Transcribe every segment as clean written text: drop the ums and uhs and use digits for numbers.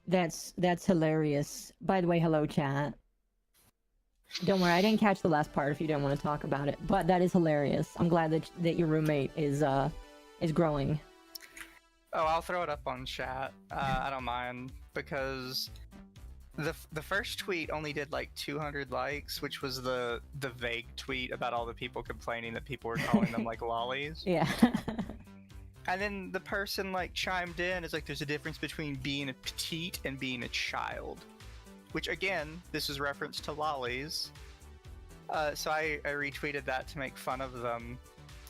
That's hilarious. By the way, hello chat. Don't worry, I didn't catch the last part if you didn't want to talk about it, but that is hilarious. I'm glad that your roommate is growing. Oh, I'll throw it up on chat. I don't mind, because the first tweet only did like 200 likes, which was the vague tweet about all the people complaining that people were calling them like lollies. Yeah. And then the person like chimed in, it's like there's a difference between being a petite and being a child. Which again, this is reference to lollies. So I retweeted that to make fun of them.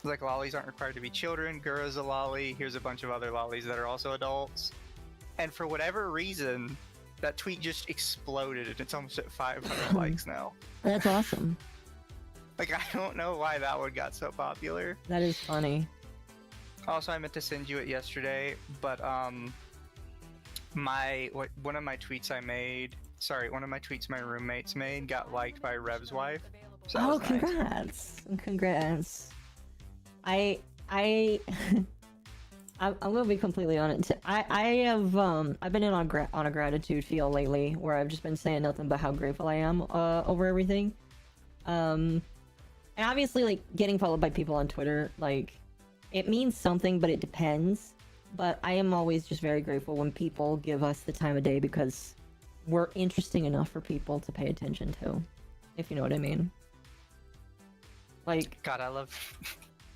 Like, lollies aren't required to be children, Gura's a lolly, here's a bunch of other lollies that are also adults. And for whatever reason, that tweet just exploded and it's almost at 500 likes now. That's awesome. Like, I don't know why that one got so popular. That is funny. Also, I meant to send you it yesterday, but one of my tweets I made, one of my tweets my roommates made got liked by Rev's wife. So oh, nice. Congrats! Congrats. I'm gonna be completely honest. I've been in on a gratitude feel lately, where I've just been saying nothing but how grateful I am over everything. And obviously, like, getting followed by people on Twitter, like, it means something, but it depends. But I am always just very grateful when people give us the time of day, because we're interesting enough for people to pay attention to, if you know what I mean. Like, God, I love.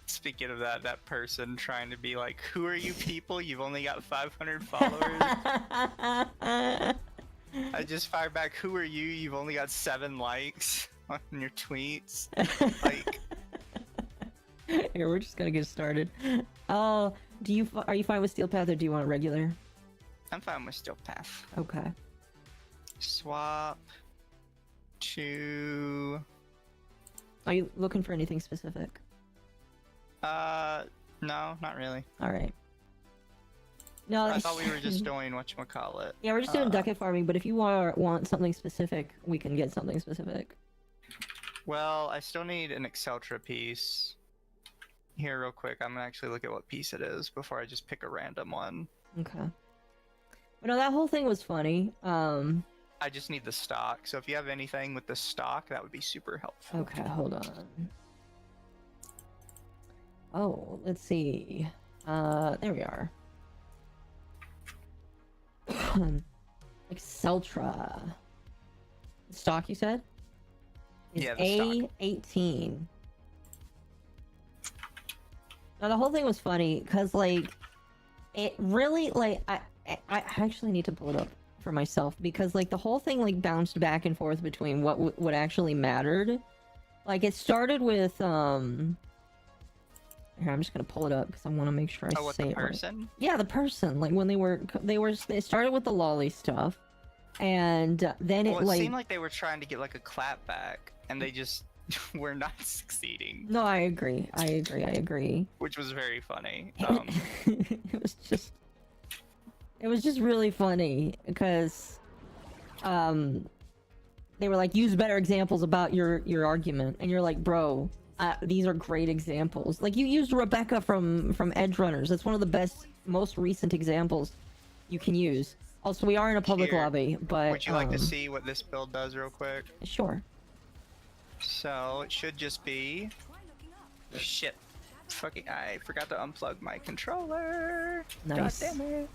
Speaking of that person trying to be like, who are you people? You've only got 500 followers. I just fired back, who are you? You've only got 7 likes on your tweets. Like, here, we're just gonna get started. Oh, are you fine with Steel Path, or do you want a regular? I'm fine with Steel Path. Okay. Swap to. Are you looking for anything specific? No, not really. Alright. No, I thought we were just doing whatchamacallit. Yeah, we're just doing ducat farming, but if you want something specific, we can get something specific. Well, I still need an Exceltra piece. Here, real quick, I'm gonna actually look at what piece it is before I just pick a random one. Okay. But no, that whole thing was funny. I just need the stock, so if you have anything with the stock, that would be super helpful. Okay, hold on. Oh, let's see. There we are. Exceltra. Stock, you said? Is Yeah, the stock. A18. Now, the whole thing was funny, because, like, it really, like, I actually need to pull it up for myself, because, like, the whole thing, like, bounced back and forth between what actually mattered. Like, it started with, Here, I'm just gonna pull it up because I want to make sure I say the it person? right. Yeah, the person. Like, when they started with the lolly stuff, and then it seemed like they were trying to get like a clap back, and they just were not succeeding. No, I agree. Which was very funny. It was just really funny because, they were like, use better examples about your argument, and you're like, bro. These are great examples. Like, you used Rebecca from Edge Runners. That's one of the best, most recent examples you can use. Also, we are in a public lobby, but... Would you like to see what this build does real quick? Sure. So, it should just be... Shit. Fucking, I forgot to unplug my controller. Nice. God damn it.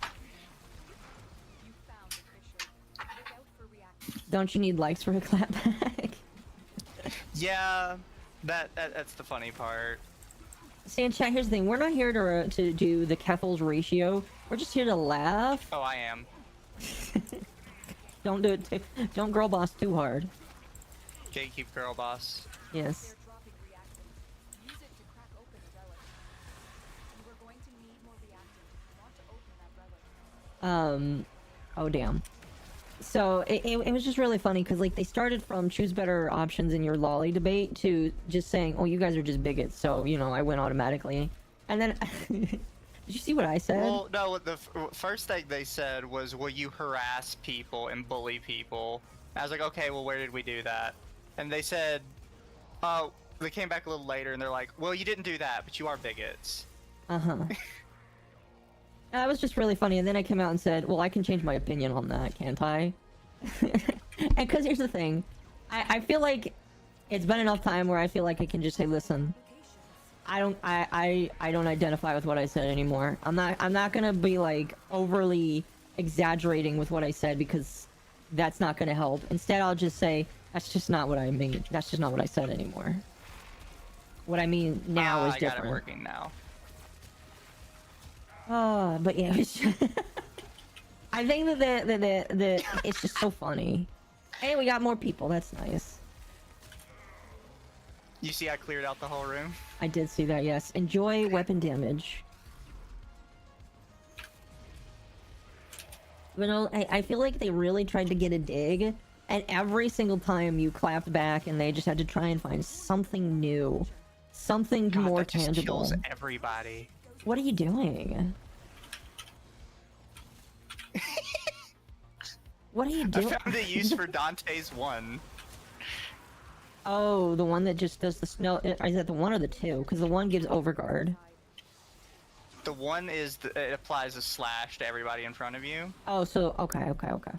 Don't you need likes for a clapback? Yeah. That's the funny part. See, in chat, here's the thing. We're not here to do the Keffel's ratio. We're just here to laugh. Oh, I am. Don't do it. Don't girl boss too hard. Gatekeep girl boss. Yes. Oh, damn. So it was just really funny because, like, they started from choose better options in your lolly debate to just saying, oh, you guys are just bigots, so, you know, I win automatically. And then did you see what I said? Well, no, the first thing they said was, will you harass people and bully people? And I was like, okay, well, where did we do that? And they said, oh, they came back a little later and they're like, well, you didn't do that, but you are bigots. Uh-huh. That was just really funny, and then I came out and said, well, I can change my opinion on that, can't I? And because here's the thing, I feel like it's been enough time where I feel like I can just say, listen, I don't identify with what I said anymore. I'm not gonna be like overly exaggerating with what I said, because that's not gonna help. Instead, I'll just say, that's just not what I mean. That's just not what I said anymore. What I mean now is I different. got it working now. Oh, but yeah, it's just... I think that the it's just so funny. Hey, we got more people. That's nice. You see, I cleared out the whole room. I did see that. Yes. Enjoy weapon damage. You know, I feel like they really tried to get a dig, and every single time you clapped back, and they just had to try and find something new, something God, more that just tangible. kills everybody. What are you doing? What are you doing? I found a use for Dante's one. Oh, the one that just does the snow. Is that the one or the two? Because the one gives overguard. The one is it applies a slash to everybody in front of you. Oh, so okay,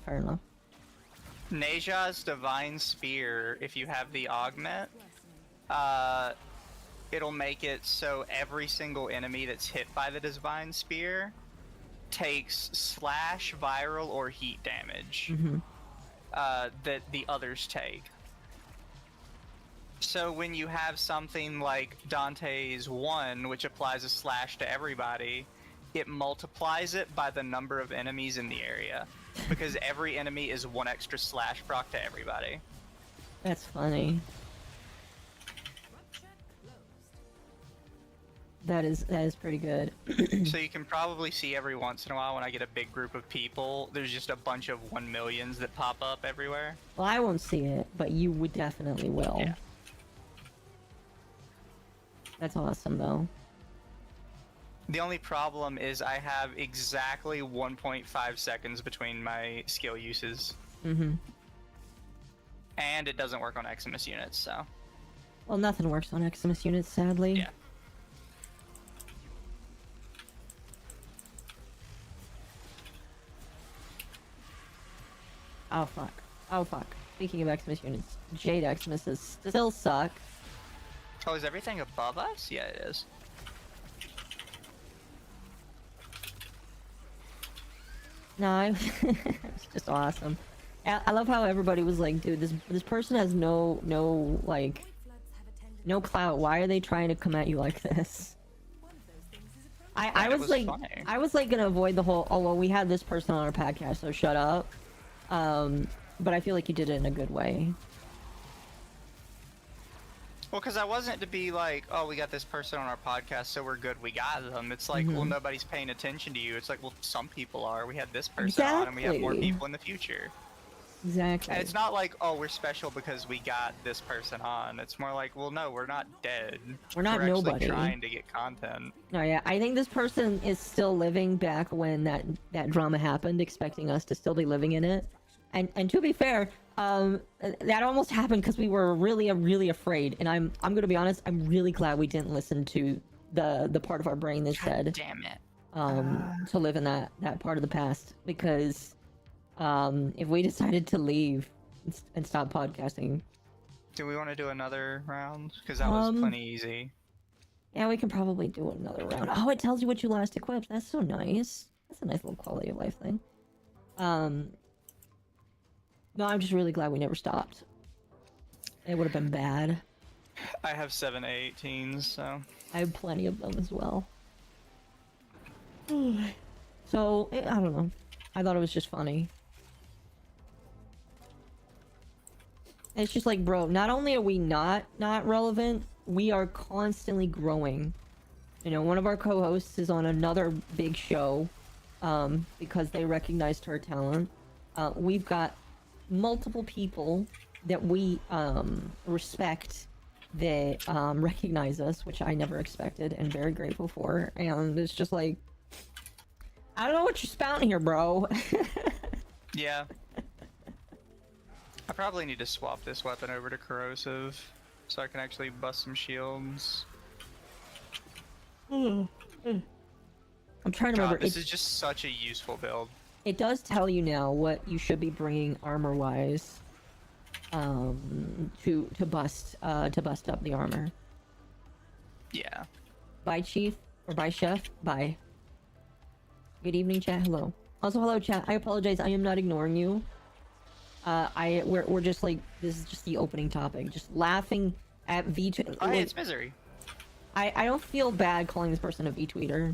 fair enough. Neja's Divine Spear, if you have the augment, it'll make it so every single enemy that's hit by the Divine Spear takes slash, viral, or heat damage that the others take. So when you have something like Dante's 1, which applies a slash to everybody, it multiplies it by the number of enemies in the area. Because every enemy is 1 extra slash proc to everybody. That's funny. That is pretty good. So you can probably see every once in a while when I get a big group of people, there's just a bunch of 1 millions that pop up everywhere. Well, I won't see it, but you would definitely will. Yeah. That's awesome, though. The only problem is I have exactly 1.5 seconds between my skill uses. And it doesn't work on Eximus units, so... Well, nothing works on Eximus units, sadly. Yeah. Oh, fuck. Oh, fuck. Speaking of Eximus units, Jade Eximuses still suck. Oh, is everything above us? Yeah, it is. No, it's just awesome. I love how everybody was like, dude, this person has no clout. Why are they trying to come at you like this? I was like, funny. I was like gonna avoid the whole, oh well, we had this person on our podcast, so shut up. But I feel like you did it in a good way. Well, because I wasn't to be like, oh, we got this person on our podcast, so we're good, we got them. It's like, well, nobody's paying attention to you. It's like, well, some people are. We had this person on, and we have more people in the future. Exactly. And it's not like, oh, we're special because we got this person on. It's more like, well, no, we're not dead. We're not actually nobody. Trying to get content. No, yeah, I think this person is still living back when that drama happened, expecting us to still be living in it. And to be fair, that almost happened because we were really afraid. And I'm gonna be honest, I'm really glad we didn't listen to the part of our brain that said, damn it, to live in that part of the past, because if we decided to leave and stop podcasting. Do we want to do another round? Because that was plenty easy. Yeah, we can probably do another round. Oh, it tells you what you last equipped. That's so nice. That's a nice little quality of life thing. No, I'm just really glad we never stopped. It would have been bad. I have 7 A18s, so... I have plenty of them as well. So, I don't know. I thought it was just funny. It's just like, bro, not only are we not relevant, we are constantly growing. You know, one of our co-hosts is on another big show, because they recognized her talent. We've got multiple people that we respect that recognize us, which I never expected and very grateful for. And it's just like, I don't know what you're spouting here, bro. Yeah. I probably need to swap this weapon over to corrosive so I can actually bust some shields. Oh I'm trying to remember. God, this is just such a useful build. It does tell you now what you should be bringing armor-wise, to bust up the armor. Yeah. Bye, Chief, or bye, Chef. Bye. Good evening, chat. Hello. Also, hello, chat. I apologize. I am not ignoring you. We're just like, this is just the opening topic. Just laughing at V-tweet. Oh, hey, it's Misery. I don't feel bad calling this person a V-tweeter.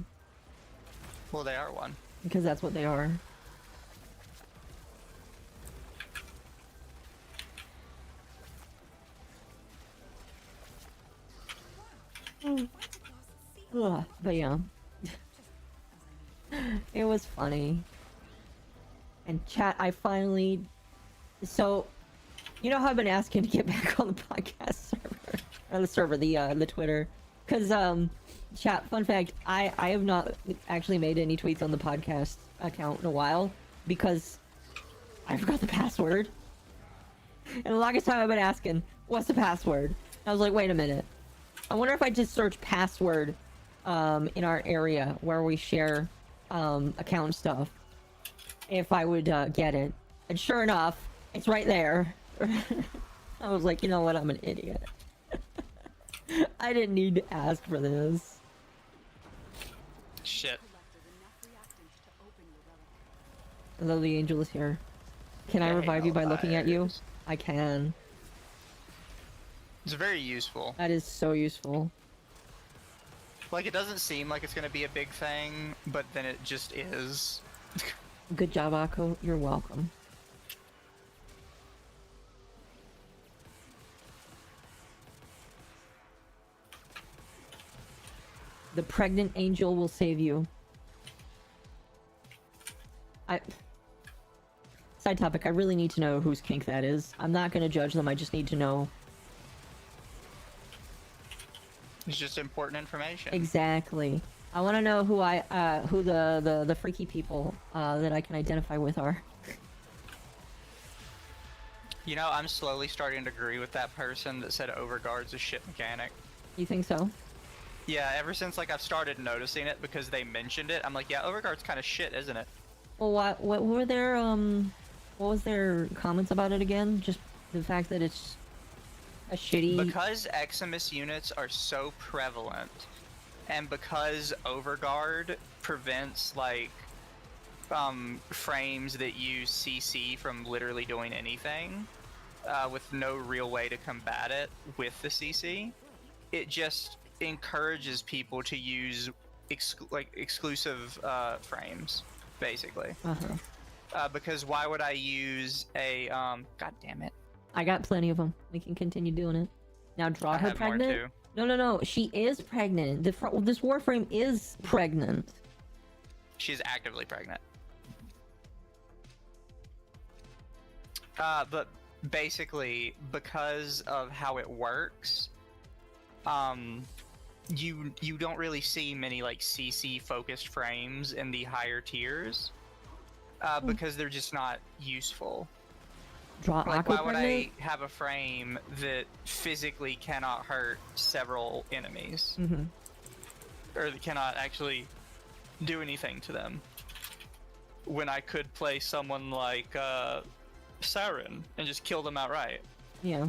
Well, they are one. Because that's what they are. Ugh, but yeah. It was funny. And chat, I finally... So, you know how I've been asking to get back on the podcast server? Or the server, the Twitter. Because, chat, fun fact, I have not actually made any tweets on the podcast account in a while. Because I forgot the password. And the longest time I've been asking, what's the password? I was like, wait a minute. I wonder if I just search password in our area where we share account stuff, if I would get it. And sure enough, it's right there. I was like, you know what, I'm an idiot. I didn't need to ask for this. Shit. Although the angel is here. Can I revive you by looking at you? I can. It's very useful. That is so useful. Like, it doesn't seem like it's gonna be a big thing, but then it just is. Good job, Akko. You're welcome. The pregnant angel will save you. Side topic, I really need to know whose kink that is. I'm not gonna judge them, I just need to know. It's just important information. Exactly. I want to know who who the freaky people that I can identify with are. You know, I'm slowly starting to agree with that person that said Overguard's a shit mechanic. You think so? Yeah, ever since like I've started noticing it because they mentioned it, I'm like, yeah, Overguard's kind of shit, isn't it? Well, what were their what was their comments about it again? Just the fact that it's a shitty... Because Eximus units are so prevalent, and because Overguard prevents like frames that use CC from literally doing anything, with no real way to combat it with the CC, it just encourages people to use exclusive frames, basically. Because why would I use a god damn it. I got plenty of them. We can continue doing it. Now draw her pregnant. No. She is pregnant. This Warframe is pregnant. She's actively pregnant. But basically, because of how it works, you don't really see many like CC focused frames in the higher tiers, because they're just not useful. Like, why would I have a frame that physically cannot hurt several enemies? Or that cannot actually do anything to them, when I could play someone like Siren and just kill them outright? Yeah.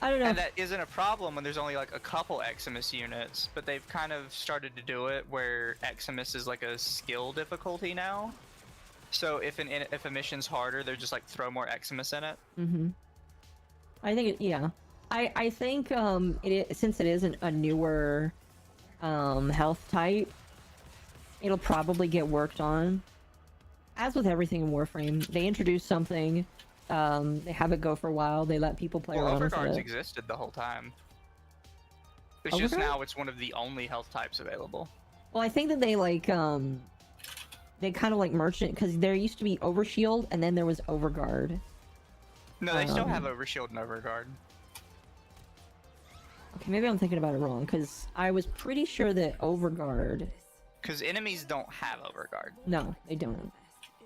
I don't know. And that isn't a problem when there's only like a couple Eximus units, but they've kind of started to do it where Eximus is like a skill difficulty now. So if a mission's harder, they're just like throw more Eximus in it. I think yeah. I think since it isn't a newer health type, it'll probably get worked on. As with everything in Warframe, they introduce something, they have it go for a while, they let people play around with it. Overguard's existed the whole time. It's just now it's one of the only health types available. Well, I think that they like they kind of like merged it, because there used to be Overshield and then there was Overguard. No, they still have Overshield and Overguard. Okay, maybe I'm thinking about it wrong, because I was pretty sure that Overguard... Because enemies don't have Overguard. No, they don't.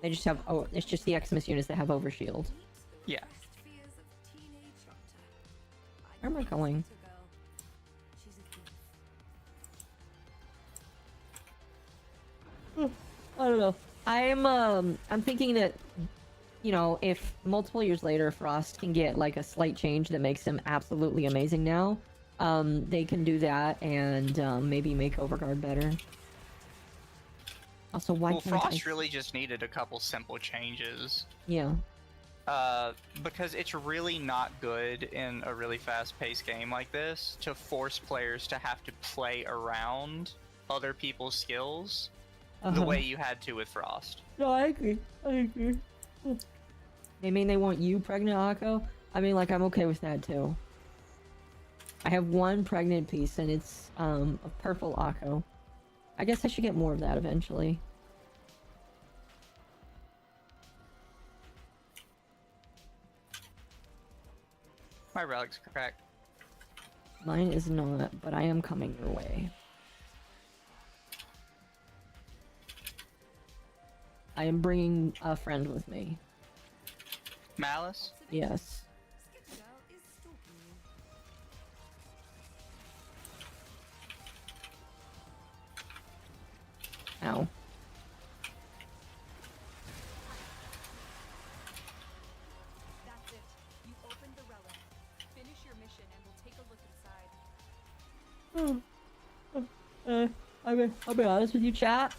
They just have... Oh, it's just the Eximus units that have Overshield. Yeah. Where am I going? don't know. I'm thinking that, you know, if multiple years later Frost can get like a slight change that makes him absolutely amazing now, they can do that and maybe make Overguard better. Also, why Well, can't Frost really just needed a couple simple changes. Yeah. Because it's really not good in a really fast-paced game like this to force players to have to play around other people's skills the way you had to with Frost. No, I agree. I agree. They mean they want you pregnant, Akko? I mean, like, I'm okay with that, too. I have one pregnant piece, and it's, a purple Akko. I guess I should get more of that eventually. My relic's cracked. Mine is not, but I am coming your way. I am bringing a friend with me. Malice? Yes. Ow. That's it. You opened the relic. Finish your mission and we'll take a look inside. I'll be honest with you, chat.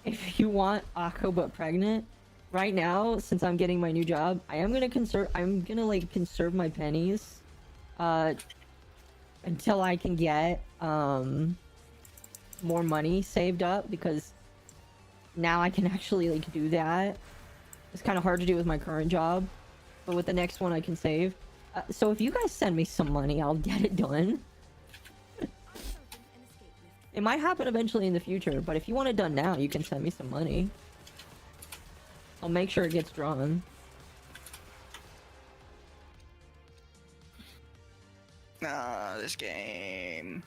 If you want Akko but pregnant, right now, since I'm getting my new job, I'm gonna like conserve my pennies, until I can get, more money saved up, because now I can actually, like, do that. It's kind of hard to do with my current job, but with the next one I can save. So if you guys send me some money, I'll get it done. It might happen eventually in the future, but if you want it done now, you can send me some money. I'll make sure it gets drawn. This game.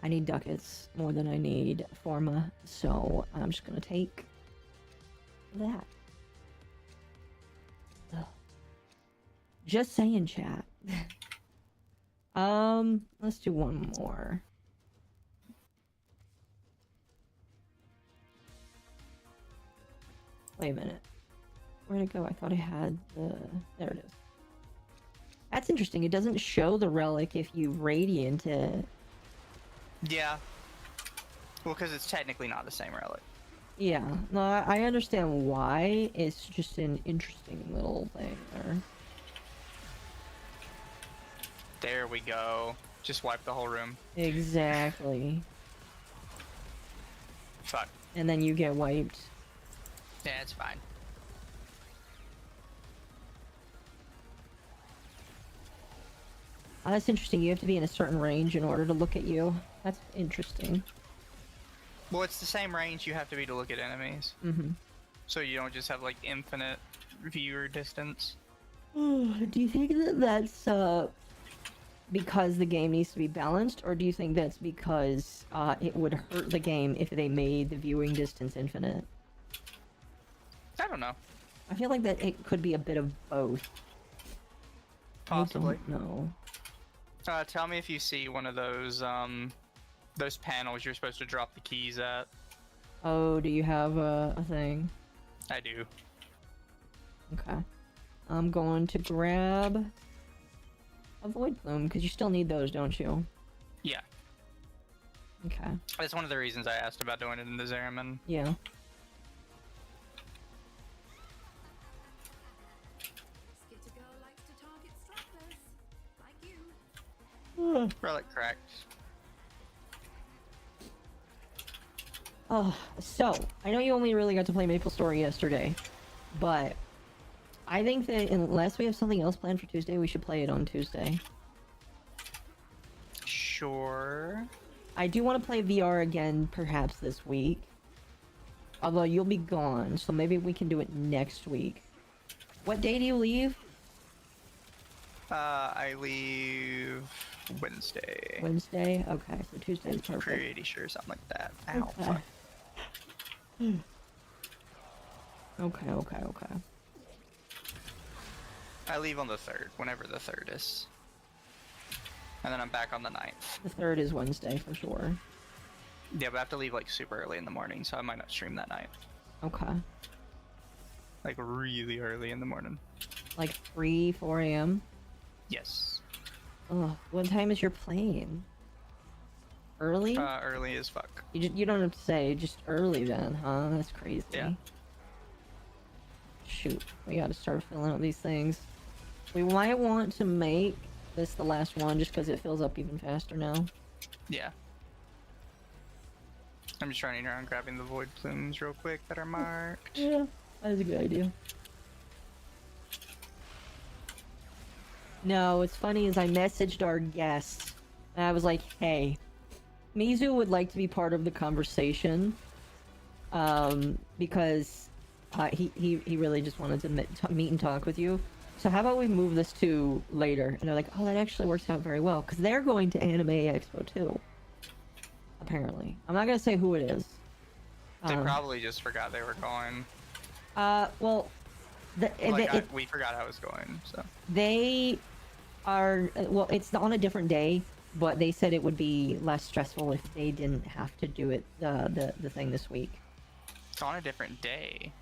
I need ducats more than I need forma, so I'm just gonna take that. Ugh. Just saying, chat. Let's do one more. Wait a minute. Where'd it go? I thought I had the... There it is. That's interesting. It doesn't show the relic if you radiant it. Yeah. Well, because it's technically not the same relic. Yeah. No, I understand why. It's just an interesting little thing there. There we go. Just wipe the whole room. Exactly. Fuck. And then you get wiped. Yeah, it's fine. Oh, that's interesting. You have to be in a certain range in order to look at you. That's interesting. Well, it's the same range you have to be to look at enemies. Mm-hmm. So you don't just have, like, infinite viewer distance. Do you think that that's, because the game needs to be balanced, or do you think that's because, it would hurt the game if they made the viewing distance infinite? I don't know. I feel like that it could be a bit of both. Possibly. No. Tell me if you see one of those panels you're supposed to drop the keys at. Oh, do you have a thing? I do. Okay. I'm going to grab a Void Plume, because you still need those, don't you? Yeah. Okay. That's one of the reasons I asked about doing it in the Zeraman. Yeah. Skitter girl likes to target stragglers, like you. Relic cracked. Oh, so, I know you only really got to play Maple Story yesterday, but I think that unless we have something else planned for Tuesday, we should play it on Tuesday. Sure. I do want to play VR again, perhaps this week. Although you'll be gone, so maybe we can do it next week. What day do you leave? I leave Wednesday. Wednesday? Okay, so Tuesday's perfect. Pretty sure something like that. Ow, Okay. fuck. Okay. I leave on the 3rd, whenever the 3rd is. And then I'm back on the 9th. The 3rd is Wednesday for sure. Yeah, but I have to leave like super early in the morning, so I might not stream that night. Okay. Like really early in the morning. Like 3, 4 a.m. Yes. Ugh, what time is your plane? Early? Early as fuck. You don't have to say, just early then, huh? That's crazy. Yeah. Shoot, we gotta start filling out these things. We might want to make this the last one just because it fills up even faster now. Yeah. I'm just running around grabbing the void plumes real quick that are marked. Yeah, that's a good idea. No, what's funny is I messaged our guest and I was like, hey, Mizu would like to be part of the conversation because he really just wanted to meet and talk with you. So how about we move this to later? And they're like, oh, that actually works out very well because they're going to Anime Expo too. Apparently. I'm not going to say who it is. They probably just forgot they were going. Well... we forgot I was going, so... They are... Well, it's on a different day, but they said it would be less stressful if they didn't have to do it, the thing this week. It's on a different day.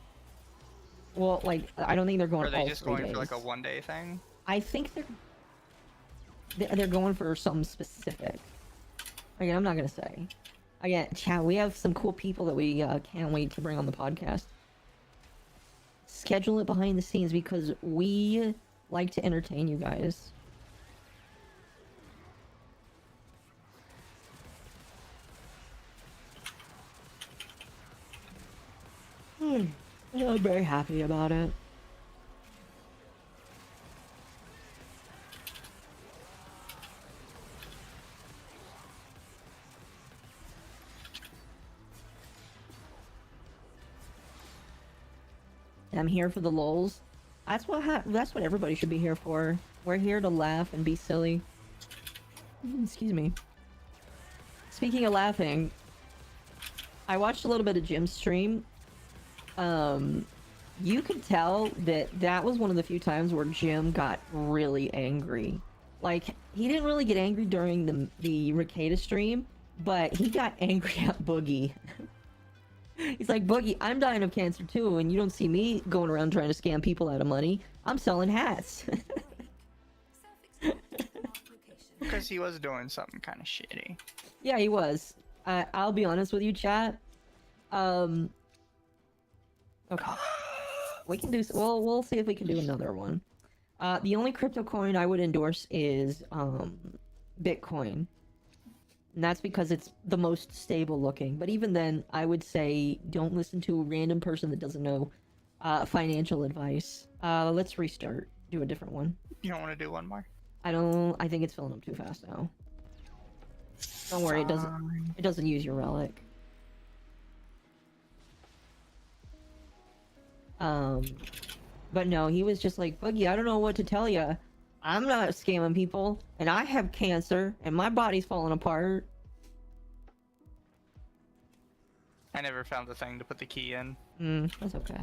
Well, like, I don't think they're going all 3 days. Are they just going days. for like a one-day thing? I think they're going for something specific. Again, I'm not gonna say. Again, chat, we have some cool people that we can't wait to bring on the podcast. Schedule it behind the scenes because we like to entertain you guys. I'm very happy about it. I'm here for the lulz. That's what everybody should be here for. We're here to laugh and be silly. Excuse me. Speaking of laughing, I watched a little bit of Jim's stream. You could tell that was one of the few times where Jim got really angry. Like, he didn't really get angry during the Ricada stream, but he got angry at Boogie. He's like, Boogie, I'm dying of cancer too, and you don't see me going around trying to scam people out of money. I'm selling hats. Because he was doing something kind of shitty. Yeah, he was. I'll be honest with you, chat. Okay. We can do... We'll see if we can do another one. The only crypto coin I would endorse is Bitcoin. And that's because it's the most stable looking. But even then, I would say don't listen to a random person that doesn't know financial advice. Let's restart. Do a different one. You don't want to do one more? I think it's filling up too fast now. Don't worry, it doesn't use your relic. But no, he was just like, Boogie, I don't know what to tell you. I'm not scamming people, and I have cancer, and my body's falling apart. I never found the thing to put the key in. That's okay.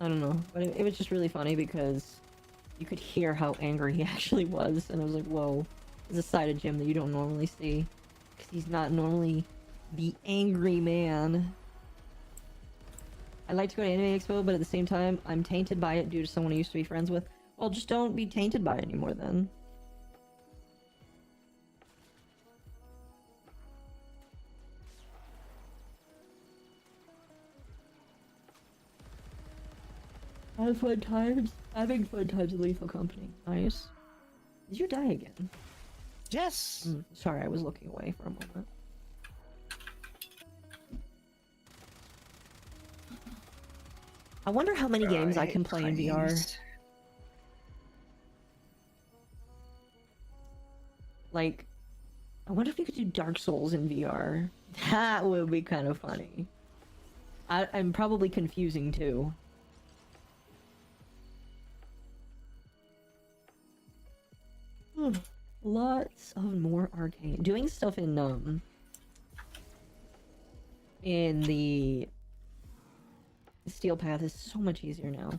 I don't know, but it was just really funny because you could hear how angry he actually was, and I was like, whoa, there's a side of Jim that you don't normally see, because he's not normally the angry man. I'd like to go to Anime Expo, but at the same time, I'm tainted by it due to someone I used to be friends with. Well, just don't be tainted by it anymore then. Having fun times at Lethal Company. Nice. Did you die again? Yes! Sorry, I was looking away for a moment. I wonder how many games I can play in VR. Like, I wonder if you could do Dark Souls in VR. That would be kind of funny. I'm probably confusing too. lots of more arcane. Doing stuff in the steel path is so much easier now.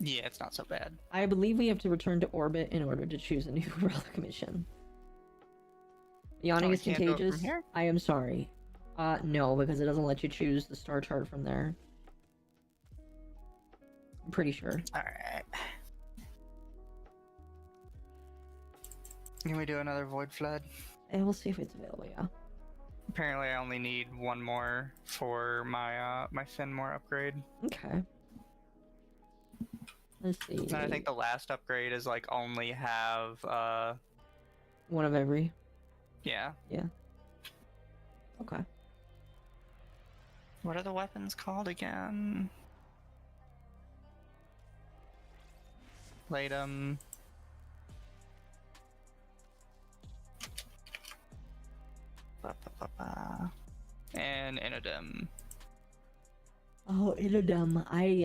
Yeah, it's not so bad. I believe we have to return to orbit in order to choose a new relic mission. Yawning Oh, is we can't do it from contagious. here? I am sorry. No, because it doesn't let you choose the star chart from there. I'm pretty sure. Alright. Can we do another Void Flood? And we'll see if it's available, yeah. Apparently I only need one more for my my Finmore upgrade. Okay. Let's see. And I think the last upgrade is like only have One of every. yeah. Yeah. Okay. What are the weapons called again? Latum. And Inodem. Oh, Inodem. I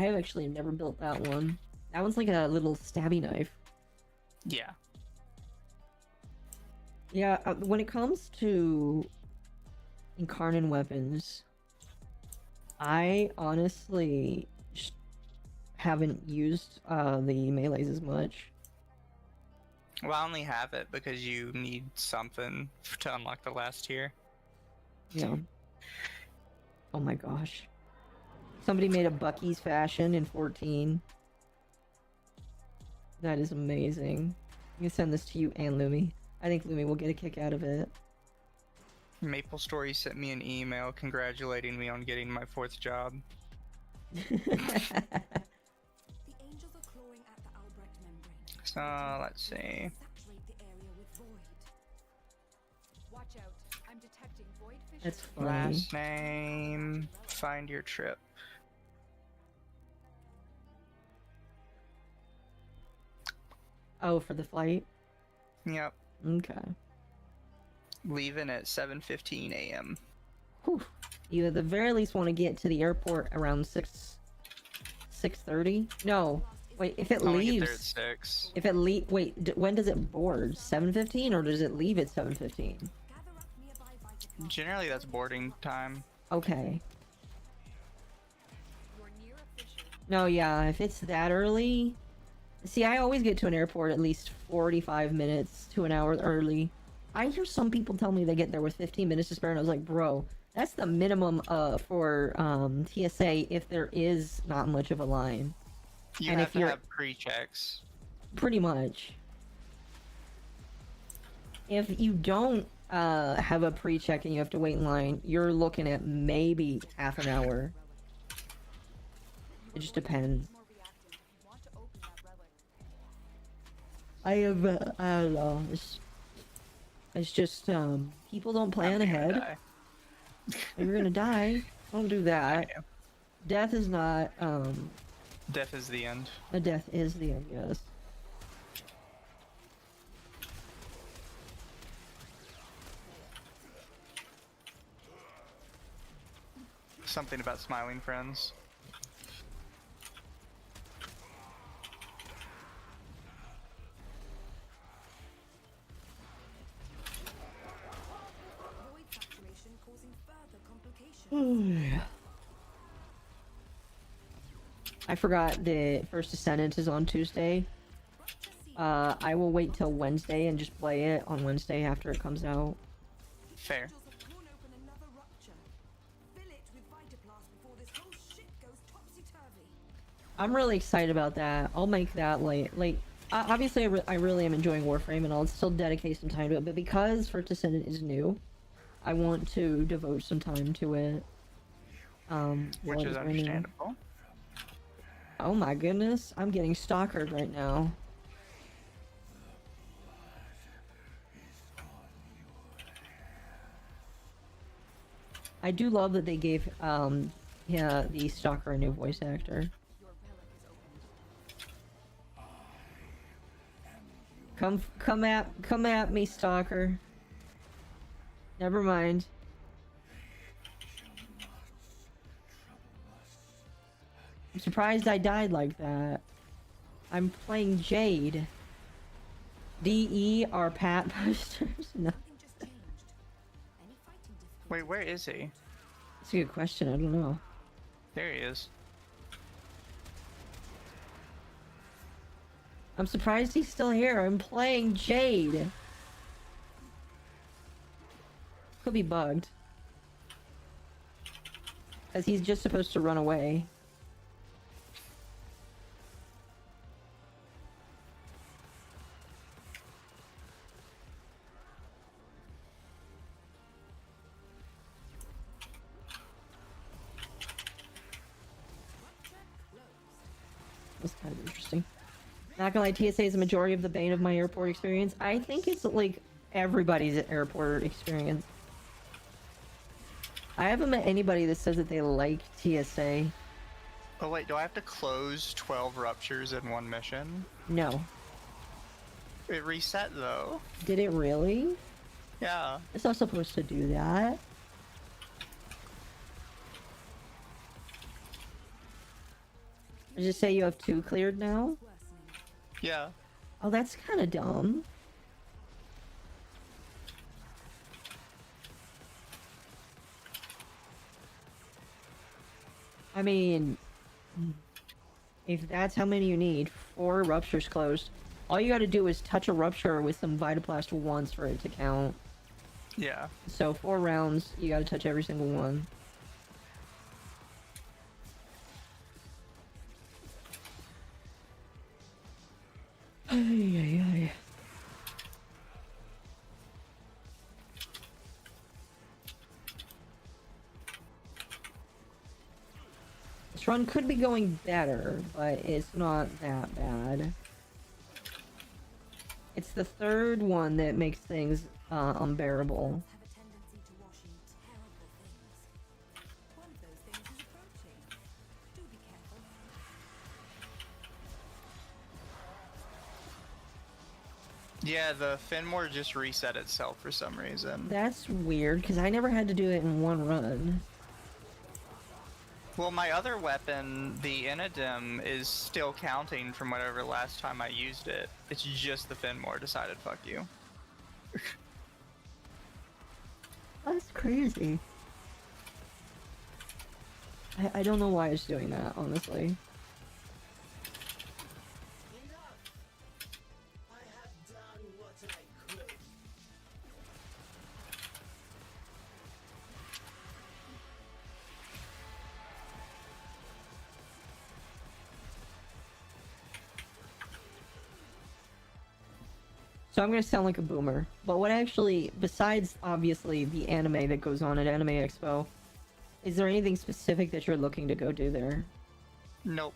have actually never built that one. That one's like a little stabby knife. Yeah. Yeah, when it comes to incarnate weapons, I honestly haven't used the melees as much. Well, I only have it because you need something to unlock the last tier. Yeah. Oh my gosh. Somebody made a Bucky's fashion in 14. That is amazing. I'm gonna send this to you and Lumi. I think Lumi will get a kick out of it. Maple Story sent me an email congratulating me on getting my 4th job. The angels are clawing at the Albrecht membrane. So, let's see. Saturate the area with void. Watch out. I'm detecting void fissure. That's funny. Last name. Find your trip. Oh, for the flight? Yep. Okay. Leaving at 7:15 a.m. Whew. You at the very least want to get to the airport around 6:30? No. Wait, if it Only get there at leaves... 6. If it wait, when does it board? 7:15 or does it leave at 7:15? Gather up nearby Vita. Generally, that's boarding time. Okay. You're near a fissure. No, yeah, if it's that early... See, I always get to an airport at least 45 minutes to an hour early. I hear some people tell me they get there with 15 minutes to spare, and I was like, bro, that's the minimum for TSA if there is not much of a line. You And have if to you're- have pre-checks. Pretty much. If you don't have a pre-check and you have to wait in line, you're looking at maybe half an hour. It just depends. More reactive. You want to open that relic. I have, I don't know. It's just, people don't plan I'm gonna ahead. die. You're gonna die. Don't do that. am. Death is not, Death is the end. a death is the end, yes. Something about smiling friends. Void saturation causing further complications. I forgot the First Descendant is on Tuesday. Rupture seed. I will wait till Wednesday and just play it on Wednesday after it comes out. Fair. Angels have torn open another rupture. Fill it with Vitaplast before this whole shit goes topsy-turvy. I'm really excited about that. I'll make that obviously I really am enjoying Warframe and I'll still dedicate some time to it, but because First Descendant is new, I want to devote some time to it. Which is while- understandable. Oh my goodness, I'm getting stalkered right now. I do love that they gave the stalker a new voice actor. Your relic is opened. Come at me, stalker. Never mind. I'm surprised I died like that. I'm playing Jade. DE are pat posters? No. Nothing just changed. Any fighting difficulties? Wait, where is he? That's a good question. I don't know. There he is. I'm surprised he's still here. I'm playing Jade. Could be bugged. Because he's just supposed to run away. That's kind of interesting. Not gonna lie, TSA is the majority of the bane of my airport experience. I think it's like everybody's airport experience. I haven't met anybody that says that they like TSA. Oh wait, do I have to close 12 ruptures in one mission? No. It reset though. Did it really? Yeah. It's not supposed to do that. Did you say you have 2 cleared now? Worsening. Yeah. Oh, that's kind of dumb. I mean, if that's how many you need, 4 ruptures closed. All you gotta do is touch a rupture with some Vitaplast once for it to count. Yeah. So 4 rounds, you gotta touch every single one. Ay, ay, ay. This run could be going better, but it's not that bad. It's the 3rd one that makes things unbearable. Have a tendency to washing terrible things. One of those things is approaching. Do be careful. Yeah, the Fenmore just reset itself for some reason. That's weird, because I never had to do it in one run. Well, my other weapon, the Inodem, is still counting from whatever last time I used it. It's just the Fenmore decided, fuck you. That's crazy. I don't know why it's doing that, honestly. So I'm gonna sound like a boomer, but what actually, besides obviously the anime that goes on at Anime Expo, is there anything specific that you're looking to go do there? Nope.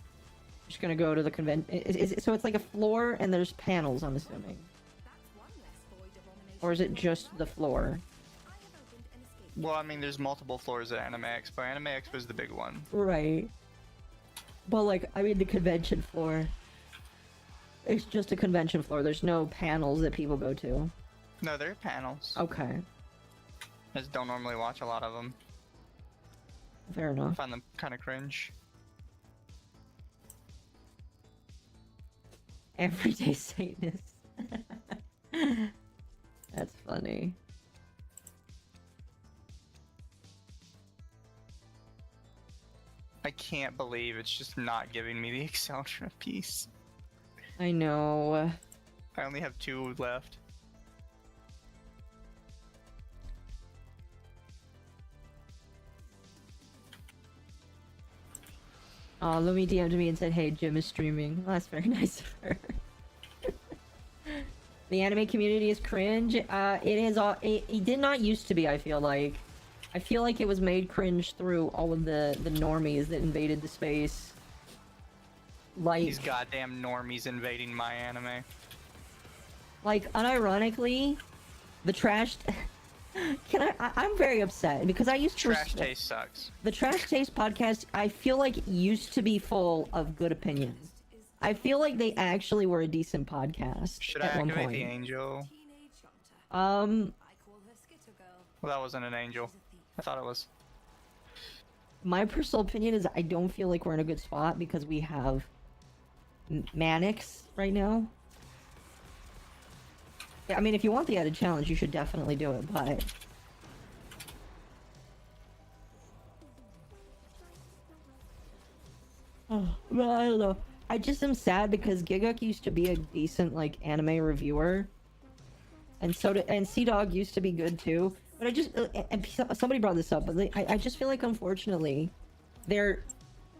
Just gonna go to the convention. So it's like a floor and there's panels, I'm assuming, That's one less void abomination. or is it just the floor? I have opened an escape. Well, I mean, there's multiple floors at Anime Expo. Anime Expo is the big one. Right. Well, like, I mean the convention floor. It's just a convention floor. There's no panels that people go to. No, there are panels. Okay, I just don't normally watch a lot of them. fair I enough. find them kind of cringe. Everyday Satanist. That's funny. I can't believe it's just not giving me the Exceltra piece. I know. I only have 2 left. Lumi DM'd me and said, "Hey, Jim is streaming." Well, that's very nice of her. The anime community is cringe. It is all. It did not used to be. I feel like it was made cringe through all of the normies that invaded the space. Like, These goddamn normies invading my anime. like unironically, the trash. I'm very upset because I used to. Trash Taste sucks. The Trash Taste podcast, I feel like it used to be full of good opinions. I feel like they actually were a decent podcast Should I at one activate point. the angel? Teenage hunter. Um, I call her Skitter Girl. Well, that wasn't an angel. She's a thief. I thought it was. my personal opinion is I don't feel like we're in a good spot because we have Mannix right now. I mean, if you want the added challenge, you should definitely do it, but... Oh, well, I don't know. I just am sad because Giguk used to be a decent, like, anime reviewer. And and Sea-Dog used to be good, too. But I just... and somebody brought this up, but I just feel like, unfortunately, they're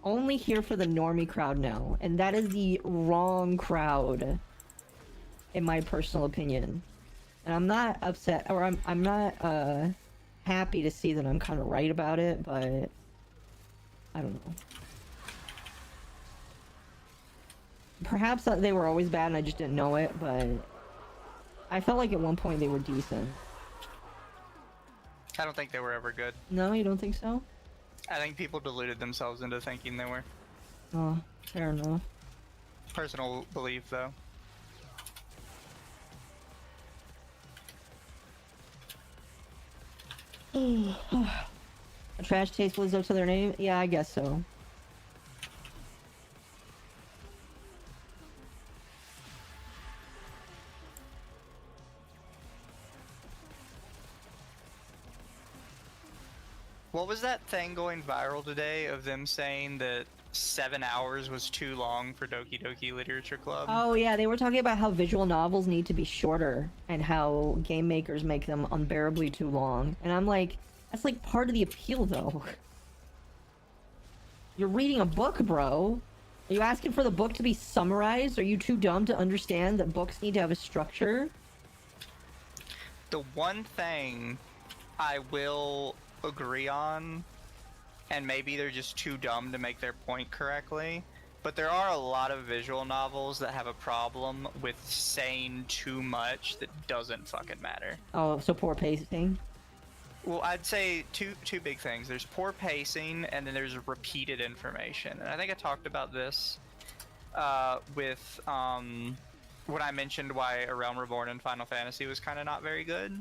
only here for the normie crowd now. And that is the wrong crowd, in my personal opinion. And I'm not upset, or I'm not, happy to see that I'm kind of right about it, but... I don't know. Perhaps they were always bad and I just didn't know it, but... I felt like at one point they were decent. I don't think they were ever good. No, you don't think so? I think people deluded themselves into thinking they were. Oh, fair enough. Personal belief, though. A trash taste lives up to their name? Yeah, I guess so. What was that thing going viral today of them saying that 7 hours was too long for Doki Doki Literature Club? Oh yeah, they were talking about how visual novels need to be shorter and how game makers make them unbearably too long. And I'm like, that's like part of the appeal though. You're reading a book, bro. Are you asking for the book to be summarized? Are you too dumb to understand that books need to have a structure? The one thing I will agree on, and maybe they're just too dumb to make their point correctly, but there are a lot of visual novels that have a problem with saying too much that doesn't fucking matter. Oh, so poor pacing. Well, I'd say two big things. There's poor pacing, and then there's repeated information. And I think I talked about this with when I mentioned why A Realm Reborn in Final Fantasy was kind of not very good.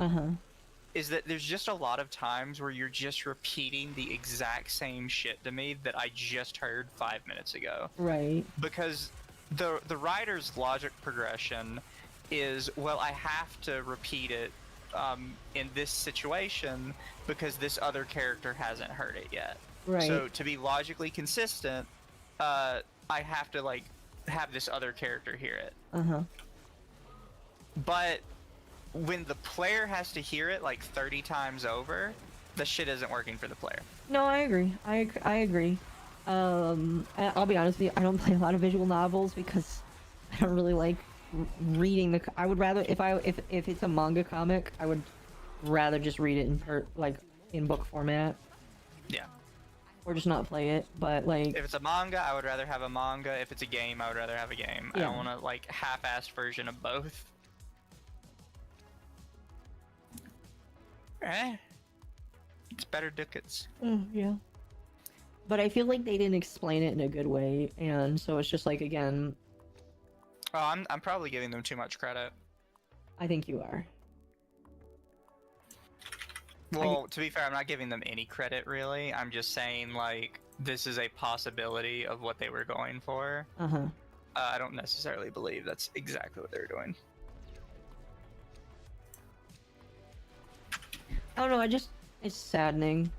Is that there's just a lot of times where you're just repeating the exact same shit to me that I just heard 5 minutes ago. Right. Because the writer's logic progression is, well, I have to repeat it in this situation because this other character hasn't heard it yet. Right. So to be logically consistent, I have to like have this other character hear it. But when the player has to hear it like 30 times over, the shit isn't working for the player. No, I agree. I agree. I'll be honest with you, I don't play a lot of visual novels because I don't really like reading the... I would rather, if it's a manga comic, I would rather just read it in book format. Yeah. Or just not play it, but like... If it's a manga, I would rather have a manga. If it's a game, I would rather have a game. Yeah. I don't want a like half-assed version of both. It's better Ducats. Oh, yeah. But I feel like they didn't explain it in a good way, and so it's just like, again... Oh, I'm probably giving them too much credit. I think you are. Well, to be fair, I'm not giving them any credit, really. I'm just saying, like, this is a possibility of what they were going for. I don't necessarily believe that's exactly what they were doing. I don't know, it's saddening.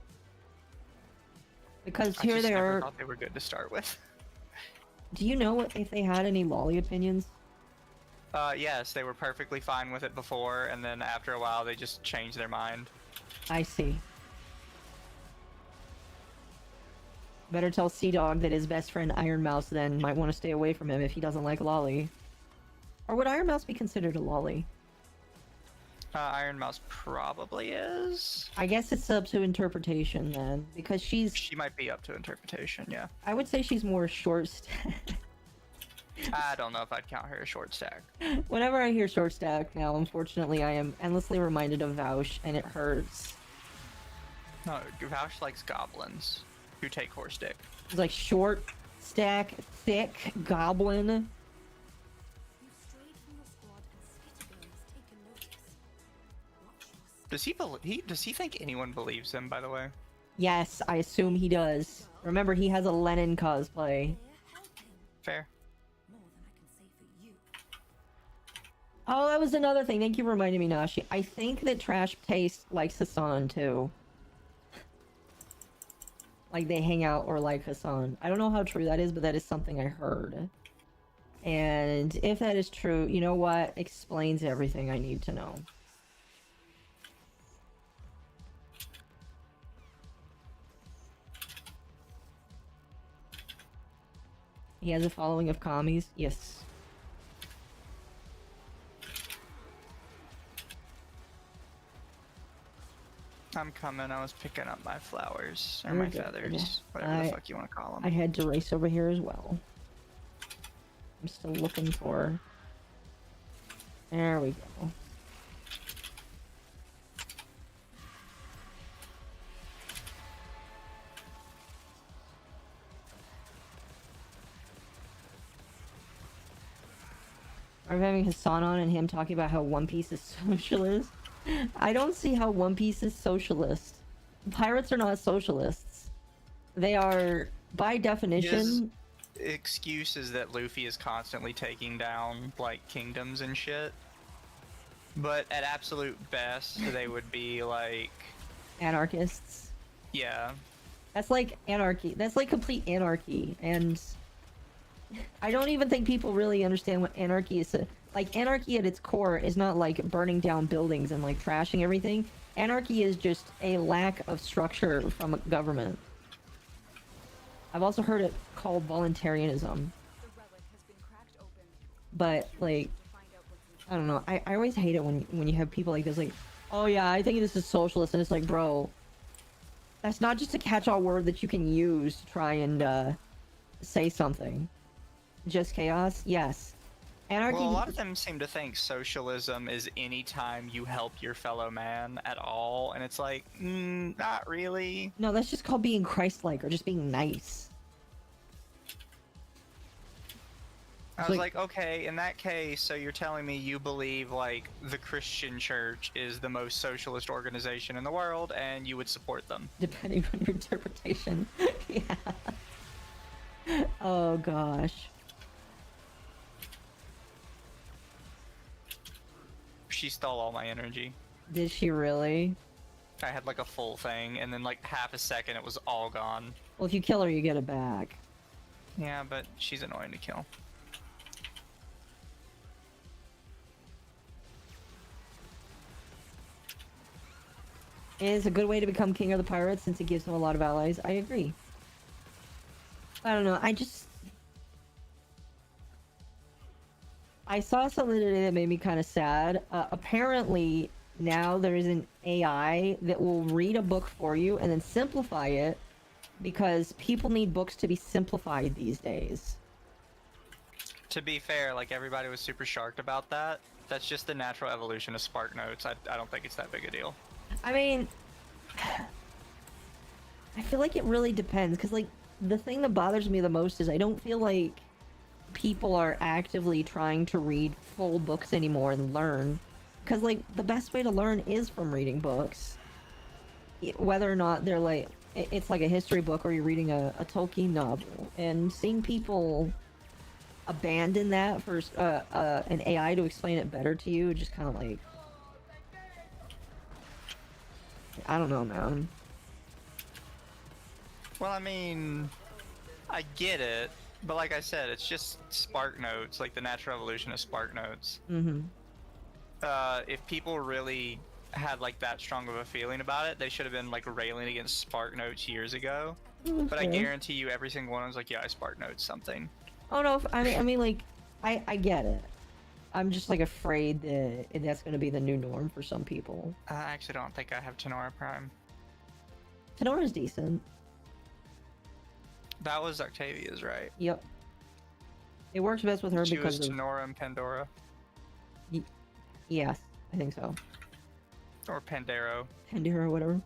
Because here they never are... thought they were good to start with. Do you know if they had any lolly opinions? Yes, they were perfectly fine with it before, and then after a while they just changed their mind. I see. Better tell Sea-Dog that his best friend Iron Mouse then might want to stay away from him if he doesn't like lolly. Or would Iron Mouse be considered a lolly? Iron Mouse probably is. I guess it's up to interpretation then, because She might be up to interpretation, yeah. I would say she's more short stack. I don't know if I'd count her a short stack. Whenever I hear short stack now, unfortunately, I am endlessly reminded of Vaush, and it hurts. No, Vaush likes goblins who take horse dick. It's like short stack, thick goblin. You strayed from your squad and Skitterbill has taken notice. Watch yourself. Does he think anyone believes him, by the way? Yes, I assume he does. Remember, he has a Lenin cosplay. Help him. Fair. More than I can say for you. Oh, that was another thing. Thank you for reminding me, Nashi. I think that trash tastes like Hassan too. Like they hang out or like Hassan. I don't know how true that is, but that is something I heard. And if that is true, you know what? Explains everything I need to know. He has a following of commies? Yes. I'm coming. I was picking up my flowers. Or You're my good. feathers. Whatever the fuck you want to call them. I had to race over here as well. I'm still looking for... There we go. I'm having Hassan on and him talking about how One Piece is socialist. I don't see how One Piece is socialist. Pirates are not socialists. They are, by definition... His excuse is that Luffy is constantly taking down, like, kingdoms and shit. But at absolute best, they would be, like... Anarchists. Yeah. That's like anarchy. That's like complete anarchy. And I don't even think people really understand what anarchy is. Like, anarchy at its core is not like burning down buildings and like trashing everything. Anarchy is just a lack of structure from a government. I've also heard it called voluntarism. But like, I don't know. I always hate it when you have people like this, like, oh yeah, I think this is socialist, and it's like, bro, that's not just a catch-all word that you can use to try and say something. Just chaos? Yes. Anarchy... Well, a lot of them seem to think socialism is any time you help your fellow man at all, and it's like, not really. No, that's just called being Christ-like, or just being nice. I was like, okay, in that case, so you're telling me you believe, like, the Christian church is the most socialist organization in the world, and you would support them? Depending on your interpretation. Yeah. Oh, gosh. She stole all my energy. Did she really? I had, like, a full thing, and then, like, half a second it was all gone. Well, if you kill her, you get it back. Yeah, but she's annoying to kill. It is a good way to become king of the pirates since it gives them a lot of allies. I agree. I don't know, I saw something today that made me kind of sad. Apparently, now there is an AI that will read a book for you and then simplify it because people need books to be simplified these days. To be fair, like, everybody was super shocked about that. That's just the natural evolution of Spark Notes. I don't think it's that big a deal. I mean, I feel like it really depends, because, like, the thing that bothers me the most is I don't feel like people are actively trying to read full books anymore and learn. Because, like, the best way to learn is from reading books. Whether or not they're, like, it's like a history book or you're reading a Tolkien novel. And seeing people abandon that for an AI to explain it better to you, just kind of like... I don't know, man. Well, I mean, I get it, but like I said, it's just Spark Notes, like the natural evolution of Spark Notes. Mm-hmm. If people really had like that strong of a feeling about it, they should have been like railing against Spark Notes years ago. But I guarantee you, every single one was like, yeah, I Spark Notes something. Oh no, I mean, like, I get it. I'm just like afraid that that's going to be the new norm for some people. I actually don't think I have Tenora Prime. Tenora's decent. That was Octavia's, right? Yep. It works best with her She because was of... Tenora and Pandora. Yes, I think so. Or Pandero. Pandora or whatever.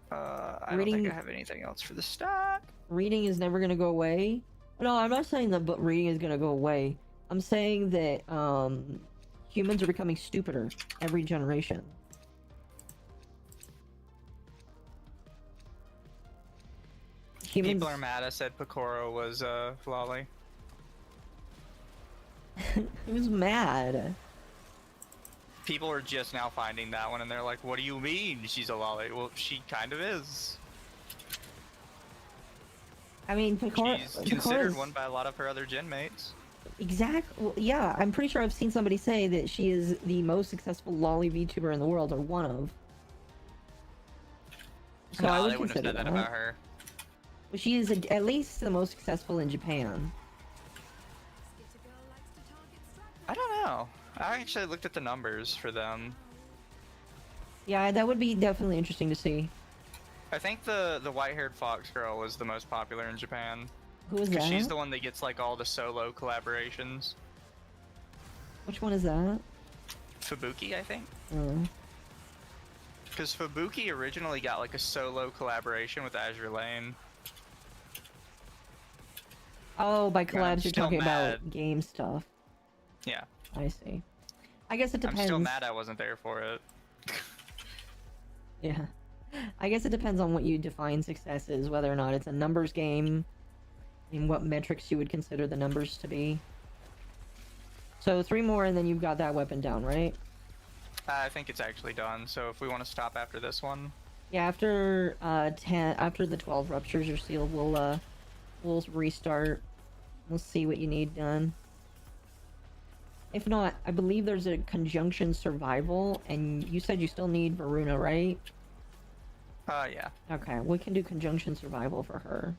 I don't think I have anything else for the stack. Reading is never going to go away. No, I'm not saying that reading is going to go away. I'm saying that humans are becoming stupider every generation. People are mad I said Picoro was Lolly. Who's mad? People are just now finding that one, and they're like, "What do you mean she's a lolly?" Well, she kind of is. I mean, She's considered one by a lot of her other gen mates. Exactly. Well, yeah, I'm pretty sure I've seen somebody say that she is the most successful lolly VTuber in the world, or one of. So I No, would they wouldn't have consider said that that. about her. Well, she is at least the most successful in Japan. Skitter girl likes to target stragglers. I don't know. I actually looked at the numbers for them. Yeah, that would be definitely interesting to see. I think the white-haired fox girl was the most popular in Japan. Who is Because that? she's the one that gets like all the solo collaborations. Which one is that? Fubuki, I think. Oh. Because Fubuki originally got like a solo collaboration with Azure Lane. Oh, by I'm collabs you're still talking mad. about game stuff. Yeah. I see. I guess it depends. I'm still mad I wasn't there for it. Yeah. I guess it depends on what you define success is, whether or not it's a numbers game, and what metrics you would consider the numbers to be. So 3 more and then you've got that weapon down, right? I think it's actually done, so if we want to stop after this one. Yeah, after 10, after the 12 ruptures are sealed, we'll restart. We'll see what you need done. If not, I believe there's a conjunction survival, and you said you still need Varuna, right? Yeah. Okay, we can do conjunction survival for her.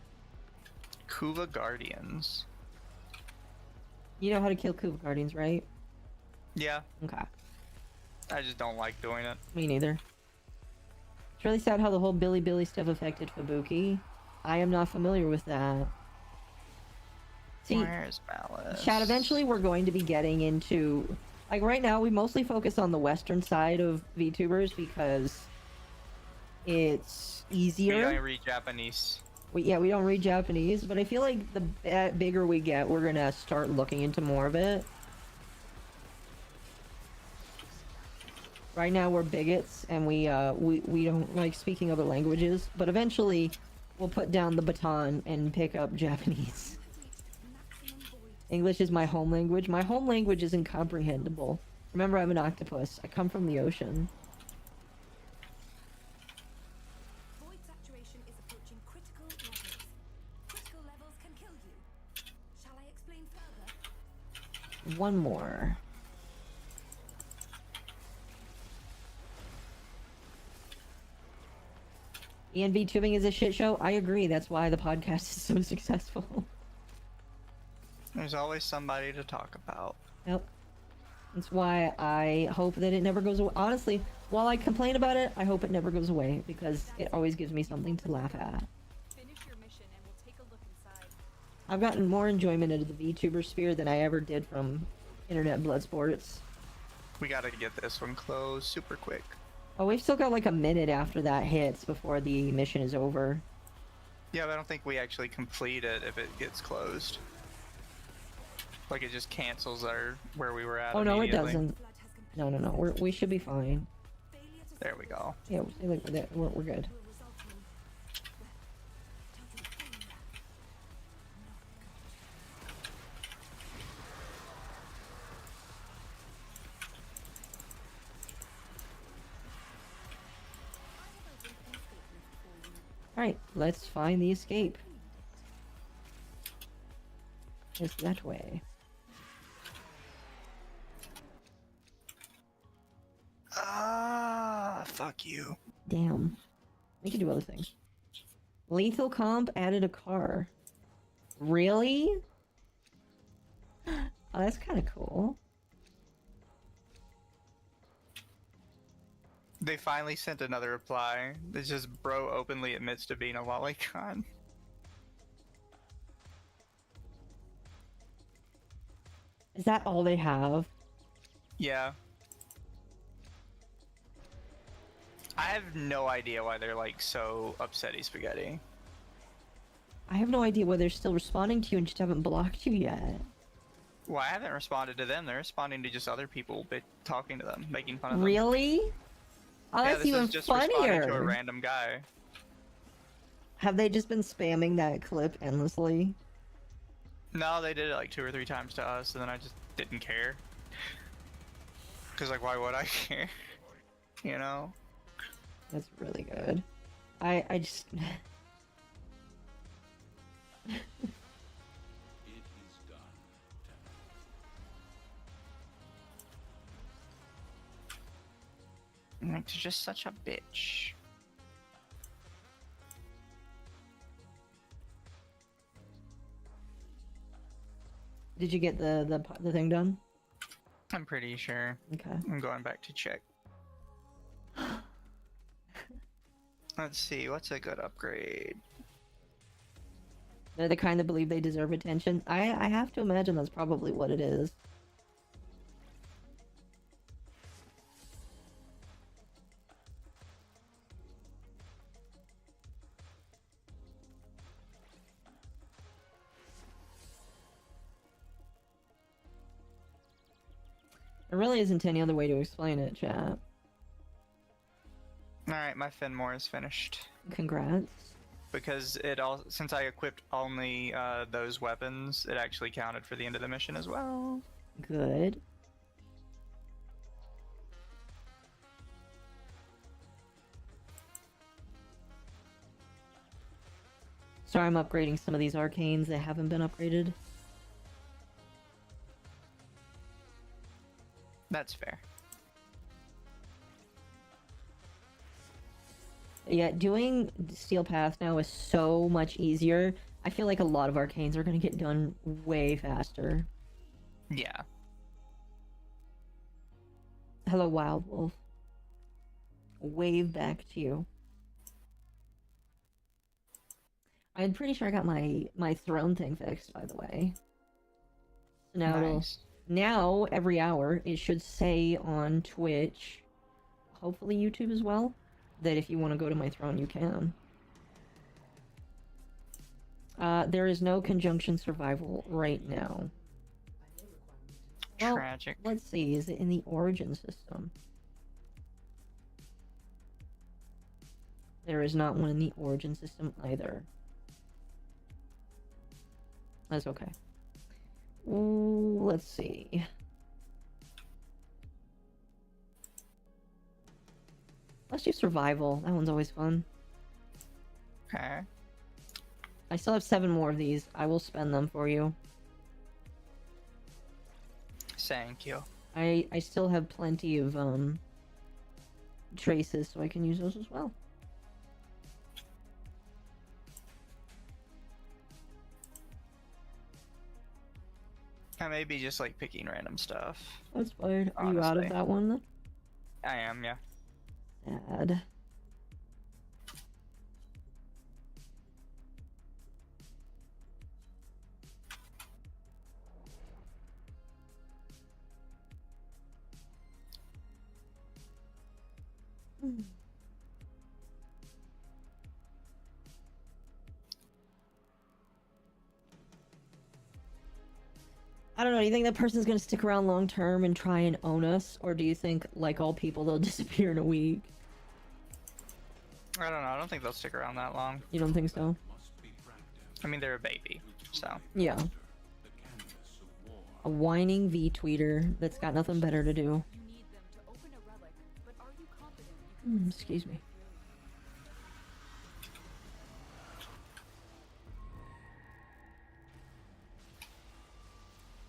Kuva Guardians. You know how to kill Kuva Guardians, right? Yeah, Okay, I just don't like doing it. me neither. It's really sad how the whole Billy Billy stuff affected Fubuki. I am not familiar with that. See, Where's Malice? Chad, eventually we're going to be getting into... Like, right now, we mostly focus on the western side of VTubers because it's We easier. don't read Japanese. We don't read Japanese, but I feel like the bigger we get, we're gonna start looking into more of it. Right now, we're bigots, and we don't like speaking other languages, but eventually, we'll put down the baton and pick up Japanese. Maximum void. English is my home language. My home language is incomprehensible. Remember, I'm an octopus. I come from the ocean. Void saturation is approaching critical levels. Critical levels can kill you. Shall I explain further? One more. Ian VTubing is a shit show. I agree. That's why the podcast is so successful. There's always somebody to talk about. Yep. That's why I hope that it never goes away. Honestly, while I complain about it, I hope it never goes away because it always gives me something to laugh at. Finish your mission and we'll take a look inside. I've gotten more enjoyment out of the VTuber sphere than I ever did from internet blood sports. We gotta get this one closed super quick. Oh, we've still got like a minute after that hits before the mission is over. Yeah, but I don't think we actually complete it if it gets closed. Like, it just cancels our where we were at. Oh no, it immediately. doesn't. Flood has completed. No. We should be fine. Failure to There we go. Yeah, we're good. will result in total failure. All right, let's find the escape. It's that way. Ah, fuck you. Damn. We can do other things. Lethal Comp added a car. Really? Oh, that's kind of cool. They finally sent another reply. It's just bro openly admits to being a lolicon. Is that all they have? Yeah. I have no idea why they're like so upsetty spaghetti. I have no idea why they're still responding to you and just haven't blocked you yet. Well, I haven't responded to them. They're responding to just other people talking to them, making fun of them. Really? Oh, Yeah, that's this even is just responding to a funnier. random guy. Have they just been spamming that clip endlessly? No, they did it like 2 or 3 times to us, and then I just didn't care. Because, like, why would I care? You know? That's really good. I just... It is done. Like, she's just such a bitch. Did you get the thing done? I'm pretty sure. Okay. I'm going back to check. Let's see, what's a good upgrade? They're the kind that believe they deserve attention. I have to imagine that's probably what it is. There really isn't any other way to explain it, chat. Alright, my Fenmore is finished. Congrats. Because it all, since I equipped only those weapons, it actually counted for the end of the mission as well. Good. Sorry, I'm upgrading some of these arcanes that haven't been upgraded. That's fair. Yeah, doing Steel Path now is so much easier. I feel like a lot of arcanes are gonna get done way faster. Yeah. Hello, Wild Wolf. Wave back to you. I'm pretty sure I got my throne thing fixed, by the way. So now Nice. now every hour it should say on Twitch, hopefully YouTube as well, that if you want to go to my throne, you can. There is no conjunction survival right now. Well, Tragic. let's see, is it in the origin system? There is not one in the origin system either. That's okay. Ooh, let's see. Let's do survival. That one's always fun. Okay. I still have 7 more of these. I will spend them for you. Thank you. I still have plenty of traces, so I can use those as well. I may be just like picking random stuff. That's fine. Are you out of Honestly. that one then? I am, yeah. Sad. I don't know, do you think that person's gonna stick around long term and try and own us? Or do you think, like all people, they'll disappear in a week? I don't know. I don't think they'll stick around that long. You don't think so? I mean, they're a baby, so. Yeah. A whining V-tweeter that's got nothing better to do. You need them to open a relic, but are you confident you can Excuse me.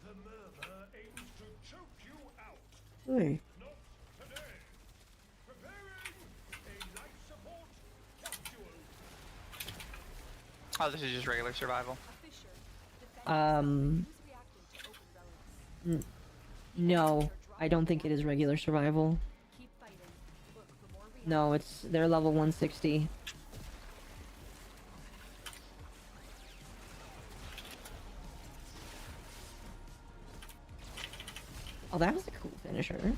The murmur aims to choke you out. Hey. Not today. Preparing a life support capsule. Oh, this is just regular survival. a fissure? Um, Who's reacting to open relics? no. I don't think it is regular survival. Keep fighting. Look for more No, it's they're level 160. Oh, that was a cool finisher.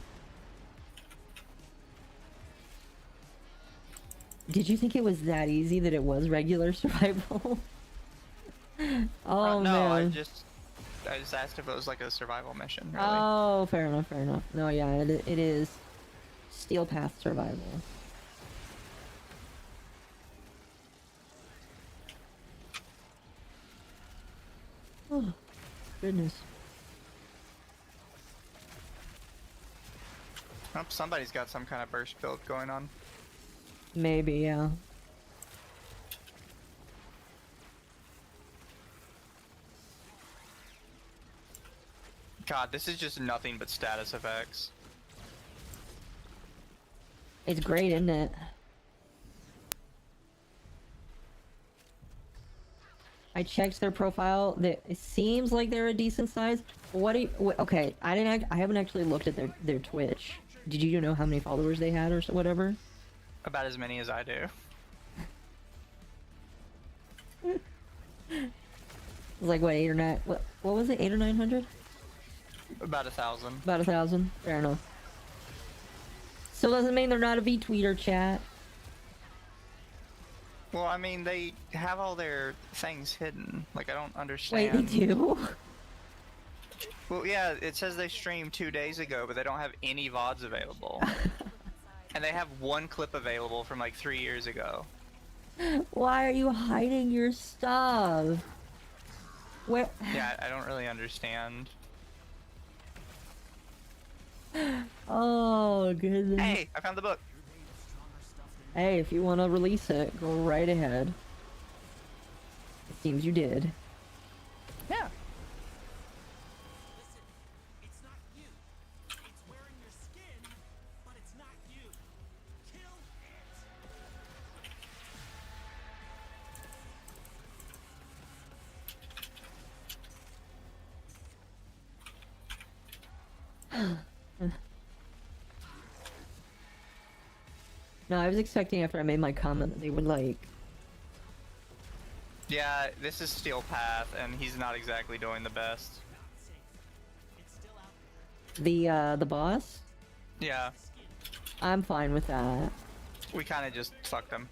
Did you think it was that easy that it was regular survival? Oh, no, I man. just asked if it was like a survival mission. Really. Oh, fair enough, fair enough. No, yeah, it is Steel Path survival. Oh, goodness. Oh, somebody's got some kind of burst build going on. Maybe, yeah. God, this is just nothing but status effects. It's great, isn't it? I checked their profile. It seems like they're a decent size. What do you, okay, I haven't actually looked at their Twitch. Did you know how many followers they had or whatever? About as many as I do. It was like what, 8 or 9? What was it? 8 or 900? About 1,000. About 1,000. Fair enough. Still doesn't mean they're not a V-tweeter, chat. Well, I mean, they have all their things hidden. Like, I don't Wait, understand. they do? Well, yeah, it says they streamed 2 days ago, but they don't have any VODs available. And they have one clip available from like 3 years ago. Why are you hiding your stuff? Where? Yeah, I don't really understand. Oh, goodness. Hey, I found the book. Hey, if you want to release it, go right ahead. It seems you did. Yeah. Listen, it's not you. It's wearing your skin, but it's not you. Kill it. No, I was expecting after I made my comment that they would like... Yeah, this is Steel Path, and he's not exactly doing the best. It's still out there. The boss? Yeah, I'm fine with that. we kind of just fucked him.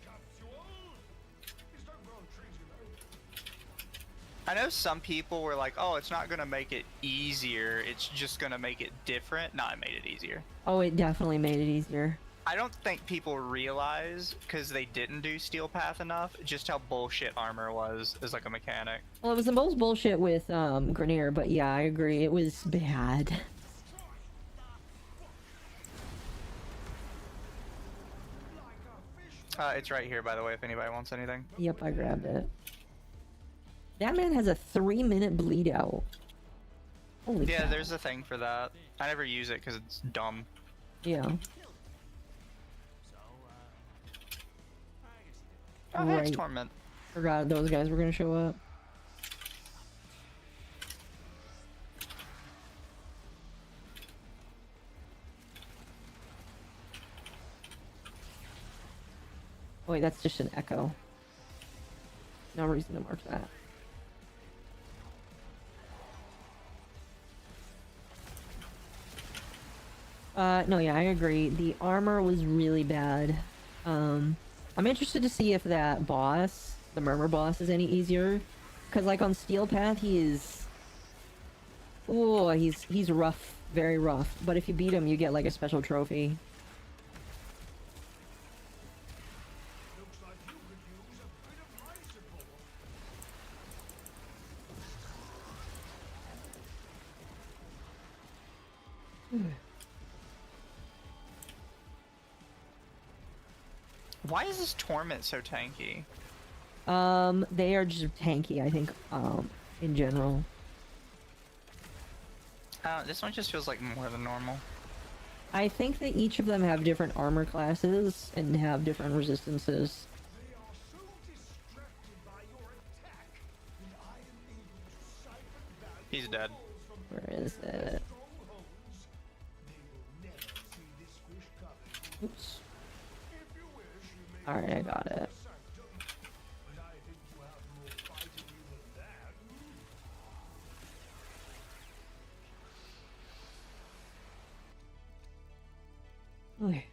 I know some people were like, oh, it's not gonna make it easier, it's just gonna make it different. Nah, it made it easier. Oh, it definitely made it easier. I don't think people realize, because they didn't do Steel Path enough, just how bullshit armor was as like a mechanic. Well, it was the most bullshit with Grenier, but yeah, I agree. It was bad. It's right here, by the way, if anybody wants anything. Yep, I grabbed it. That man has a 3-minute bleed out. Holy Yeah, cow. there's a thing for that. I never use it because it's dumb. Yeah. So, I guess you did. Oh, hey, it's Right. Torment. Forgot those guys were gonna show up. Oh, wait, that's just an echo. No reason to mark that. No, yeah, I agree. The armor was really bad. I'm interested to see if that boss, the Murmur boss, is any easier. Because, like, on Steel Path, he is... Oh, he's rough. Very rough. But if you beat him, you get, like, a special trophy. Looks like you could use a bit of life support. Why is this Torment so tanky? They are just tanky, I think, in general. This one just feels like more than normal. I think that each of them have different armor classes and have different resistances. They are so distracted by your attack that I am able to siphon valuable He's dead. souls from Where is it? strongholds. They will never see this fish coming. Oops. If you wish, you may Alright, I got it. sanctum, but I think you have more fight in you than that. Okay.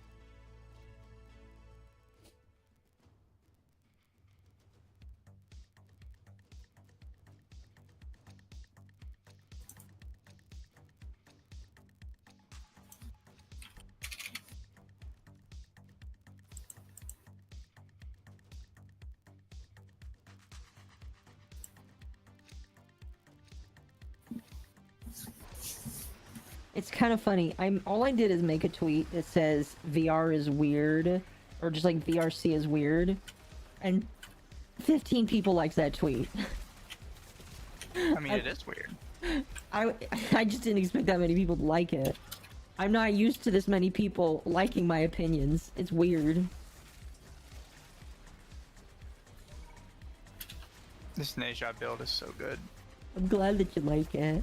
It's kind of funny. All I did is make a tweet that says VR is weird, or just like VRC is weird, and 15 people liked that tweet. I mean, it is weird. I just didn't expect that many people to like it. I'm not used to this many people liking my opinions. It's weird. This Neja build is so good. I'm glad that you like it.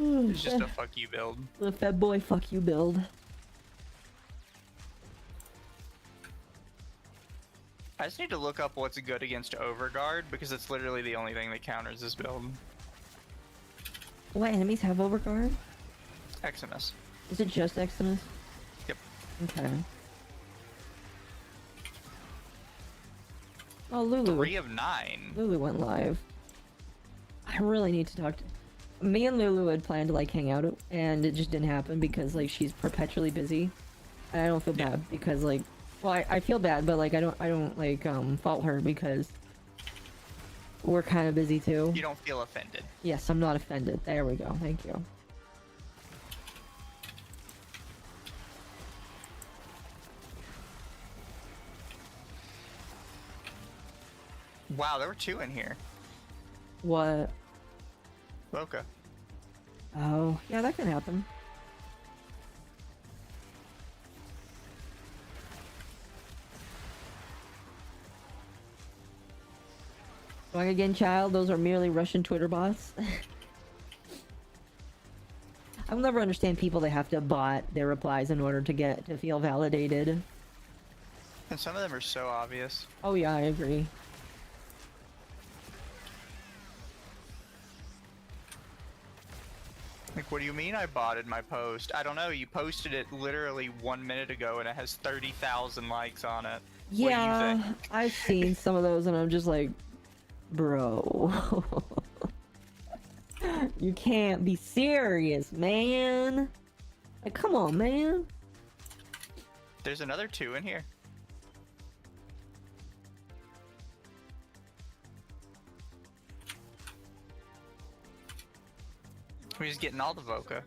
It's just a fuck you build. The fat boy fuck you build. I just need to look up what's good against Overguard, because it's literally the only thing that counters this build. What enemies have Overguard? Eximus. Is it just Eximus? Yep. Okay. Oh, Lulu. 3 of 9. Lulu went live. I really need to talk to... Me and Lulu had planned to, like, hang out, and it just didn't happen because, like, she's perpetually busy. And I don't feel bad because, like... Well, I feel bad, but, like, I don't, like, fault her because... We're kind of busy, too. You don't feel offended. Yes, I'm not offended. There we go. Thank you. Wow, there were 2 in here. What? Loka. Oh, yeah, that can happen. Going again, child, those are merely Russian Twitter bots. I'll never understand people that have to bot their replies in order to feel validated. And some of them are so obvious. Oh yeah, I agree. Like, what do you mean I botted my post? I don't know, you posted it literally 1 minute ago and it has 30,000 likes on it. What do you Yeah, think? I've seen some of those and I'm just like, bro. You can't be serious, man. Like, come on, man. There's another 2 in here. We're just getting all the Voca.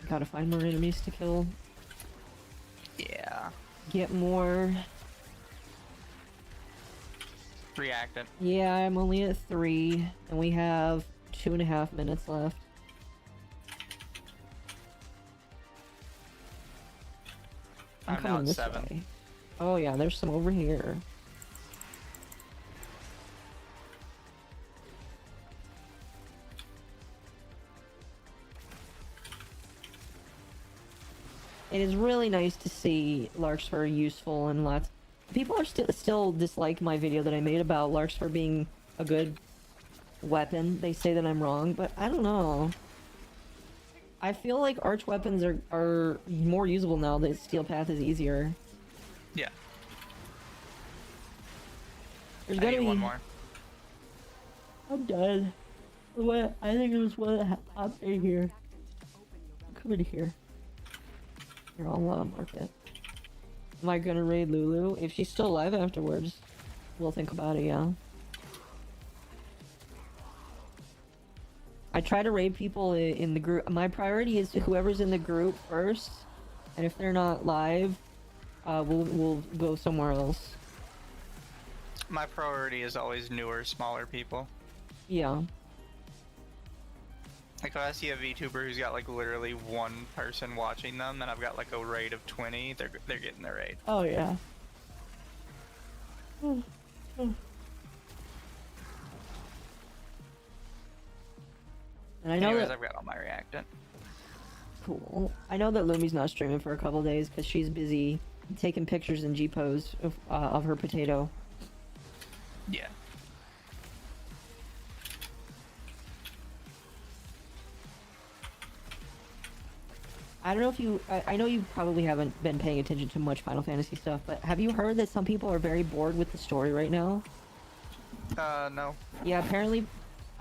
Gotta find more enemies to kill. Yeah. Get more. Reactant. Yeah, I'm only at 3, and we have 2.5 minutes left. I'm now coming at this 7. way. Oh yeah, there's some over here. It is really nice to see Larkspur useful and lots. People are still dislike my video that I made about Larkspur being a good weapon. They say that I'm wrong, but I don't know. I feel like arch weapons are more usable now that Steel Path is easier. Yeah. There's I gotta need be one more. I'm done. What? I think it was one up in here. Come in here. Here, I'll mark it. Am I gonna raid Lulu? If she's still alive afterwards, we'll think about it, yeah. I try to raid people in the group. My priority is to whoever's in the group first, and if they're not live, we'll go somewhere else. My priority is always newer, smaller people. Yeah. Like, if I see a VTuber who's got, like, literally 1 person watching them, and I've got, like, a raid of 20, they're getting their raid. Oh, yeah. And I know Anyways, that... I've got all my reactant. Cool. I know that Lumi's not streaming for a couple days because she's busy taking pictures in G-pose of her potato. Yeah. I don't know if you... I know you probably haven't been paying attention to much Final Fantasy stuff, but have you heard that some people are very bored with the story right now? No. Yeah, apparently...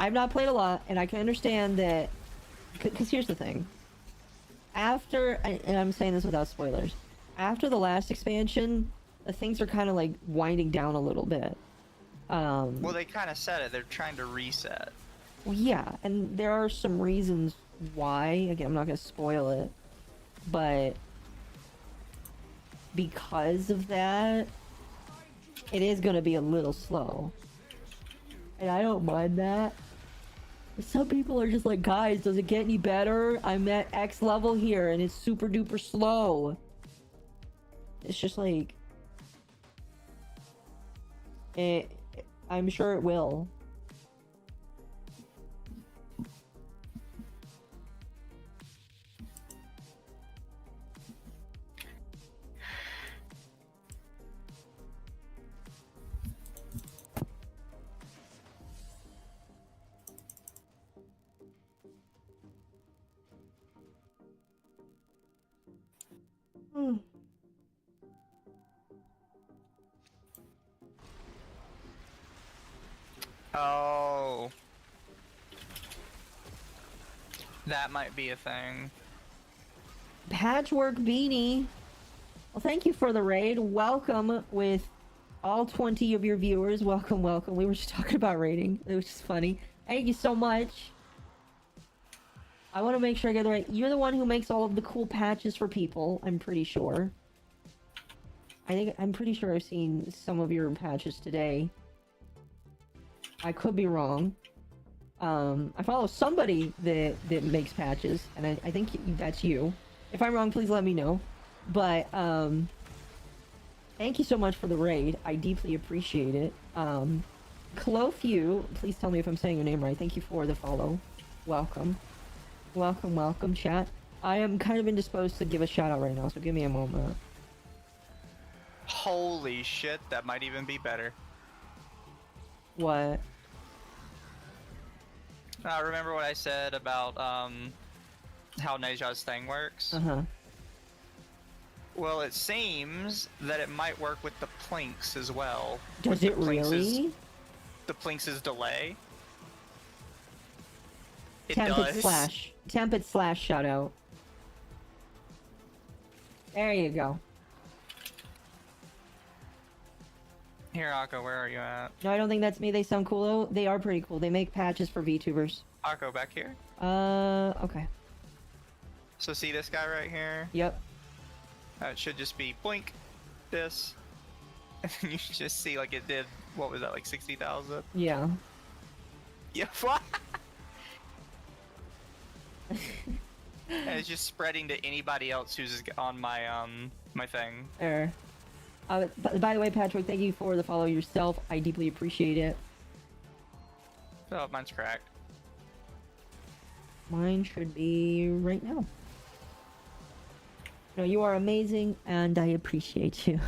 I've not played a lot, and I can understand that... Because here's the thing. After... And I'm saying this without spoilers. After the last expansion, things are kind of, like, winding down a little bit. Well, they kind of said it. They're trying to reset. Well, yeah, and there are some reasons why. Again, I'm not gonna spoil it, but because of that, it is gonna be a little slow. And I don't mind that. Some people are just like, guys, does it get any better? I'm at X level here and it's super duper slow. It's just like... I'm sure it will. Oh. That might be a thing. Patchwork Beanie. Well, thank you for the raid. Welcome with all 20 of your viewers. Welcome, welcome. We were just talking about raiding. It was just funny. Thank you so much. I want to make sure I get it right. You're the one who makes all of the cool patches for people, I'm pretty sure. I'm pretty sure I've seen some of your patches today. I could be wrong. I follow somebody that makes patches, and I think that's you. If I'm wrong, please let me know. But, thank you so much for the raid. I deeply appreciate it. Clofew, please tell me if I'm saying your name right. Thank you for the follow. Welcome. Welcome, welcome, chat. I am kind of indisposed to give a shout out right now, so give me a moment. Holy shit, that might even be better. What? Remember what I said about, how Neja's thing works? Uh-huh. Well, it seems that it might work with the Plinks as well. Does it really? The Plinks' delay. It Tempest does. slash shout out. There you go. Here, Akko, where are you at? No, I don't think that's me. They sound cool though. They are pretty cool. They make patches for VTubers. Akko, back here. Okay. So see this guy right here? Yep. It should just be blink, this, and then you should just see like it did, what was that, like 60,000? Yeah. Yeah, what? And it's just spreading to anybody else who's on my, my thing. There. By the way, Patrick, thank you for the follow yourself. I deeply appreciate it. Oh, mine's cracked. Mine should be right now. No, you are amazing, and I appreciate you.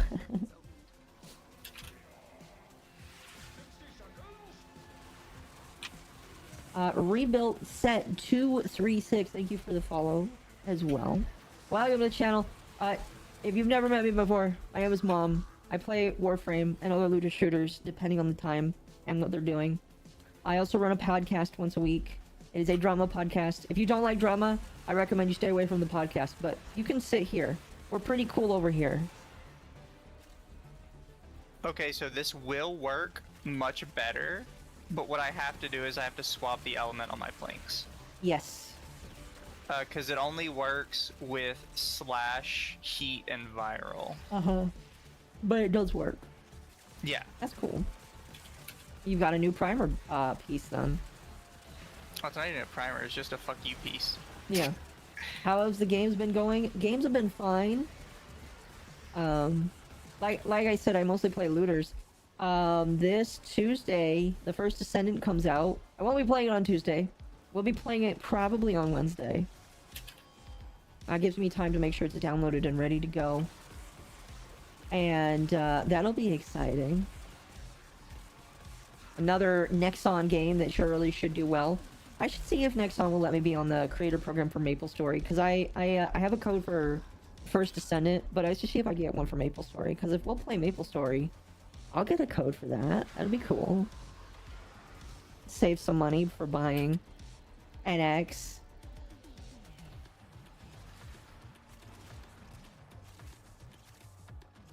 Rebuilt set 236. Thank you for the follow as well. Welcome to the channel. If you've never met me before, I am his mom. I play Warframe and other looter shooters depending on the time and what they're doing. I also run a podcast once a week. It is a drama podcast. If you don't like drama, I recommend you stay away from the podcast, but you can sit here. We're pretty cool over here. Okay, so this will work much better, but what I have to do is I have to swap the element on my Plinks. Yes. Because it only works with slash, heat, and viral. Uh-huh. But it does work. Yeah. That's cool. You've got a new primer piece then. Oh, it's not even a primer, it's just a fuck you piece. Yeah. How has the games been going? Games have been fine. Like I said, I mostly play looters. This Tuesday, the first Descendant comes out. I won't be playing it on Tuesday. We'll be playing it probably on Wednesday. That gives me time to make sure it's downloaded and ready to go. And that'll be exciting. Another Nexon game that surely should do well. I should see if Nexon will let me be on the creator program for MapleStory, because I have a code for First Descendant, but I should see if I can get one for MapleStory, because if we'll play MapleStory, I'll get a code for that. That'd be cool. Save some money for buying NX.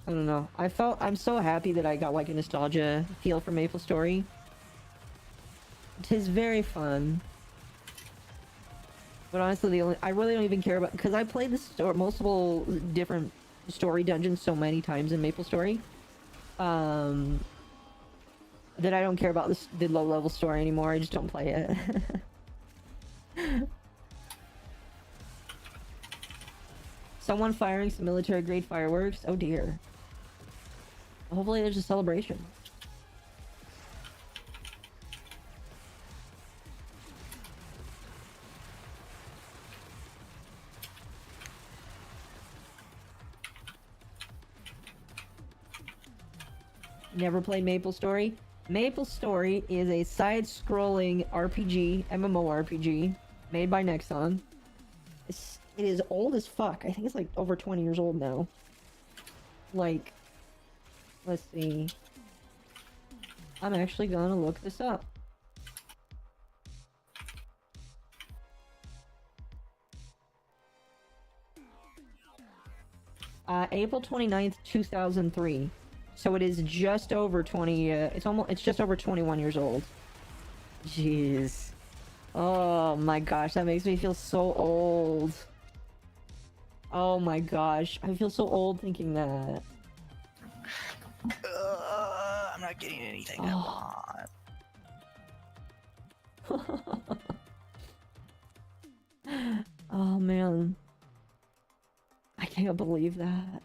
I don't know. I'm so happy that I got like a nostalgia feel for MapleStory. It is very fun. But honestly, I really don't even care about, because I played the multiple different story dungeons so many times in MapleStory, that I don't care about the low level story anymore. I just don't play it. Someone firing some military grade fireworks. Oh dear. Hopefully there's a celebration. Never played MapleStory? MapleStory is a side-scrolling RPG, MMORPG, made by Nexon. It is old as fuck. I think it's like over 20 years old now. Like, let's see. I'm actually gonna look this up. April 29th, 2003. So it is just over 20, it's just over 21 years old. Jeez. Oh my gosh, that makes me feel so old. Oh my gosh, I feel so old thinking that. I'm not getting anything I want. Oh man. I can't believe that.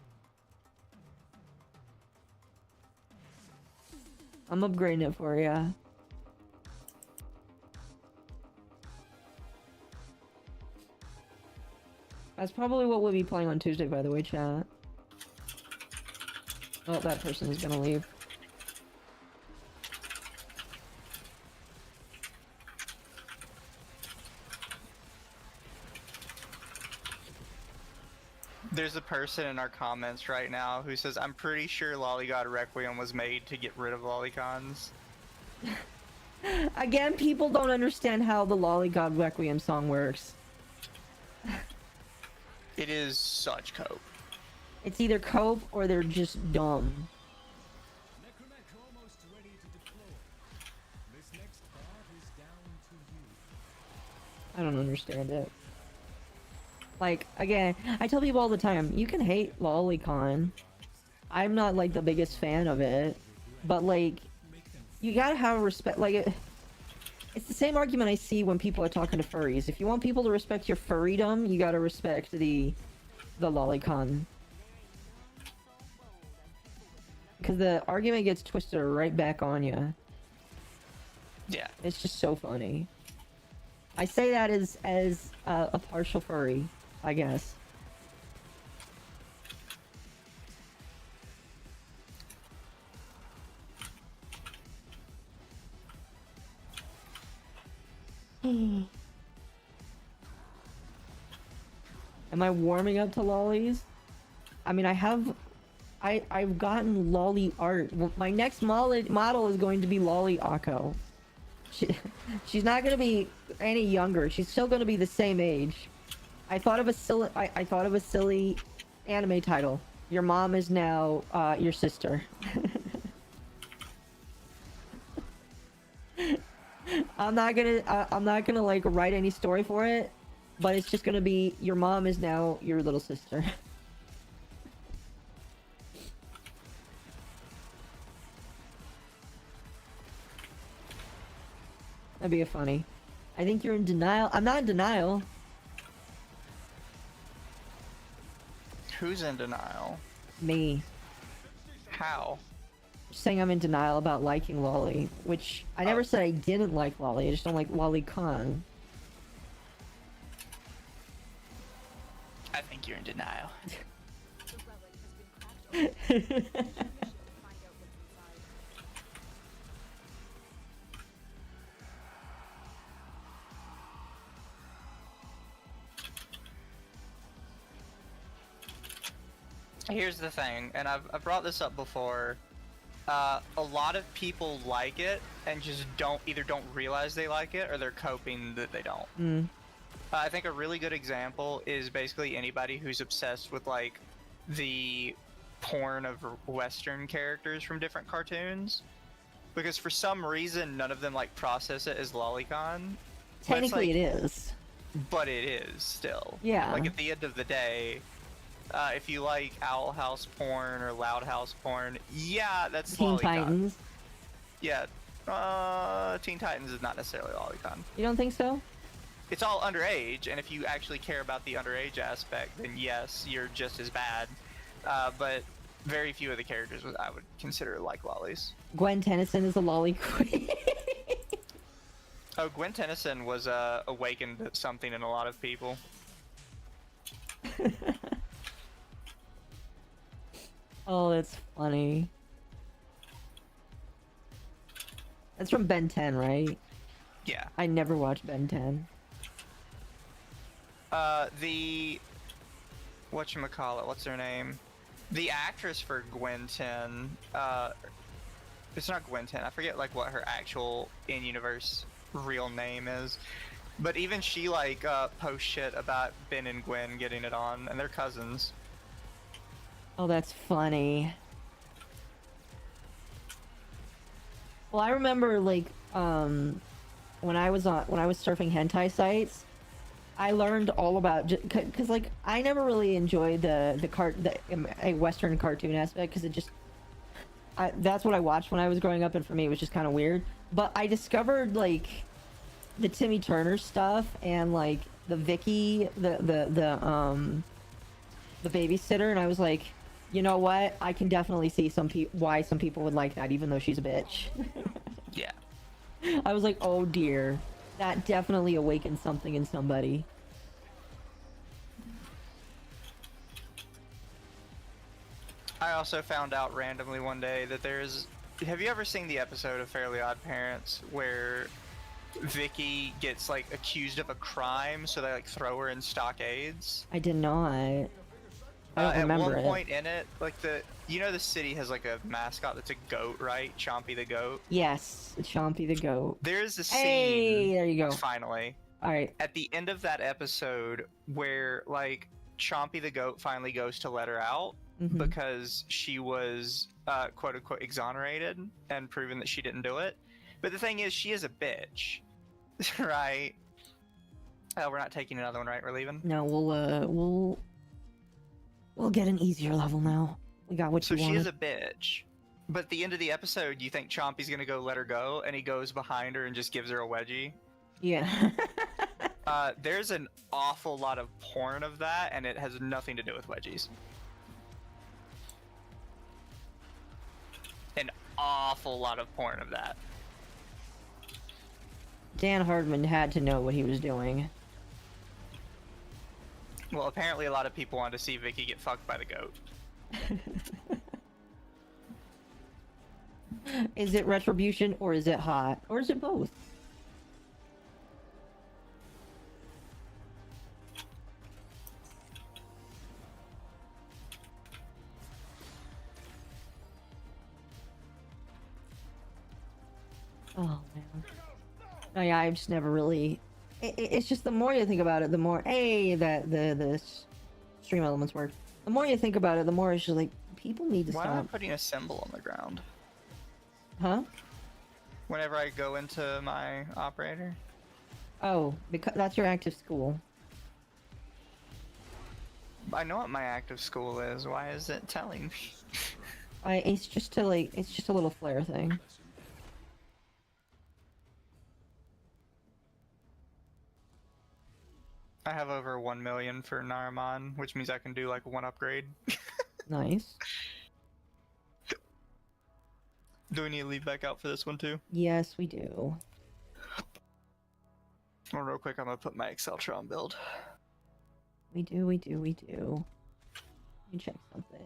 I'm upgrading it for ya. That's probably what we'll be playing on Tuesday, by the way, chat. Oh, that person is gonna leave. There's a person in our comments right now who says, I'm pretty sure Lollygod Requiem was made to get rid of Lollicons. Again, people don't understand how the Lollygod Requiem song works. It is such cope. It's either cope or they're just dumb. Necromech almost ready to deploy. This next part is down to you. I don't understand it. Like, again, I tell people all the time, you can hate Lollicon. I'm not, like, the biggest fan of it. But, like, you gotta have respect. Like, it's the same argument I see when people are talking to furries. If you want people to respect your furrydom, you gotta respect the Lollicon. Because the argument gets twisted right back on you. Yeah. It's just so funny. I say that as a partial furry, I guess. Am I warming up to lollies? I mean, I've gotten lolly art. My next model is going to be MommaOcco. She's not going to be any younger. She's still going to be the same age. I thought of a silly anime title. Your mom is now your sister. I'm not gonna like write any story for it, but it's just gonna be your mom is now your little sister. That'd be funny. I think you're in denial. I'm not in denial. Who's in denial? Me. How? Saying I'm in denial about liking Lolly, which I never said I didn't like Lolly. I just don't like Lollicon. I think you're in denial. The relic has been cracked open. Find out what's inside. Here's the thing, and I've brought this up before. A lot of people like it and just either don't realize they like it or they're coping that they don't. I think a really good example is basically anybody who's obsessed with like the porn of Western characters from different cartoons, because for some reason none of them like process it as lolicon. But it's Technically, like- it is. But it is still. Yeah. Like at the end of the day, if you like Owl House porn or Loud House porn, yeah, that's Teen lolicon. Titans. Yeah. Teen Titans is not necessarily lolicon. You don't think so? It's all underage, and if you actually care about the underage aspect, then yes, you're just as bad. But very few of the characters I would consider like lollies. Gwen Tennyson is a lolly queen. Oh, Gwen Tennyson was awakened to something in a lot of people. Oh, that's funny. That's from Ben 10, right? Yeah. I never watched Ben 10. The whatchamacallit, what's her name? The actress for Gwen 10, it's not Gwen 10, I forget like what her actual in-universe real name is. But even she like posts shit about Ben and Gwen getting it on, and they're cousins. Oh, that's funny. Well, I remember like when I was surfing hentai sites, I learned all about because like I never really enjoyed a Western cartoon aspect because it just that's what I watched when I was growing up, and for me it was just kind of weird. But I discovered like the Timmy Turner stuff and like the Vicky, the babysitter, and I was like, you know what? I can definitely see why some people would like that, even though she's a bitch. Yeah. I was like, oh dear, that definitely awakened something in somebody. I also found out randomly one day that have you ever seen the episode of Fairly Odd Parents where Vicky gets like accused of a crime, so they like throw her in stockades? I did not. I don't remember At one it. point in it, like the city has like a mascot that's a goat, right? Chompy the goat. Yes, Chompy the goat. There's a scene. Hey, there you go. Finally, All right. at the end of that episode, where like Chompy the goat finally goes to let her out Mhm. because she was quote unquote exonerated and proven that she didn't do it. But the thing is, she is a bitch, right? Oh, we're not taking another one, right? We're leaving. No, we'll get an easier level now. We got what So you she wanted. is a bitch. But at the end of the episode, you think Chompy's gonna go let her go, and he goes behind her and just gives her a wedgie. Yeah. There's an awful lot of porn of that, and it has nothing to do with wedgies. An awful lot of porn of that. Dan Hardman had to know what he was doing. Well, apparently a lot of people wanted to see Vicky get fucked by the goat. Is it retribution or is it hot? Or is it both? Oh man. Oh yeah, I've just never really. It's just the more you think about it, the more the stream elements work. The more you think about it, the more it's just like people need to Why am I stop. putting a symbol on the ground? Huh? Whenever I go into my operator? Oh, because that's your active school. I know what my active school is. Why is it telling me? It's just a little flare thing. I have over 1 million for Naramon, which means I can do like one upgrade. Nice. Do we need to leave back out for this one too? Yes, we do. Well, real quick, I'm gonna put my Exceltron build. We do. Let me check something.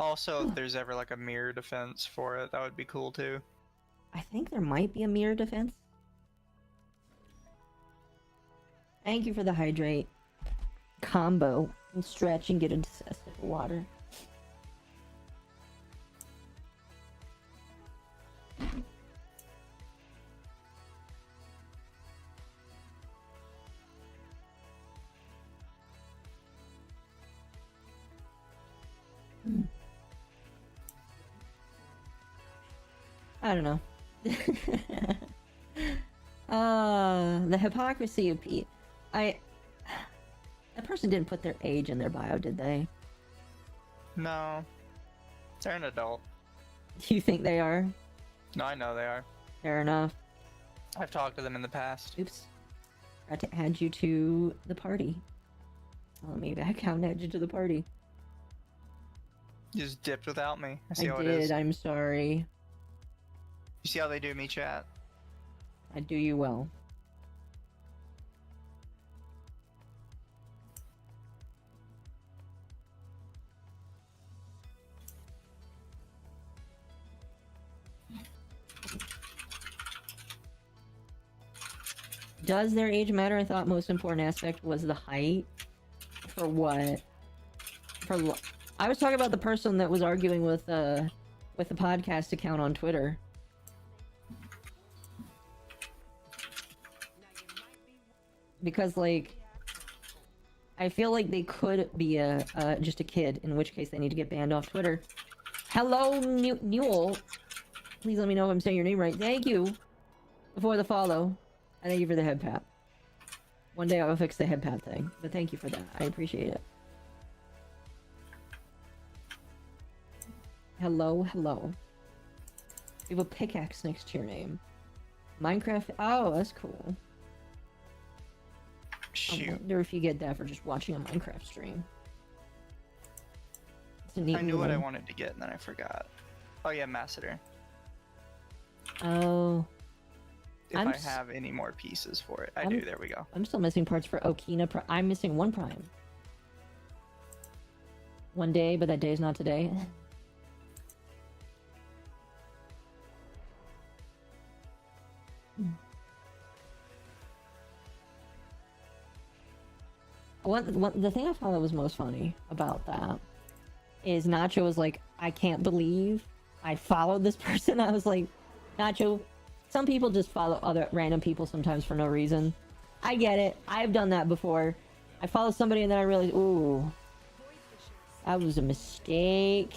Also, if there's ever like a mirror defense for it, that would be cool too. I think there might be a mirror defense. Thank you for the hydrate combo and stretch and get into sip of water. I don't know. The hypocrisy of Pete. That person didn't put their age in their bio, did they? No. They're an adult. Do you think they are? No, I know they are. Fair enough. I've talked to them in the past. Oops. Got to add you to the party. Let me back out and add you to the party. You just dipped without me. I see I how it is. did, I'm sorry. You see how they do me, chat? I do you well. Does their age matter? I thought most important aspect was the height. For what? I was talking about the person that was arguing with the podcast account on Twitter. Because, like, I feel like they could be just a kid, in which case they need to get banned off Twitter. Hello, Newell. Please let me know if I'm saying your name right. Thank you for the follow. And thank you for the head pat. One day I will fix the head pat thing, but thank you for that. I appreciate it. Hello, hello. You have a pickaxe next to your name. Minecraft. Oh, that's cool. I Shoot. wonder if you get that for just watching a Minecraft stream. It's a neat I knew what I little- wanted to get and then I forgot. Oh yeah, Masseter. Oh. If I'm I s- have any more pieces for it. I I'm- do, there we go. I'm still missing parts for Okina. I'm missing one prime. One day, but that day is not today. The thing I found that was most funny about that is Nacho was like, I can't believe I followed this person. I was like, Nacho, some people just follow other random people sometimes for no reason. I get it. I've done that before. I follow somebody and then I realized, ooh, that was a mistake.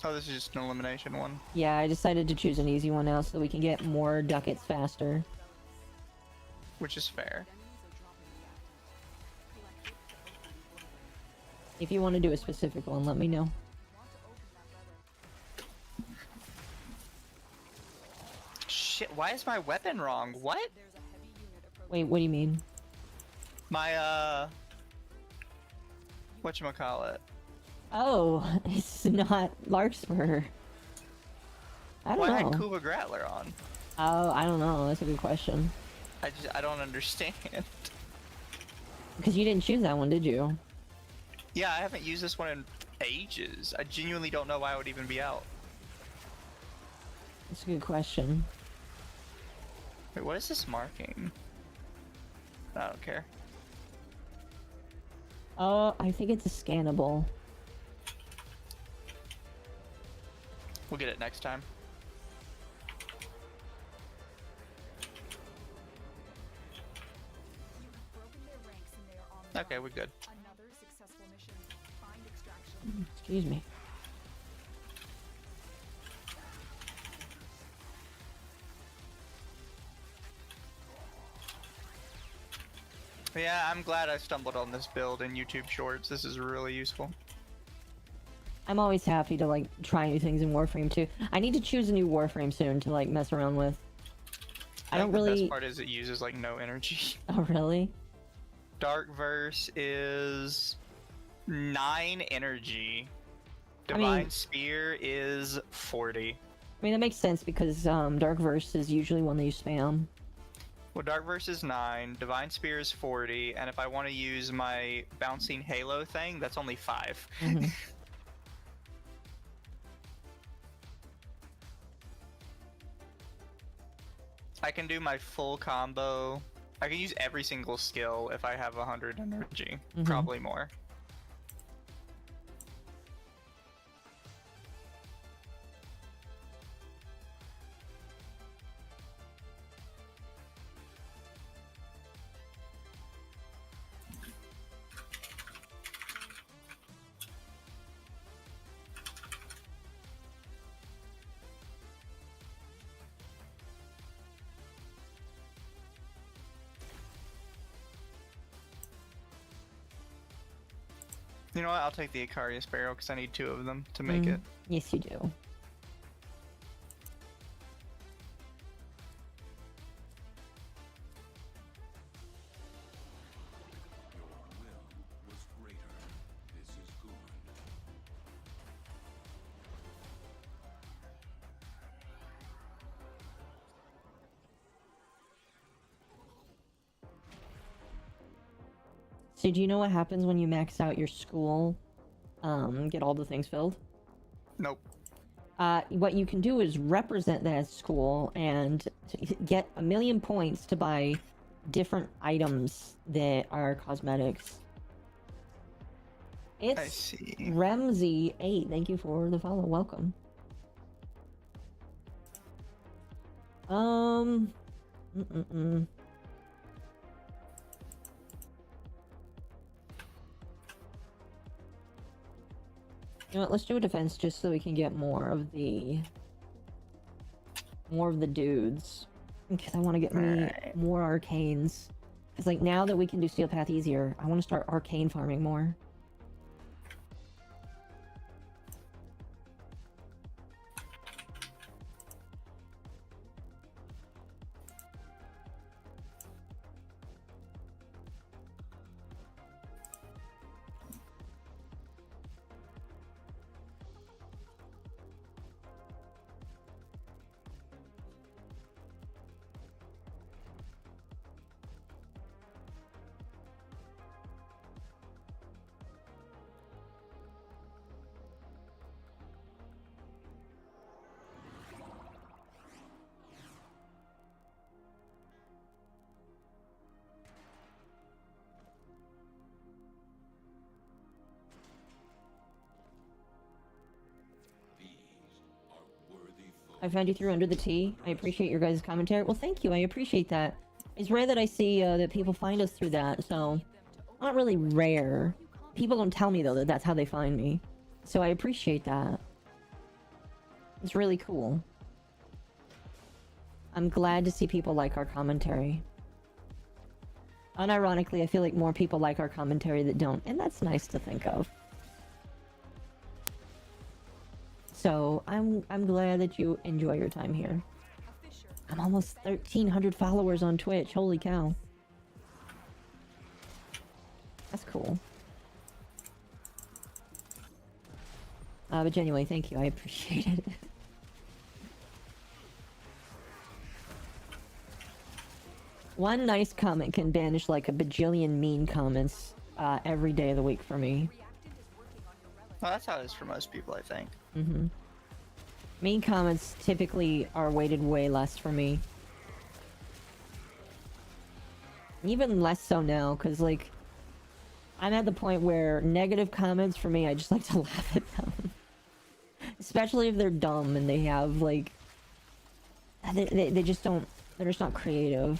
Oh, this is just an elimination one. Yeah, I decided to choose an easy one now so we can get more ducats faster. Which is fair. If you want to do a specific one, let me know. Shit, why is my weapon wrong? What? Wait, what do you mean? My, whatchamacallit? Oh, it's not Larkspur. I Why don't had know. Kuba Grattler on? Oh, I don't know. That's a good question. I don't understand. Because you didn't choose that one, did you? Yeah, I haven't used this one in ages. I genuinely don't know why it would even be out. That's a good question. Wait, what is this marking? I don't care. Oh, I think it's a scannable. We'll get it next time. Okay, we're good. Another successful mission. Find extraction. Excuse me. Yeah, I'm glad I stumbled on this build in YouTube Shorts. This is really useful. I'm always happy to, like, try new things in Warframe, too. I need to choose a new Warframe soon to, like, mess around with. I don't think the really... best part is it uses, like, no energy. Oh, really? Dark Verse is 9 energy. I Divine mean- Spear is 40. I mean, that makes sense because, Dark Verse is usually one that you spam. Well, Dark Verse is 9, Divine Spear is 40, and if I want to use my bouncing halo thing, that's only 5. Mhm. I can do my full combo. I can use every single skill if I have 100 energy, probably more. You know what? I'll take the Icarius Barrel because I need 2 of them to make it. Yes, you do. Your will was greater. This is good. So do you know what happens when you max out your school? Get all the things filled? Nope. What you can do is represent that school and get 1,000,000 points to buy different items that are cosmetics. I It's see. Remzy8. Thank you for the follow. Welcome. Mm-mm-mm. You know what, let's do a defense just so we can get more of the dudes. Because I want to get me Alright. more arcanes. Because like now that we can do Steel Path easier, I want to start arcane farming more. These are worthy foes. I found you through Under the Tea. I appreciate your guys' commentary. Well, thank you. I appreciate that. It's rare that I see that people find us through that, so... Not really rare. People don't tell me, though, that that's how they find me. So I appreciate that. It's really cool. I'm glad to see people like our commentary. Unironically, I feel like more people like our commentary that don't, and that's nice to think of. So, I'm glad that you enjoy your time here. I'm almost 1,300 followers on Twitch. Holy cow. That's cool. But genuinely, thank you. I appreciate it. One nice comment can banish like a bajillion mean comments every day of the week for me. Well, that's how it is for most people, I think. Mm-hmm. Mean comments typically are weighted way less for me. Even less so now, because, like, I'm at the point where negative comments for me, I just like to laugh at them. Especially if they're dumb and they have, like... They just don't... They're just not creative.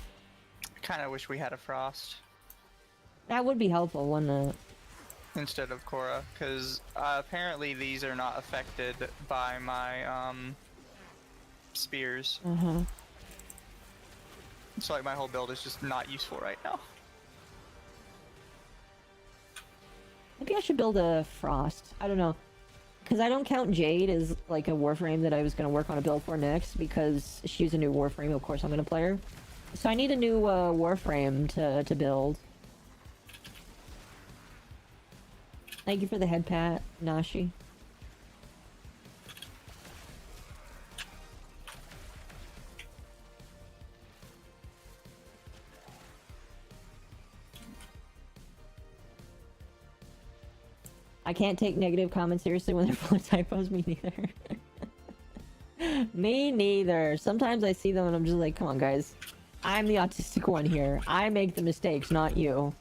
I kind of wish we had a Frost That would be helpful, wouldn't it? instead of Korra, because apparently these are not affected by my spears. Uh-huh. So like my whole build is just not useful right now. Maybe I should build a Frost. I don't know. Because I don't count Jade as, like, a Warframe that I was going to work on a build for next, because she's a new Warframe, of course I'm going to play her. So I need a new Warframe to build. Thank you for the head pat, Nashi. I can't take negative comments seriously when they're full of typos. Me neither. Me neither. Sometimes I see them and I'm just like, come on, guys. I'm the autistic one here. I make the mistakes, not you.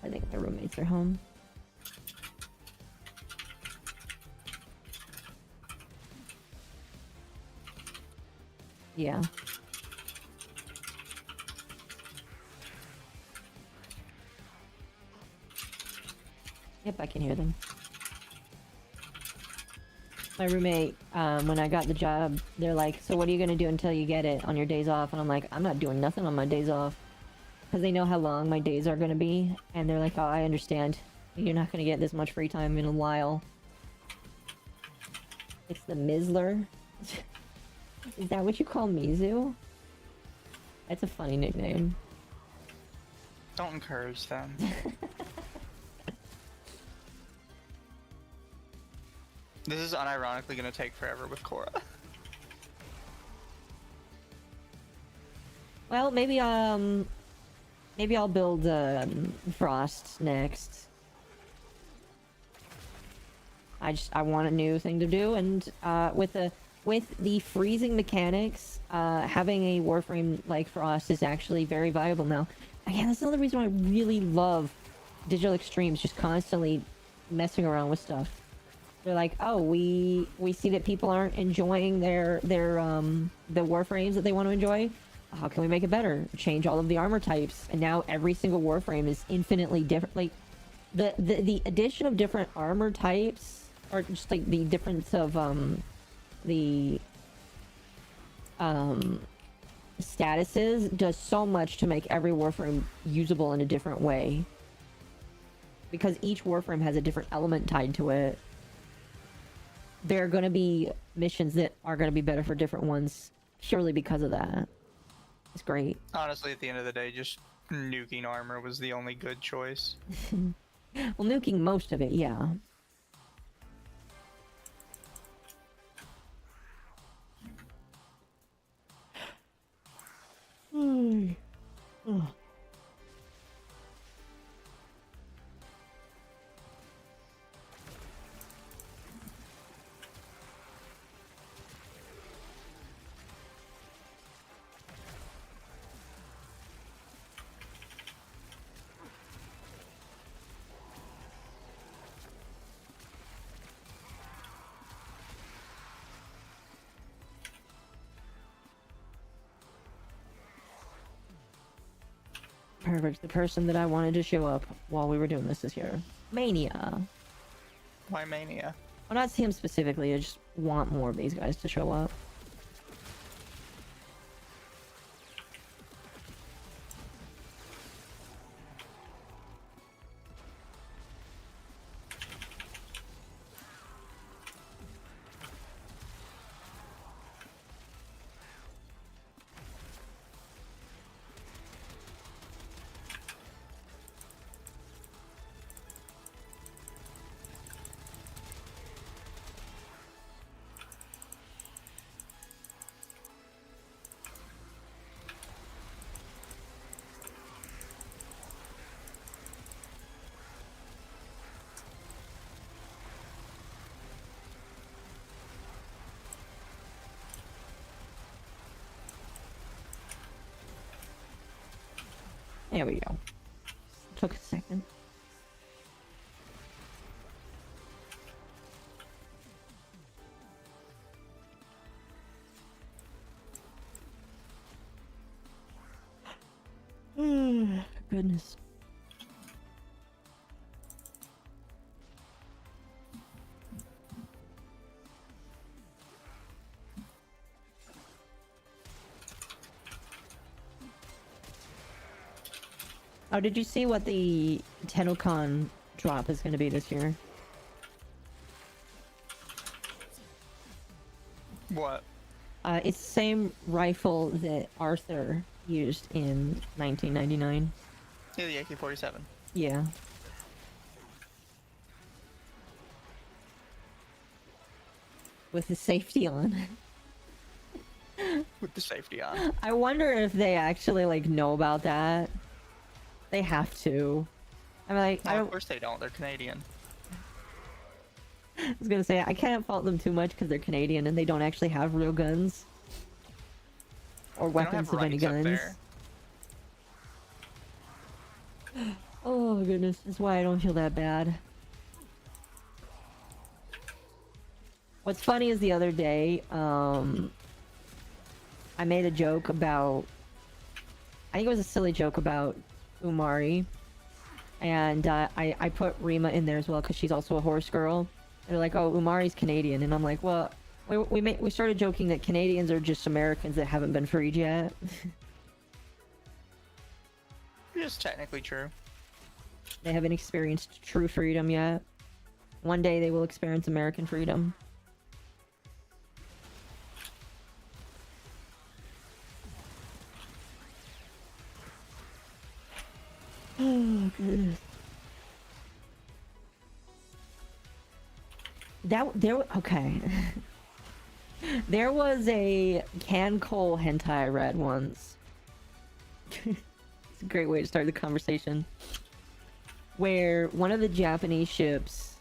I think my roommates are home. Yeah. Yep, I can hear them. My roommate, when I got the job, they're like, so what are you gonna do until you get it on your days off? And I'm like, I'm not doing nothing on my days off. Because they know how long my days are gonna be. And they're like, oh, I understand. You're not gonna get this much free time in a while. It's the Mizzler. Is that what you call Mizu? That's a funny nickname. Don't encourage them. This is unironically gonna take forever with Cora. Well, maybe I'll build Frost next. I want a new thing to do, and with the freezing mechanics, having a Warframe like Frost is actually very viable now. Again, that's another reason why I really love Digital Extremes, just constantly messing around with stuff. They're like, oh, we see that people aren't enjoying the Warframes that they want to enjoy. How can we make it better? Change all of the armor types, and now every single Warframe is infinitely different. Like the addition of different armor types, or just like the difference of the statuses, does so much to make every Warframe usable in a different way. Because each Warframe has a different element tied to it. There are going to be missions that are going to be better for different ones purely because of that. It's great. Honestly, at the end of the day, just nuking armor was the only good choice. Well, nuking most of it, yeah. Oh. Perfect. The person that I wanted to show up while we were doing this is here. Mania. Why Mania? Well, not him specifically. I just want more of these guys to show up. There we go. Took a second. Goodness. Oh, did you see what the Tennocon drop is going to be this year? What? It's the same rifle that Arthur used in 1999. Yeah, the AK-47. Yeah. With the safety on. With the safety on. I wonder if they actually, like, know about that. They have to. I'm like, I Well, don't. of course they don't. They're Canadian. I was gonna say I can't fault them too much because they're Canadian and they don't actually have real guns or They don't weapons have of any rights up guns. there. Oh goodness, that's why I don't feel that bad. What's funny is the other day, I made a joke about, I think it was a silly joke about Umari, and I put Rima in there as well because she's also a horse girl. They're like, oh, Umari's Canadian, and I'm like, well, we started joking that Canadians are just Americans that haven't been freed yet. It's technically true. They haven't experienced true freedom yet. One day they will experience American freedom. Oh, goodness. Okay. There was a Can Cole hentai I read once. It's a great way to start the conversation. Where one of the Japanese ships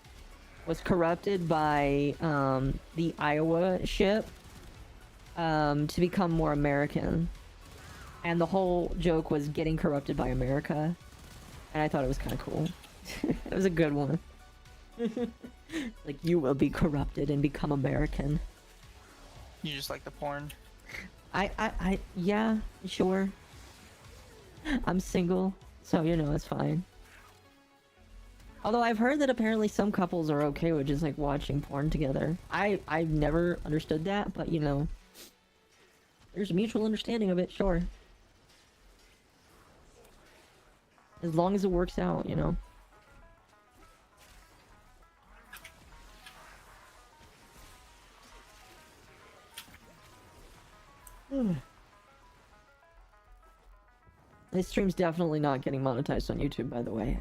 was corrupted by the Iowa ship to become more American. And the whole joke was getting corrupted by America. And I thought it was kind of cool. It was a good one. Like, you will be corrupted and become American. You just like the porn. Yeah, sure. I'm single, so you know, it's fine. Although I've heard that apparently some couples are okay with just like watching porn together. I've never understood that, but you know, there's a mutual understanding of it, sure. As long as it works out, you know. This stream's definitely not getting monetized on YouTube, by the way.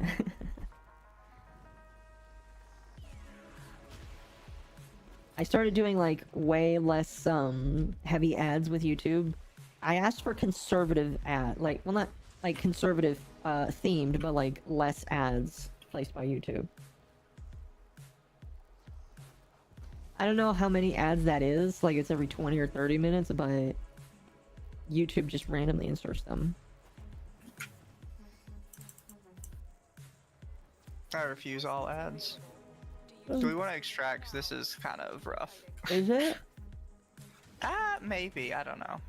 I started doing like way less heavy ads with YouTube. I asked for conservative well, not like conservative themed, but like less ads placed by YouTube. I don't know how many ads that is, like it's every 20 or 30 minutes, but YouTube just randomly inserts them. I refuse all ads. Do we want to extract? 'Cause this is kind of rough. Is it? Maybe. I don't know.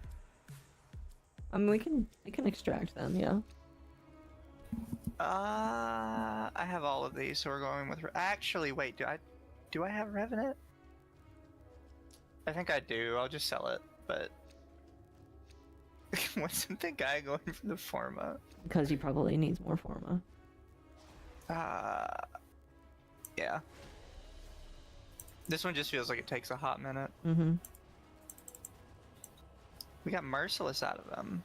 I mean, we can extract them, yeah. I have all of these, so we're going with. Actually, wait. Do I have Revenant? I think I do. I'll just sell it. But wasn't the guy going for the Forma? Because he probably needs more Forma. Yeah. This one just feels like it takes a hot minute. Mm-hmm. We got Merciless out of them.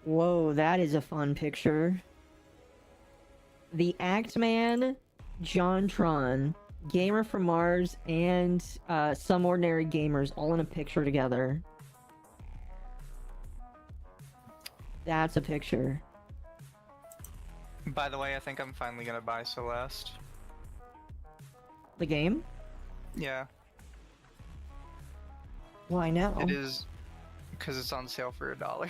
Whoa, that is a fun picture. The Actman, JonTron, Gamer from Mars, and Some Ordinary Gamers all in a picture together. That's a picture. By the way, I think I'm finally gonna buy Celeste. The game? Yeah. Why now? It is because it's on sale for $1.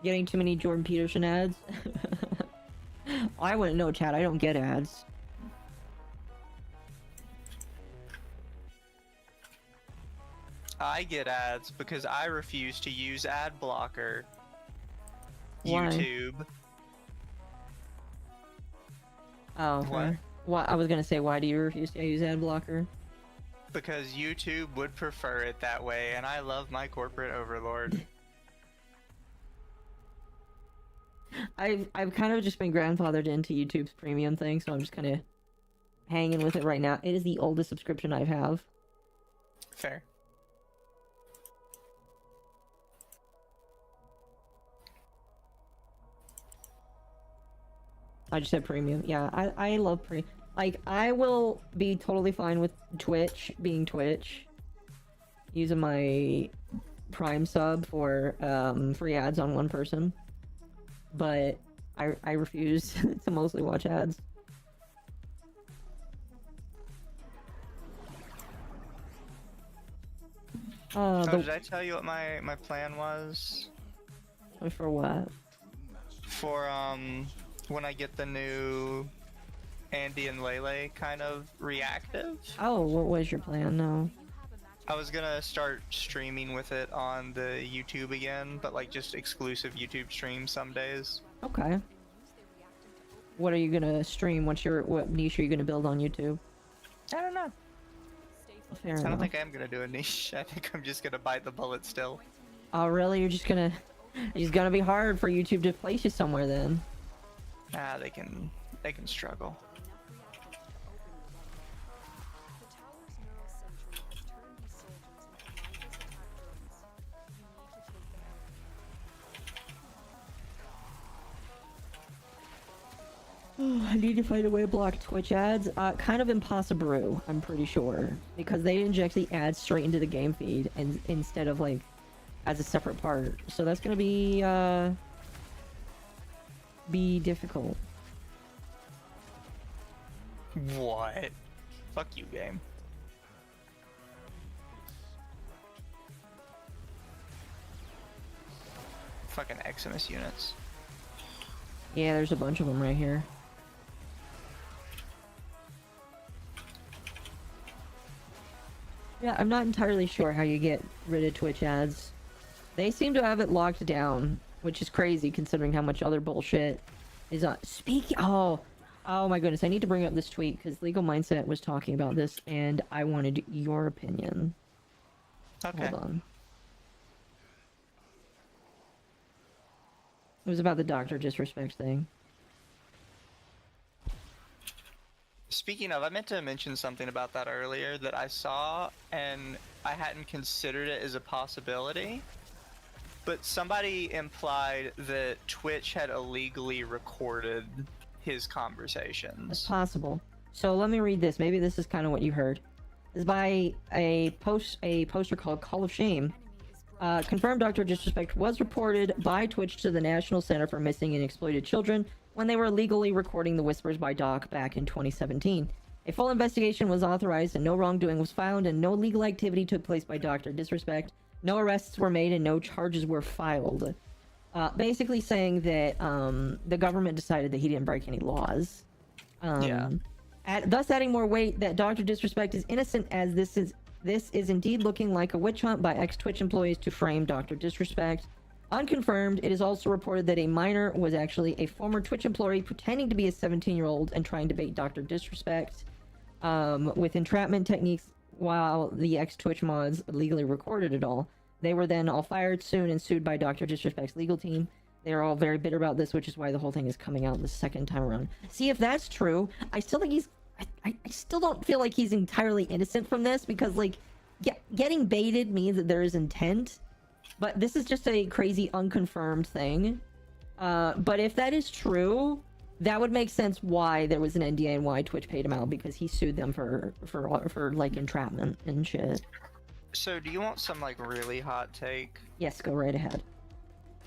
Getting too many Jordan Peterson ads? I wouldn't know, Chad. I don't get ads. I get ads because I refuse to use ad blocker. Why? YouTube. Oh, What? okay. What? I was gonna say, why do you refuse to use ad blocker? Because YouTube would prefer it that way, and I love my corporate overlord. I've kind of just been grandfathered into YouTube's premium thing, so I'm just kind of hanging with it right now. It is the oldest subscription I have. Fair. I just said premium. Yeah, I love like, I will be totally fine with Twitch being Twitch. Using my Prime sub for free ads on one person, but I refuse to mostly watch ads. Oh, did I tell you what my plan was? For what? For when I get the new Andy and Lele kind of reactive? Oh, what was your plan? No. I was gonna start streaming with it on the YouTube again, but like just exclusive YouTube streams some days. Okay. What are you gonna stream? What niche are you gonna build on YouTube? I don't know. Fair I enough. don't think I am gonna do a niche. I think I'm just gonna bite the bullet still. Oh, really? It's gonna be hard for YouTube to place you somewhere then. Ah, they can struggle. I need to find a way to block Twitch ads. Kind of impossible, I'm pretty sure, because they inject the ads straight into the game feed and instead of like as a separate part. So that's gonna be difficult. What? Fuck you, game. Fucking Eximus units. Yeah, there's a bunch of them right here. Yeah, I'm not entirely sure how you get rid of Twitch ads. They seem to have it locked down, which is crazy considering how much other bullshit is on. Oh my goodness, I need to bring up this tweet because Legal Mindset was talking about this and I wanted your opinion. Okay. Hold on. It was about the Dr. Disrespect thing. Speaking of, I meant to mention something about that earlier that I saw, and I hadn't considered it as a possibility. But somebody implied that Twitch had illegally recorded his conversations. It's possible. So let me read this. Maybe this is kind of what you heard. This is by a poster called Call of Shame. Confirmed Dr. Disrespect was reported by Twitch to the National Center for Missing and Exploited Children when they were illegally recording the Whispers by Doc back in 2017. A full investigation was authorized and no wrongdoing was found and no legal activity took place by Dr. Disrespect. No arrests were made and no charges were filed. Basically saying that the government decided that he didn't break any laws. Thus adding more weight that Dr. Disrespect is innocent, as this is indeed looking like a witch hunt by ex-Twitch employees to frame Dr. Disrespect. Unconfirmed, it is also reported that a minor was actually a former Twitch employee pretending to be a 17-year-old and trying to bait Dr. Disrespect with entrapment techniques while the ex-Twitch mods legally recorded it all. They were then all fired soon and sued by Dr. Disrespect's legal team. They're all very bitter about this, which is why the whole thing is coming out the second time around. See, if that's true, I still think I still don't feel like he's entirely innocent from this, because, like, getting baited means that there is intent. But this is just a crazy unconfirmed thing. But if that is true, that would make sense why there was an NDA and why Twitch paid him out, because he sued them for like entrapment and shit. So do you want some like really hot take? Yes, go right ahead.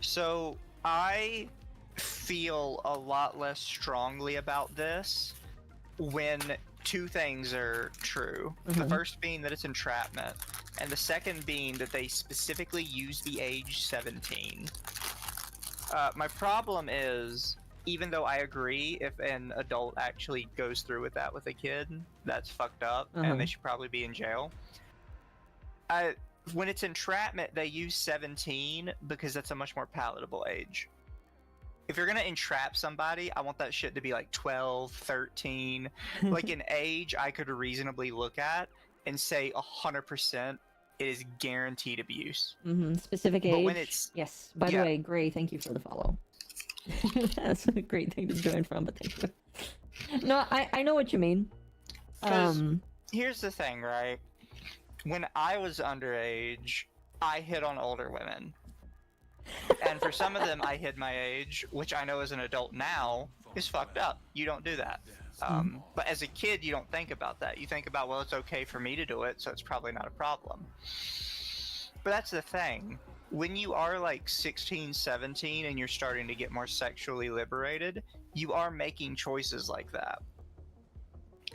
So I feel a lot less strongly about this when two things are true. The first being that it's entrapment, and the second being that they specifically use the age 17. My problem is, even though I agree if an adult actually goes through with that with a kid, that's fucked up, and they should probably be in jail. When it's entrapment, they use 17 because that's a much more palatable age. If you're gonna entrap somebody, I want that shit to be like 12, 13, like an age I could reasonably look at and say 100% it is guaranteed abuse. Specific age. But when it's yes. By the way, Gray, thank you for the follow. That's a great thing to join from, but thank you. No, I know what you mean. Here's the thing, right? When I was underage, I hit on older women. And for some of them, I hid my age, which I know as an adult now is fucked up. You don't do that. But as a kid, you don't think about that. You think about, well, it's okay for me to do it, so it's probably not a problem. But that's the thing. When you are like 16, 17 and you're starting to get more sexually liberated, you are making choices like that.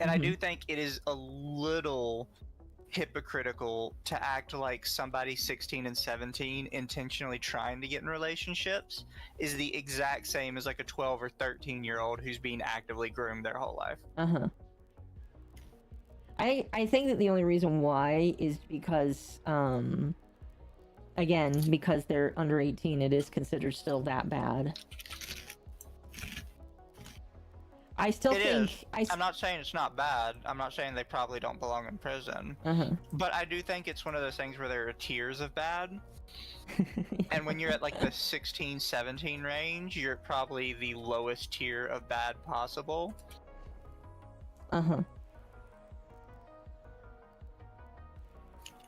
And I do think it is a little hypocritical to act like somebody 16 and 17 intentionally trying to get in relationships is the exact same as like a 12 or 13-year-old who's being actively groomed their whole life. I think that the only reason why is because again, because they're under 18, it is considered still that bad. I still think I'm not saying it's not bad. I'm not saying they probably don't belong in prison. But I do think it's one of those things where there are tiers of bad. And when you're at like the 16, 17 range, you're at probably the lowest tier of bad possible.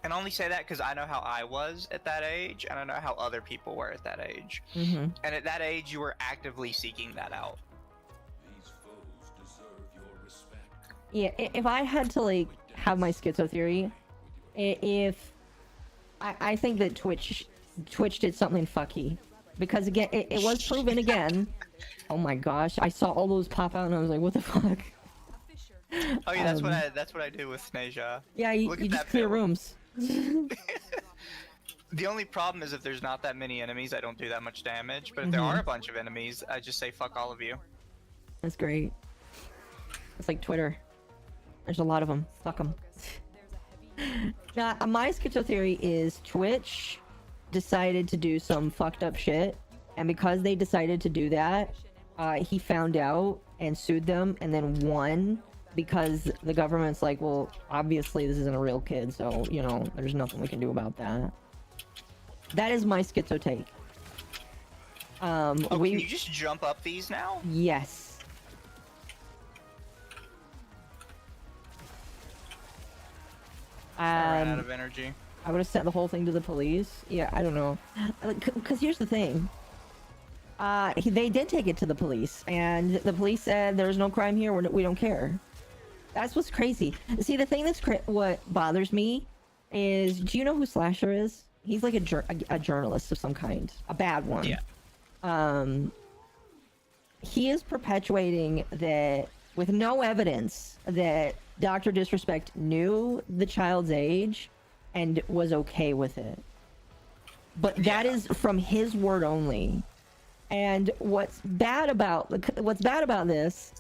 And I only say that because I know how I was at that age, and I know how other people were at that age. And at that age, you were actively seeking that out. These foes deserve your respect. Yeah, if I had to like have my schizo theory, if I think that Twitch did something fucky, because again, it was proven again. Oh my gosh, I saw all those pop out and I was like, what the fuck? Oh yeah, that's what I do with Snasia. Yeah, you just clear build. rooms. The only problem is if there's not that many enemies, I don't do that much damage. But if there are a bunch of enemies, I just say fuck all of you. That's great. It's like Twitter. There's a lot of them. Fuck them. Now, my schizo theory is Twitch decided to do some fucked up shit, and because they decided to do that, he found out and sued them, and then won. Because the government's like, well, obviously this isn't a real kid, so, you know, there's nothing we can do about that. That is my schizo take. Can you just jump up these now? Yes. I ran out of energy. I would have sent the whole thing to the police. Yeah, I don't know. Because here's the thing. They did take it to the police, and the police said there's no crime here, we don't care. That's what's crazy. See, the thing that's what bothers me is, do you know who Slasher is? He's like a journalist of some kind, a bad one. Yeah. He is perpetuating that with no evidence that Dr. Disrespect knew the child's age and was okay with it. But that is from his word only. And what's bad about this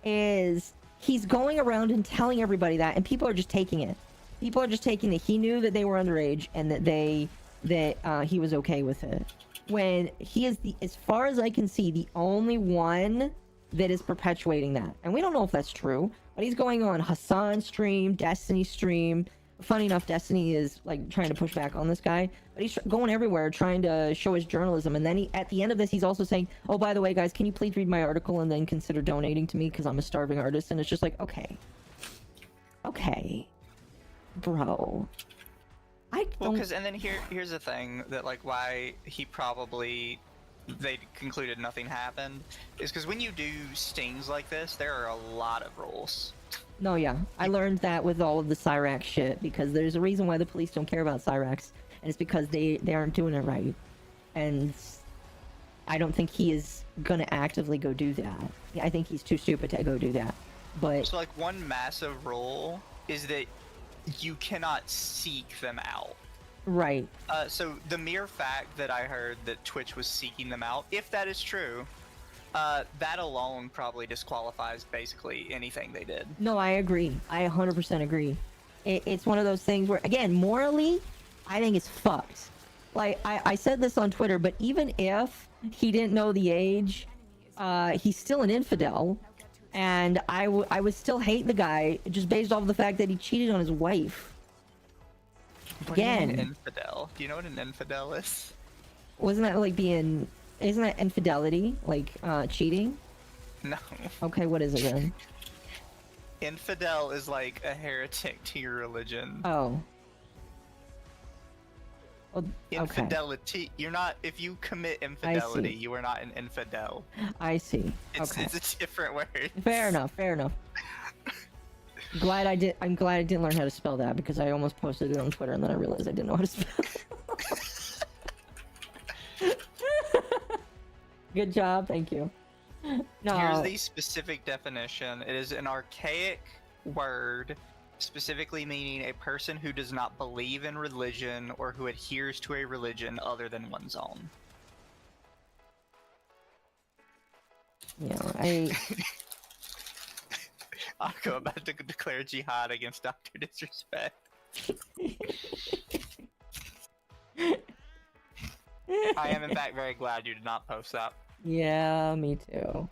is he's going around and telling everybody that, and people are just taking it. People are just taking it. He knew that they were underage and that he was okay with it. When he is, as far as I can see, the only one that is perpetuating that. And we don't know if that's true, but he's going on Hassan's stream, Destiny's stream. Funny enough, Destiny is like trying to push back on this guy, but he's going everywhere trying to show his journalism. And then at the end of this, he's also saying, oh, by the way, guys, can you please read my article and then consider donating to me because I'm a starving artist? And it's just like, okay, bro. Well, because and then here's the thing that like why they concluded nothing happened is because when you do stings like this, there are a lot of rules. No, yeah. I learned that with all of the Cyrax shit, because there's a reason why the police don't care about Cyrax, and it's because they aren't doing it right. And I don't think he is gonna actively go do that. I think he's too stupid to go do that. But so like one massive rule is that you cannot seek them out. Right. So the mere fact that I heard that Twitch was seeking them out, if that is true, that alone probably disqualifies basically anything they did. No, I agree. I 100% agree. It's one of those things where, again, morally, I think it's fucked. Like, I said this on Twitter, but even if he didn't know the age, he's still an infidel. And I would still hate the guy just based off of the fact that he cheated on his wife. Again. What do you mean infidel? Do you know what an infidel is? Wasn't that like being... Isn't that infidelity? Like, cheating? No. Okay, what is it then? Infidel is like a heretic to your religion. Oh. Well, okay. Infidelity. You're not... If you commit infidelity, you are not an infidel. I see. It's a different word. Fair enough, fair enough. Glad I did. I'm glad I didn't learn how to spell that because I almost posted it on Twitter and then I realized I didn't know how to spell it. Good job, thank you. No. Here's the specific definition. It is an archaic word, specifically meaning a person who does not believe in religion or who adheres to a religion other than one's own. Yeah, I. Akko about to declare jihad against Dr. Disrespect. I am in fact very glad you did not post that. Yeah, me too.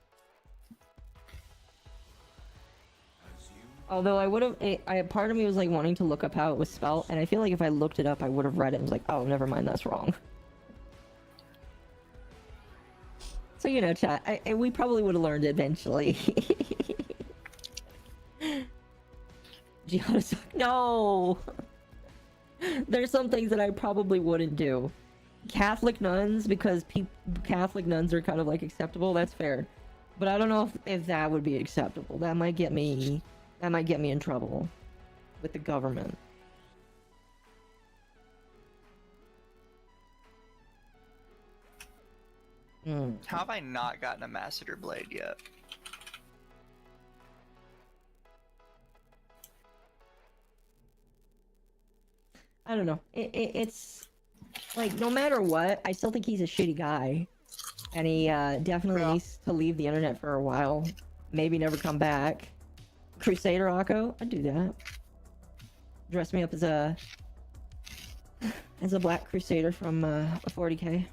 Although I would have, part of me was like wanting to look up how it was spelled, and I feel like if I looked it up, I would have read it and was like, oh, never mind, that's wrong. So, you know, chat, we probably would have learned it eventually. Gianna, no! There's some things that I probably wouldn't do. Catholic nuns, because Catholic nuns are kind of like acceptable, that's fair. But I don't know if that would be acceptable. That might get me in trouble with the government. How have I not gotten a Masseter Blade yet? I don't know. It's like, no matter what, I still think he's a shitty guy. And he definitely needs to leave the internet for a while. Maybe never come back. Crusader Akko? I'd do that. Dress me up as a black crusader from a 40k.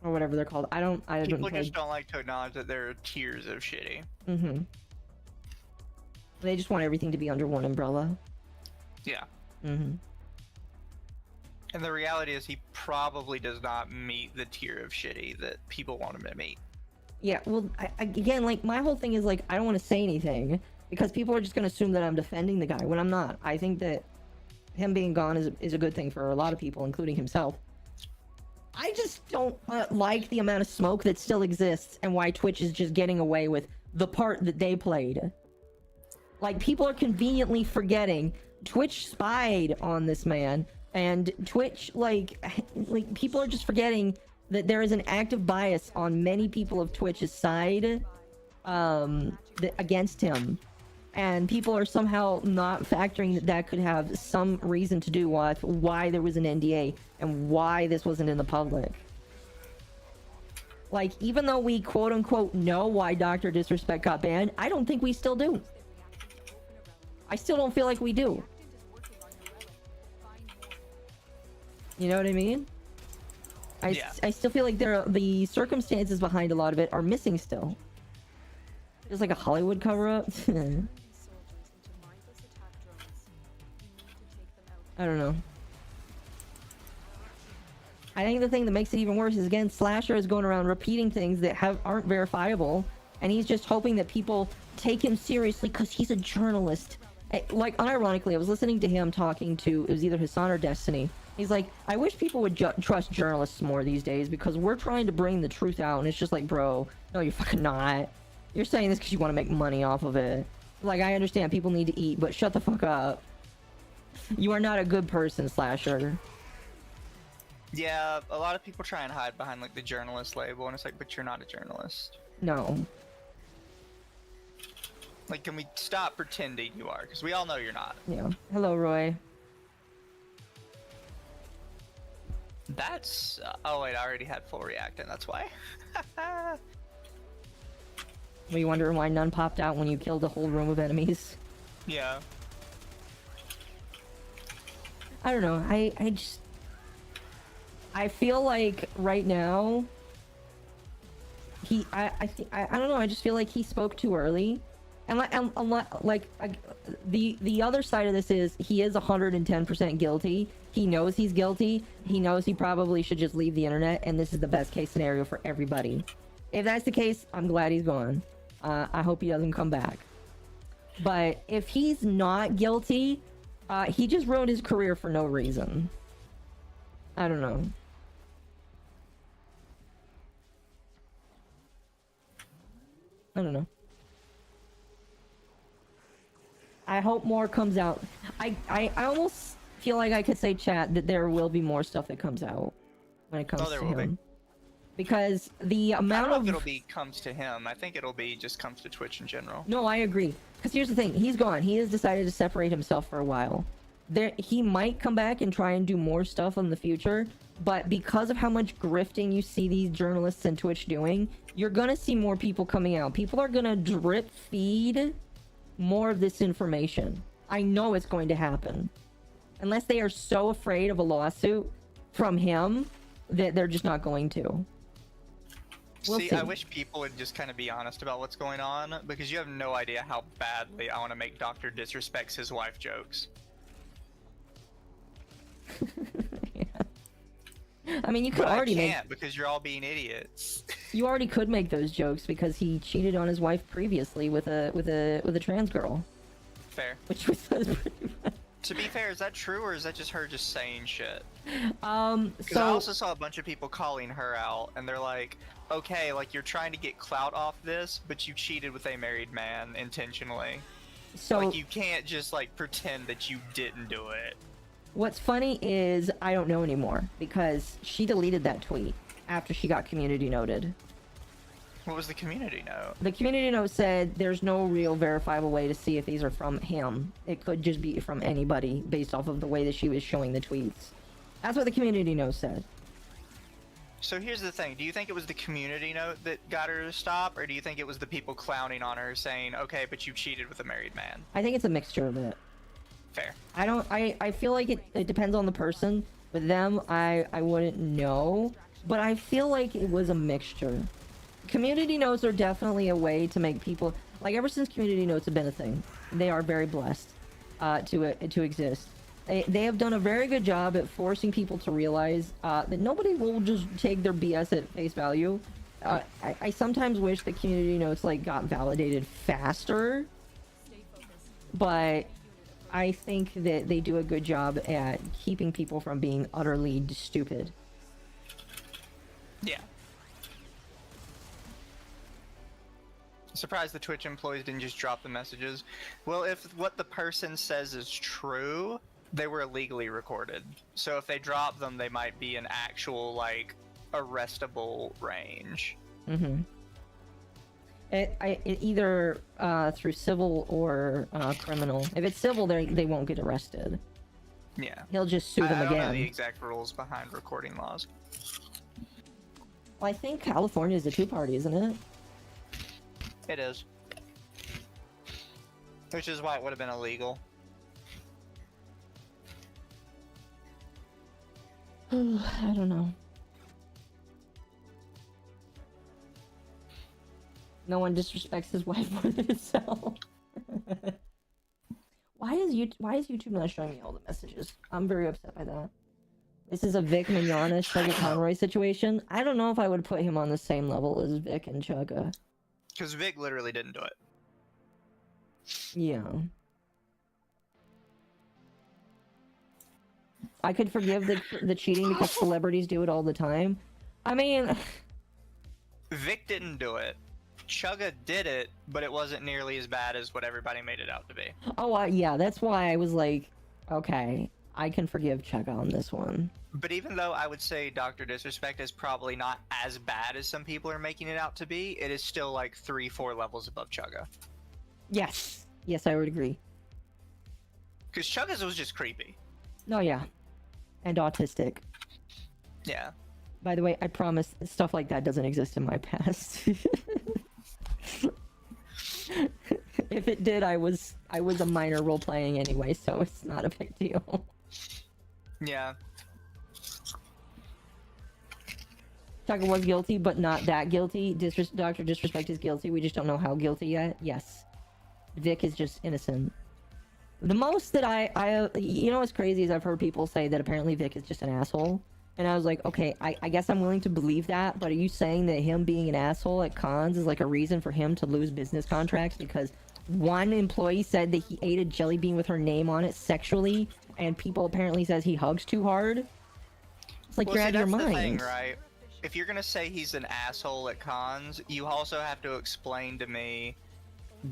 Or whatever they're called. I don't People play... just don't like to acknowledge that there are tiers of shitty. Mm-hmm. They just want everything to be under one umbrella. Yeah. Mm-hmm. And the reality is he probably does not meet the tier of shitty that people want him to meet. Yeah, well, again, like, my whole thing is, like, I don't want to say anything, because people are just going to assume that I'm defending the guy, when I'm not. I think that him being gone is a good thing for a lot of people, including himself. I just don't like the amount of smoke that still exists, and why Twitch is just getting away with the part that they played. Like, people are conveniently forgetting Twitch spied on this man, and Twitch, like people are just forgetting that there is an active bias on many people of Twitch's side against him. And people are somehow not factoring that could have some reason to do with why there was an NDA and why this wasn't in the public. Like, even though we quote-unquote know why Dr. Disrespect got banned, I don't think we still do. I still don't feel like we do. You know what I mean? I still feel like the circumstances behind a lot of it are missing still. It's like a Hollywood cover-up. I don't know. I think the thing that makes it even worse is, again, Slasher is going around repeating things that aren't verifiable, and he's just hoping that people take him seriously because he's a journalist. Like, unironically, I was listening to him talking to, it was either Hassan or Destiny. He's like, I wish people would trust journalists more these days because we're trying to bring the truth out, and it's just like, bro, no, you're fucking not. You're saying this because you want to make money off of it. Like, I understand people need to eat, but shut the fuck up. You are not a good person, Slasher. Yeah, a lot of people try and hide behind, like, the journalist label, and it's like, but you're not a journalist. No. Like, can we stop pretending you are? Because we all know you're not. Yeah. Hello, Roy. That's... oh, wait, I already had full react, and that's why. Were you wondering why none popped out when you killed a whole room of enemies? Yeah. I don't know. I just... I feel like right now... I don't know, I just feel like he spoke too early. And the other side of this is he is 110% guilty. He knows he's guilty. He knows he probably should just leave the internet, and this is the best case scenario for everybody. If that's the case, I'm glad he's gone. I hope he doesn't come back. But if he's not guilty, he just ruined his career for no reason. I don't know. I don't know. I hope more comes out. I almost feel like I could say, chat, that there will be more stuff that comes out when it comes there to will be. him. Because the I don't amount know of... if it'll be comes to him. I think it'll be just comes to Twitch in general. No, I agree. Because here's the thing. He's gone. He has decided to separate himself for a while. He might come back and try and do more stuff in the future. But because of how much grifting you see these journalists and Twitch doing, you're going to see more people coming out. People are going to drip feed more of this information. I know it's going to happen. Unless they are so afraid of a lawsuit from him that they're just not going to. We'll see. I wish people would just kind of be honest about what's going on, because you have no idea how badly I want to make Dr. Disrespects his wife jokes. Yeah. I mean, you could But already I can't because you're all being idiots. You already could make those jokes because he cheated on his wife previously with a trans girl. Fair. Which was pretty much... To be fair, is that true or is that just her just saying shit? Because So I also saw a bunch of people calling her out, and they're like, okay, like you're trying to get clout off this, but you cheated with a married man intentionally. Like you can't just like pretend that you didn't do it. What's funny is I don't know anymore because she deleted that tweet after she got community noted. What was the community note? The community note said there's no real verifiable way to see if these are from him. It could just be from anybody based off of the way that she was showing the tweets. That's what the community note said. So here's the thing. Do you think it was the community note that got her to stop, or do you think it was the people clowning on her saying, okay, but you cheated with a married man? I think it's a mixture of it. Fair. I feel like it depends on the person. With them, I wouldn't know. But I feel like it was a mixture. Community notes are definitely a way to make people... Like, ever since community notes have been a thing, they are very blessed to exist. They have done a very good job at forcing people to realize that nobody will just take their BS at face value. I sometimes wish that community notes, like, got validated faster. But I think that they do a good job at keeping people from being utterly stupid. Yeah. Surprised the Twitch employees didn't just drop the messages. Well, if what the person says is true, they were illegally recorded. So if they drop them, they might be in actual, like, arrestable range. Mm-hmm. It either through civil or criminal. If it's civil, they won't get arrested. Yeah. He'll just sue them I don't again. know the exact rules behind recording laws. Well, I think California is a two-party, isn't it? It is. Which is why it would have been illegal. I don't know. No one disrespects his wife more than himself. Why is YouTube not showing me all the messages? I'm very upset by that. This is a Vic Mignogna Chugga Conroy situation. I don't know if I would put him on the same level as Vic and Chugga. Because Vic literally didn't do it. Yeah. I could forgive the cheating because celebrities do it all the time. I mean... Vic didn't do it. Chugga did it, but it wasn't nearly as bad as what everybody made it out to be. Oh, yeah, that's why I was like, okay, I can forgive Chugga on this one. But even though I would say Dr. Disrespect is probably not as bad as some people are making it out to be, it is still like 3-4 levels above Chugga. Yes. Yes, I would agree. Because Chugga's was just creepy. Oh, yeah. And autistic. Yeah. By the way, I promise stuff like that doesn't exist in my past. If it did, I was a minor role-playing anyway, so it's not a big deal. Yeah. Chugga was guilty, but not that guilty. Dr. Disrespect is guilty. We just don't know how guilty yet. Yes. Vic is just innocent. The most that you know what's crazy is I've heard people say that apparently Vic is just an asshole. And I was like, okay, I guess I'm willing to believe that, but are you saying that him being an asshole at cons is like a reason for him to lose business contracts because one employee said that he ate a jelly bean with her name on it sexually, and people apparently says he hugs too hard? It's like, Well, you're see, out of your that's the mind. thing, right? If you're gonna say he's an asshole at cons, you also have to explain to me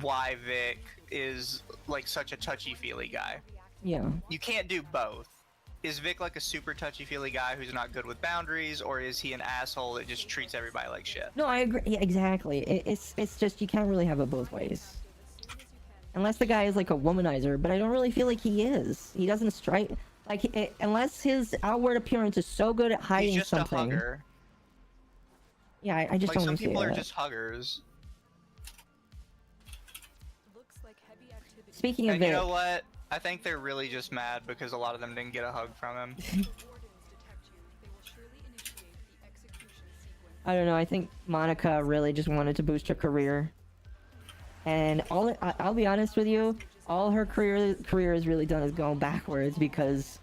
why Vic is like such a touchy-feely guy. Yeah. You can't do both. Is Vic like a super touchy-feely guy who's not good with boundaries, or is he an asshole that just treats everybody like shit? No, I agree. Yeah, exactly. It's just you can't really have it both ways. Unless the guy is like a womanizer, but I don't really feel like he is. He doesn't strike like unless his outward appearance is so good at hiding He's just something. a hugger. Yeah, I just Like don't some see people are that. just huggers. Looks like heavy activity. Speaking of And you Vic, know what? I think they're really just mad because a lot of them didn't get a hug from him. Wardens detect you. They will surely initiate the execution sequence. I don't know. I think Monica really just wanted to boost her career, and I'll be honest with you, all her career has really done is going backwards because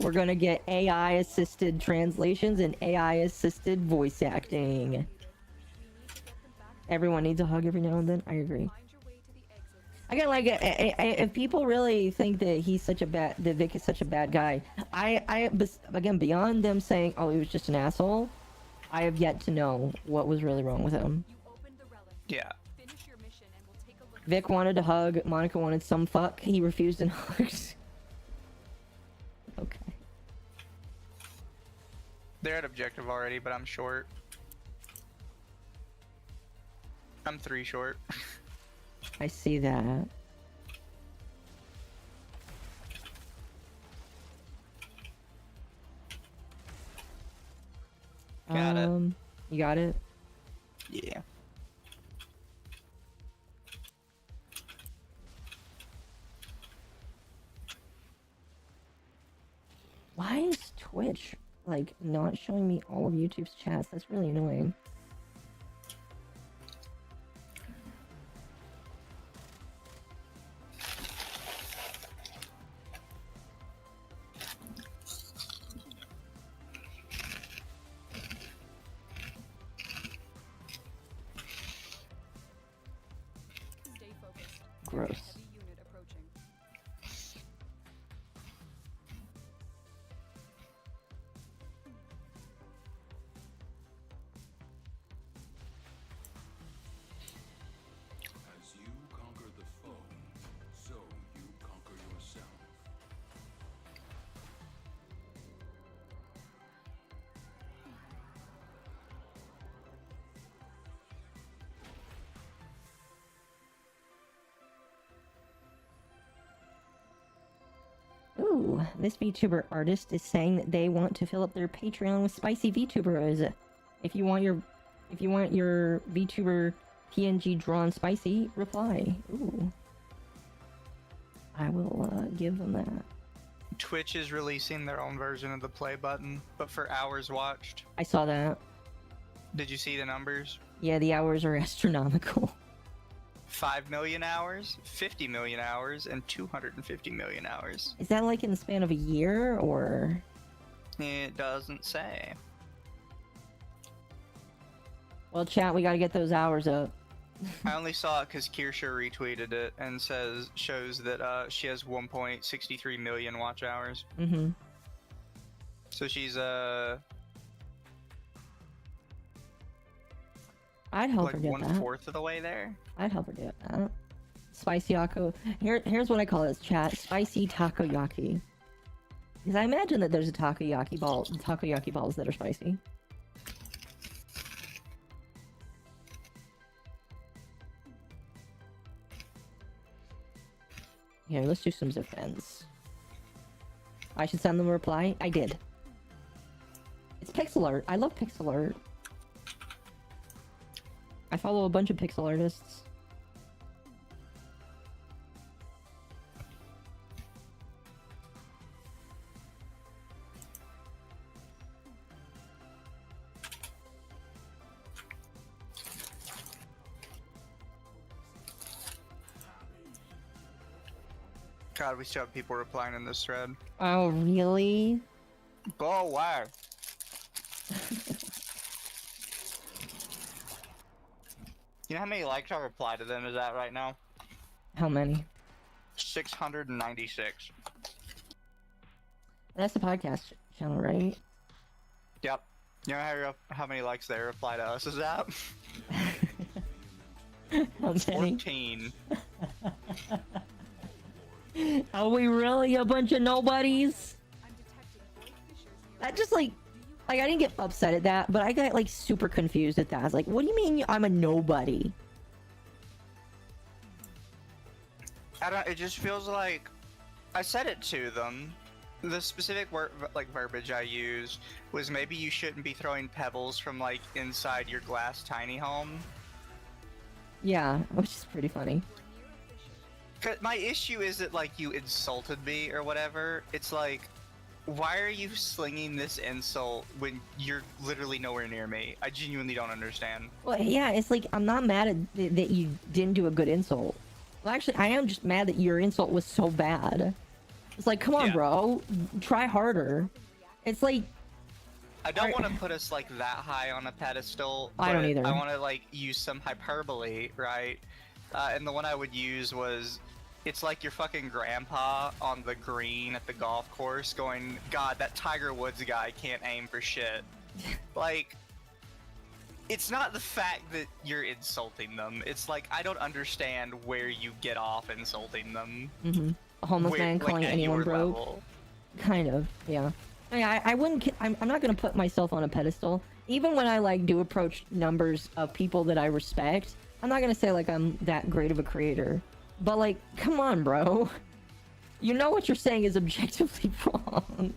we're gonna get AI assisted translations and AI assisted voice acting. Everyone needs a hug every now and then. I agree. Find your way to the exit. Again, like, if people really think that that Vic is such a bad guy, again, beyond them saying, oh, he was just an asshole, I have yet to know what was really wrong with him. You opened the relic. Yeah. Finish your mission and we'll take a look. Vic wanted to hug, Monica wanted some fuck, he refused and hugged. Okay. They're at objective already, but I'm short. I'm 3 short. I see that. Got it. You got it? Yeah. Why is Twitch, like, not showing me all of YouTube's chats? That's really annoying. Stay focused. Gross. Heavy unit approaching. As you conquer the foe, so you conquer yourself. Ooh, this VTuber artist is saying that they want to fill up their Patreon with spicy VTubers. If you want your VTuber PNG drawn spicy, reply. Ooh. I will give them that. Twitch is releasing their own version of the play button, but for hours watched. I saw that. Did you see the numbers? Yeah, the hours are astronomical. 5 million hours, 50 million hours, and 250 million hours. Is that like in the span of a year, or? It doesn't say. Well, chat, we gotta get those hours up. I only saw it because Kirsha retweeted it and shows that she has 1.63 million watch hours. Mm-hmm. So she's I'd help like her get that. 1/4 of the way there. I'd help her get that. Spicy Yako. Here's what I call it, chat. Spicy takoyaki. Because I imagine that there's a takoyaki balls that are spicy. Here, let's do some defense. I should send them a reply. I did. It's pixel art. I love pixel art. I follow a bunch of pixel artists. God, we still have people replying in this thread. Oh, really? Go away. You know how many likes I reply to them is at right now? How many? 696. That's the podcast channel, right? Yep. You know how many likes they reply to us is at? How many? 14. Are we really a bunch of nobodies? I'm detecting void fissures near. That just like I didn't get upset at that, but I got like super confused at that. I was like, what do you mean I'm a nobody? I don't. It just feels like I said it to them. The specific verbiage I used was maybe you shouldn't be throwing pebbles from like inside your glass tiny home. Yeah, which is pretty funny. 'Cause my issue isn't like you insulted me or whatever. It's like, why are you slinging this insult when you're literally nowhere near me? I genuinely don't understand. Well, yeah, it's like I'm not mad at that you didn't do a good insult. Well, actually, I am just mad that your insult was so bad. It's like, come on, Yeah. bro, try harder. It's like I don't want to put us like that high on a pedestal. I don't but either. I want to like use some hyperbole, right? And the one I would use was, it's like your fucking grandpa on the green at the golf course going, God, that Tiger Woods guy can't aim for shit. Like, it's not the fact that you're insulting them. It's like, I don't understand where you get off insulting them. a homeless man Like, calling at anyone your broke. level. Kind of, yeah. I wouldn't. I'm not gonna put myself on a pedestal. Even when I like do approach numbers of people that I respect, I'm not gonna say like I'm that great of a creator. But like, come on, bro. You know what you're saying is objectively wrong.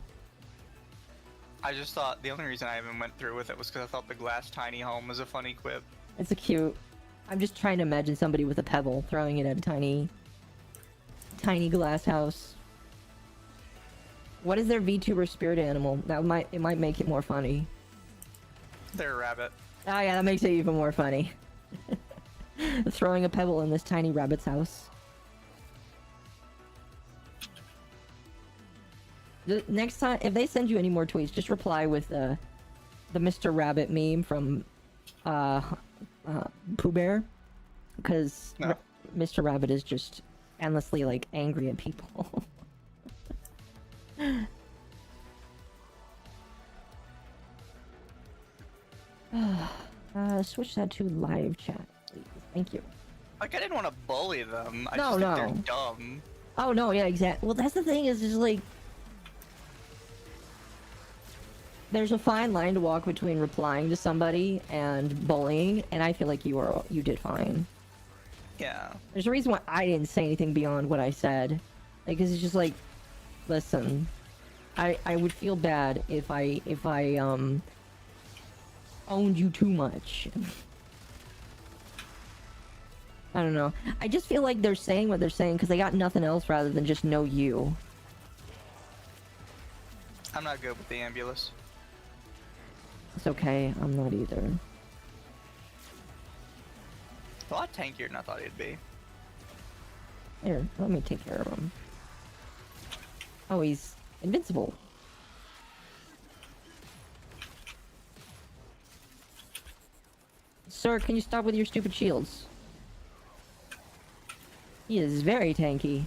I just thought the only reason I even went through with it was because I thought the glass tiny home was a funny quip. It's a cute. I'm just trying to imagine somebody with a pebble throwing it at a tiny glass house. What is their VTuber spirit animal? It might make it more funny. They're a rabbit. Oh yeah, that makes it even more funny. Throwing a pebble in this tiny rabbit's house. Next time, if they send you any more tweets, just reply with the Mr. Rabbit meme from Pooh Bear, because No. Mr. Rabbit is just endlessly like angry at people. Switch that to live chat, please. Thank you. Like, I didn't want to bully them. I No, just think no. they're dumb. Oh no, yeah, exactly. Well, that's the thing is just like there's a fine line to walk between replying to somebody and bullying, and I feel like you did fine. Yeah. There's a reason why I didn't say anything beyond what I said, like, 'cause it's just like, listen, I would feel bad if I owned you too much. I don't know. I just feel like they're saying what they're saying because they got nothing else rather than just know you. I'm not good with the ambulance. It's okay. I'm not either. A lot tankier than I thought he'd be. Here, let me take care of him. Oh, he's invincible. Sir, can you stop with your stupid shields? He is very tanky.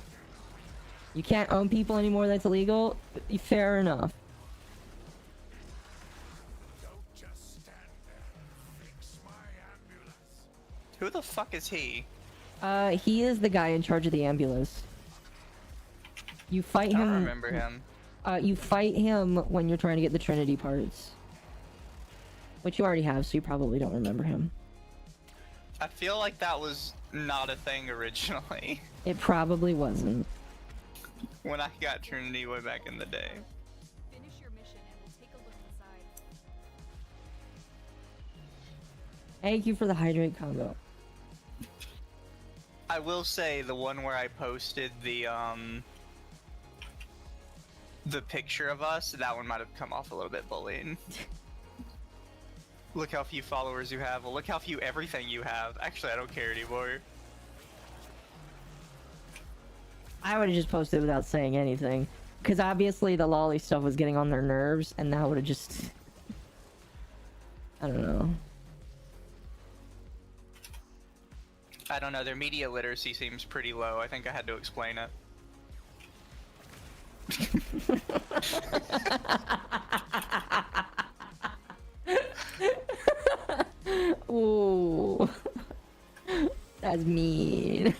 You can't own people anymore, that's illegal? Fair enough. Don't just stand there. Fix my ambulance. Who the fuck is he? He is the guy in charge of the ambulance. You fight I him. don't remember him. You fight him when you're trying to get the Trinity parts. Which you already have, so you probably don't remember him. I feel like that was not a thing originally. It probably wasn't. When I got Trinity way back in the day. Finish your mission and we'll take a look inside. Thank you for the hydrate combo. I will say the one where I posted the picture of us, that one might have come off a little bit bullying. Look how few followers you have. Well, look how few everything you have. Actually, I don't care anymore. I would have just posted without saying anything. Because obviously the lolly stuff was getting on their nerves, and that would have just... I don't know. I don't know, their media literacy seems pretty low. I think I had to explain it. Ooh. That's mean.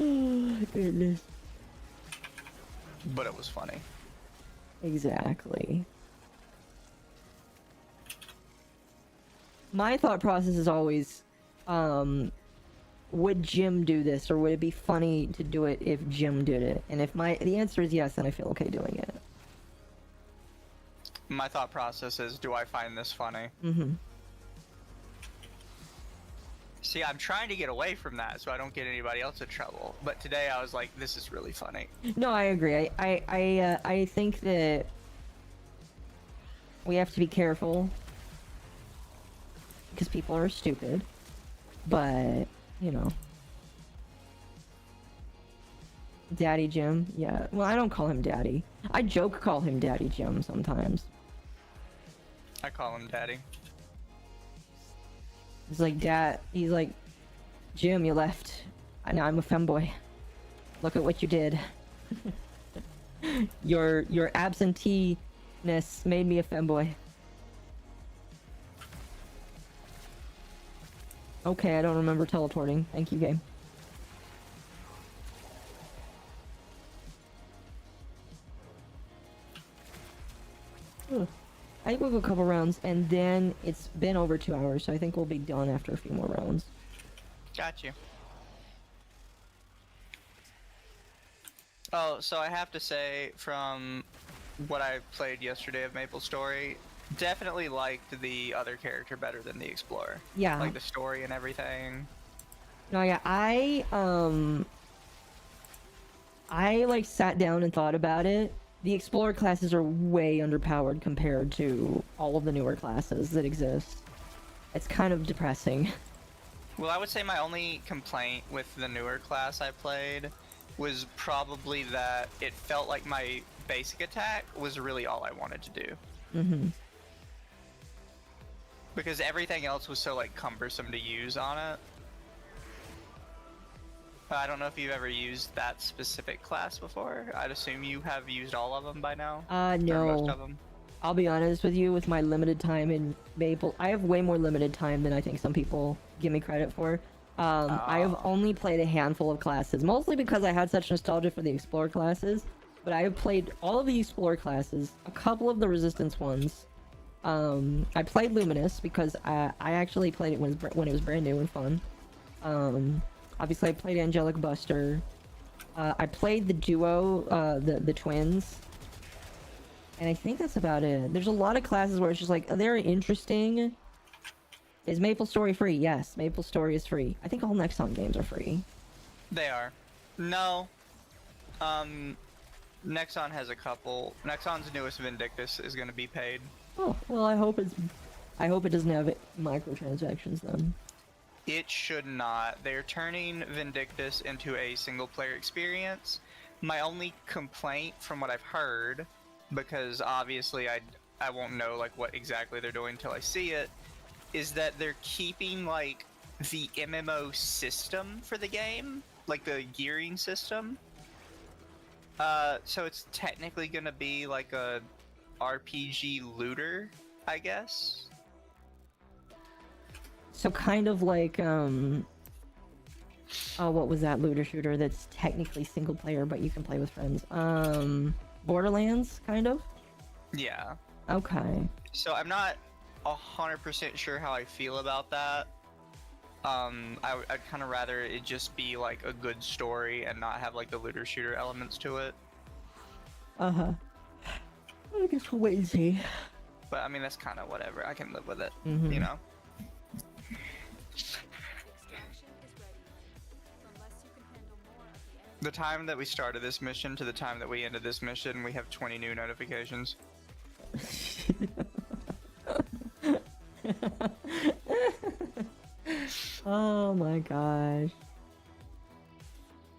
Oh, goodness. But it was funny. Exactly. My thought process is always, would Jim do this, or would it be funny to do it if Jim did it? And if the answer is yes, then I feel okay doing it. My thought process is, do I find this funny? Mm-hmm. See, I'm trying to get away from that so I don't get anybody else in trouble. But today I was like, this is really funny. No, I agree. I think that we have to be careful because people are stupid. But, you know. Daddy Jim, yeah. Well, I don't call him Daddy. I call him Daddy Jim sometimes. I call him Daddy. He's like, Dad, he's like, Jim, you left. Now I'm a femboy. Look at what you did. Your absentee-ness made me a femboy. Okay, I don't remember teleporting. Thank you, game. Ugh. I think we'll go a couple rounds, and then it's been over 2 hours, so I think we'll be done after a few more rounds. Got you. Oh, so I have to say, from what I played yesterday of Maple Story, definitely liked the other character better than the Explorer. Yeah. Like the story and everything. No, yeah, I like sat down and thought about it. The Explorer classes are way underpowered compared to all of the newer classes that exist. It's kind of depressing. Well, I would say my only complaint with the newer class I played was probably that it felt like my basic attack was really all I wanted to do. Mm-hmm. Because everything else was so, like, cumbersome to use on it. I don't know if you've ever used that specific class before. I'd assume you have used all of them by now. No. Or most of them. I'll be honest with you, with my limited time in Maple, I have way more limited time than I think some people give me credit for. I have only played a handful of classes, mostly because I had such nostalgia for the Explorer classes, but I have played all of the Explorer classes, a couple of the Resistance ones. I played Luminous because I actually played it when it was brand new and fun. Obviously I played Angelic Buster. I played the duo, the twins. And I think that's about it. There's a lot of classes where it's just like, they're interesting. Is Maple Story free? Yes, Maple Story is free. I think all Nexon games are free. They are. No. Nexon has a couple. Nexon's newest Vindictus is going to be paid. Oh, well, I hope it doesn't have microtransactions then. It should not. They're turning Vindictus into a single-player experience. My only complaint, from what I've heard, because obviously I won't know like what exactly they're doing until I see it, is that they're keeping like the MMO system for the game, like the gearing system. So it's technically gonna be like a RPG looter, I guess. So kind of like, oh, what was that looter shooter that's technically single player, but you can play with friends? Borderlands, kind of? Yeah. Okay. So I'm not 100% sure how I feel about that. I'd kind of rather it just be like a good story and not have like the looter shooter elements to it. Uh-huh. I guess we'll wait and see. But I mean, that's kind of whatever. I can live with it, Mhm. you know? Extraction is ready. Unless you can handle more of the enemy. The time that we started this mission to the time that we ended this mission, we have 20 new notifications. Oh my gosh.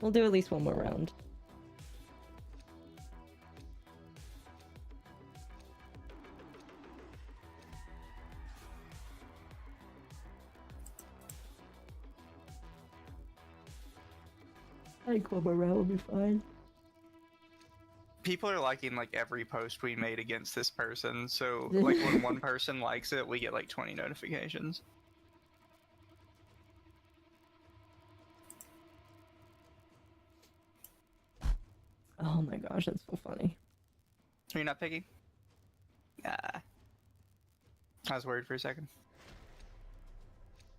We'll do at least one more round. I think one more round will be fine. People are liking like every post we made against this person, so like when one person likes it, we get like 20 notifications. Oh my gosh, that's so funny. Are you not picky? Ah. I was worried for a second.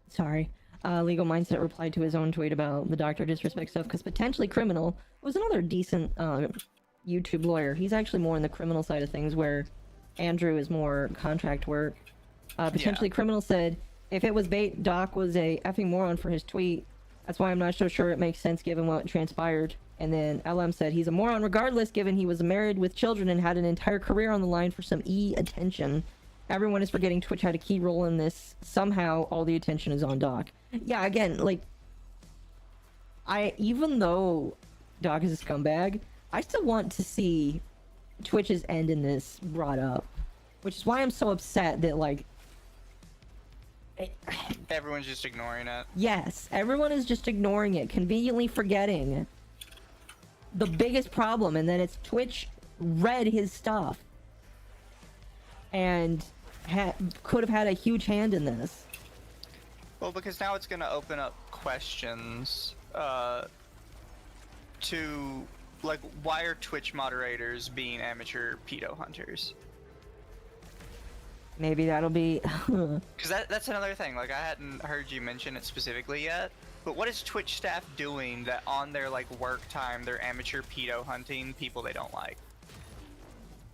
Sorry. Legal Mindset replied to his own tweet about the doctor disrespect stuff because potentially criminal was another decent YouTube lawyer. He's actually more in the criminal side of things, where Andrew is more contract work. Potentially criminal said, if it was bait, Doc was a effing moron for his tweet. That's why I'm not so sure it makes sense given what transpired. And then LM said, he's a moron regardless given he was married with children and had an entire career on the line for some attention. Everyone is forgetting Twitch had a key role in this. Somehow, all the attention is on Doc. Yeah, again, like, even though Doc is a scumbag, I still want to see Twitch's end in this brought up. Which is why I'm so upset that, like... Everyone's just ignoring it. Yes, everyone is just ignoring it, conveniently forgetting the biggest problem, and then it's Twitch read his stuff. And could have had a huge hand in this. Well, because now it's going to open up questions to, like, why are Twitch moderators being amateur pedo hunters? Maybe that'll be... Because that's another thing. Like, I hadn't heard you mention it specifically yet. But what is Twitch staff doing that on their, like, work time, they're amateur pedo hunting people they don't like?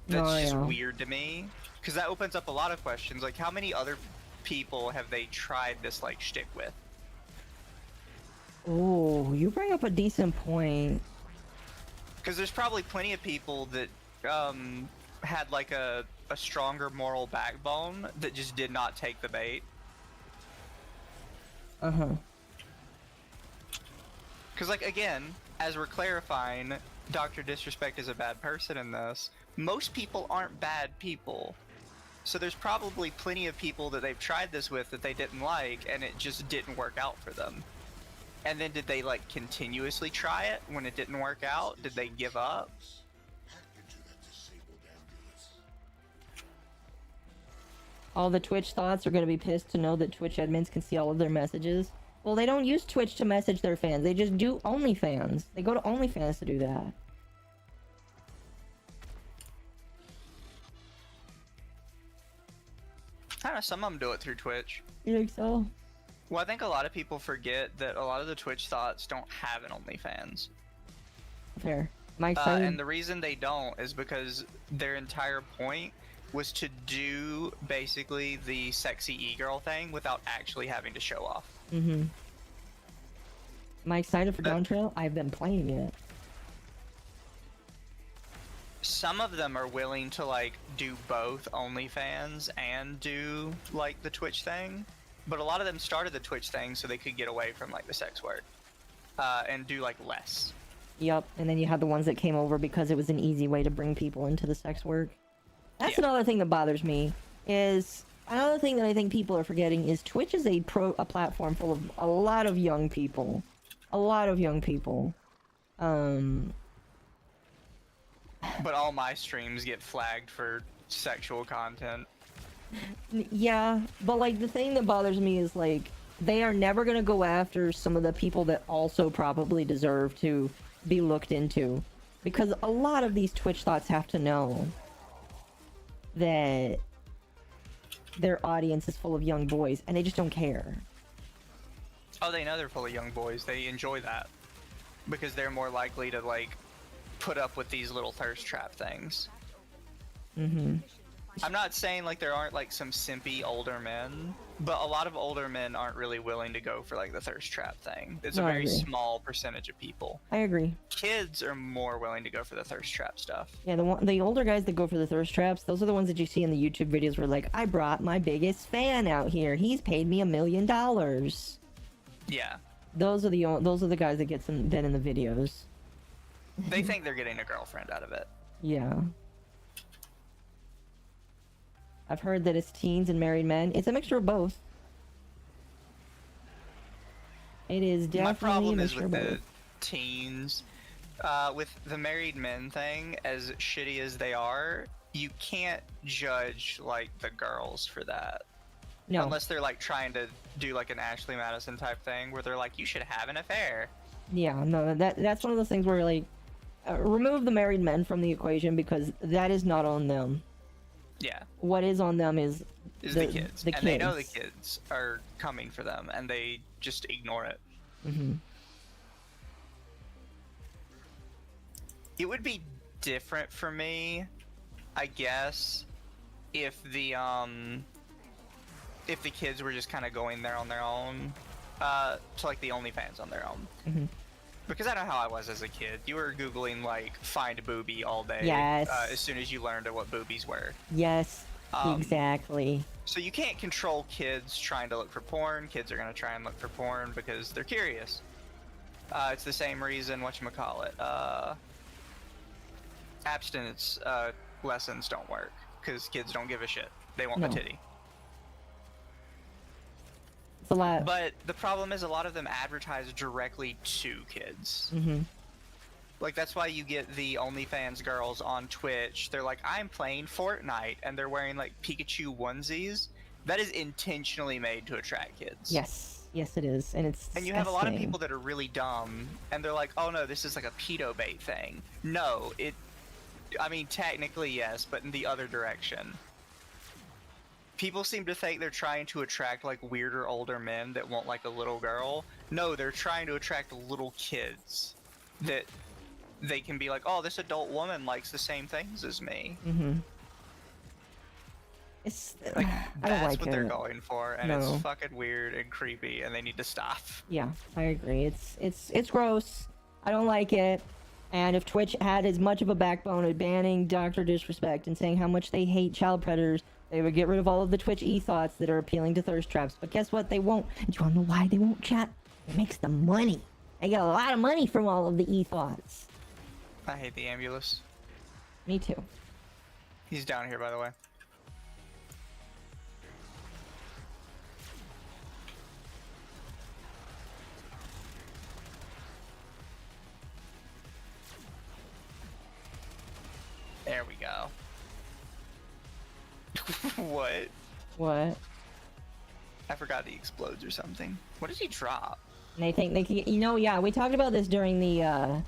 That's just weird to me. Because that opens up a lot of questions. Like, how many other people have they tried this, like, shtick with? Oh, you bring up a decent point. Because there's probably plenty of people that had, like, a stronger moral backbone that just did not take the bait. Uh-huh. Because, like, again, as we're clarifying, Dr. Disrespect is a bad person in this. Most people aren't bad people. So there's probably plenty of people that they've tried this with that they didn't like, and it just didn't work out for them. And then did they, like, continuously try it when it didn't work out? Did they give up? All the Twitch thoughts are going to be pissed to know that Twitch admins can see all of their messages. Well, they don't use Twitch to message their fans. They just do OnlyFans. They go to OnlyFans to do that. I don't know, some of them do it through Twitch. You think so? Well, I think a lot of people forget that a lot of the Twitch thoughts don't have an OnlyFans. Fair. Am I excited? And the reason they don't is because their entire point was to do basically the sexy e-girl thing without actually having to show off. Mm-hmm. Am I excited for Dawn Trail? I've been playing it. Some of them are willing to, like, do both OnlyFans and do, like, the Twitch thing. But a lot of them started the Twitch thing so they could get away from, like, the sex work. And do, like, less. Yep, and then you had the ones that came over because it was an easy way to bring people into the sex work. That's another thing that bothers me, is... Another thing that I think people are forgetting is Twitch is a platform full of a lot of young people. A lot of young people. But all my streams get flagged for sexual content. Yeah, but, like, the thing that bothers me is, like, they are never gonna go after some of the people that also probably deserve to be looked into. Because a lot of these Twitch thoughts have to know that their audience is full of young boys, and they just don't care. Oh, they know they're full of young boys. They enjoy that. Because they're more likely to, like, put up with these little thirst trap things. Mm-hmm. I'm not saying, like, there aren't, like, some simpy older men, but a lot of older men aren't really willing to go for, like, the thirst trap thing. It's a very small percentage of people. I agree. Kids are more willing to go for the thirst trap stuff. Yeah, the older guys that go for the thirst traps, those are the ones that you see in the YouTube videos where, like, I brought my biggest fan out here. He's paid me $1 million. Yeah. Those are the guys that get them then in the videos. They think they're getting a girlfriend out of it. Yeah. I've heard that it's teens and married men. It's a mixture of both. It is definitely My problem a is mixture with of the both. teens. With the married men thing, as shitty as they are, you can't judge, like, the girls for that. No. Unless they're, like, trying to do, like, an Ashley Madison type thing, where they're like, you should have an affair. Yeah, no, that's one of those things where, like, remove the married men from the equation because that is not on them. Yeah, What is on them is the kids. The and kids. they know the kids are coming for them, and they just ignore it. It would be different for me, I guess, if the kids were just kind of going there on their own, to like the OnlyFans on their own. Because I know how I was as a kid. You were Googling like find booby all day. Yes. As soon as you learned what boobies were. Yes, exactly. So you can't control kids trying to look for porn. Kids are gonna try and look for porn because they're curious. It's the same reason whatchamacallit, abstinence lessons don't work because kids don't give a shit. They want No. the titty. It's a lot. But the problem is a lot of them advertise directly to kids. Like, that's why you get the OnlyFans girls on Twitch. They're like, I'm playing Fortnite, and they're wearing, like, Pikachu onesies. That is intentionally made to attract kids. Yes, yes it is, and it's And you have a lot of disgusting. people that are really dumb, and they're like, oh no, this is like a pedo bait thing. No, I mean, technically yes, but in the other direction. People seem to think they're trying to attract, like, weirder older men that want, like, a little girl. No, they're trying to attract little kids that they can be like, oh, this adult woman likes the same things as me. It's Like, I don't that's like what it. they're going for, and No. it's fucking weird and creepy, and they need to stop. Yeah, I agree. It's gross. I don't like it. And if Twitch had as much of a backbone of banning Dr. Disrespect and saying how much they hate child predators, they would get rid of all of the Twitch e-thoughts that are appealing to thirst traps. But guess what? They won't. And do you want to know why they won't, chat? It makes them money. They get a lot of money from all of the e-thoughts. I hate the ambulance. Me too. He's down here, by the way. There we go. What? What? I forgot he explodes or something. What did he drop? And they think they can, yeah, we talked about this during the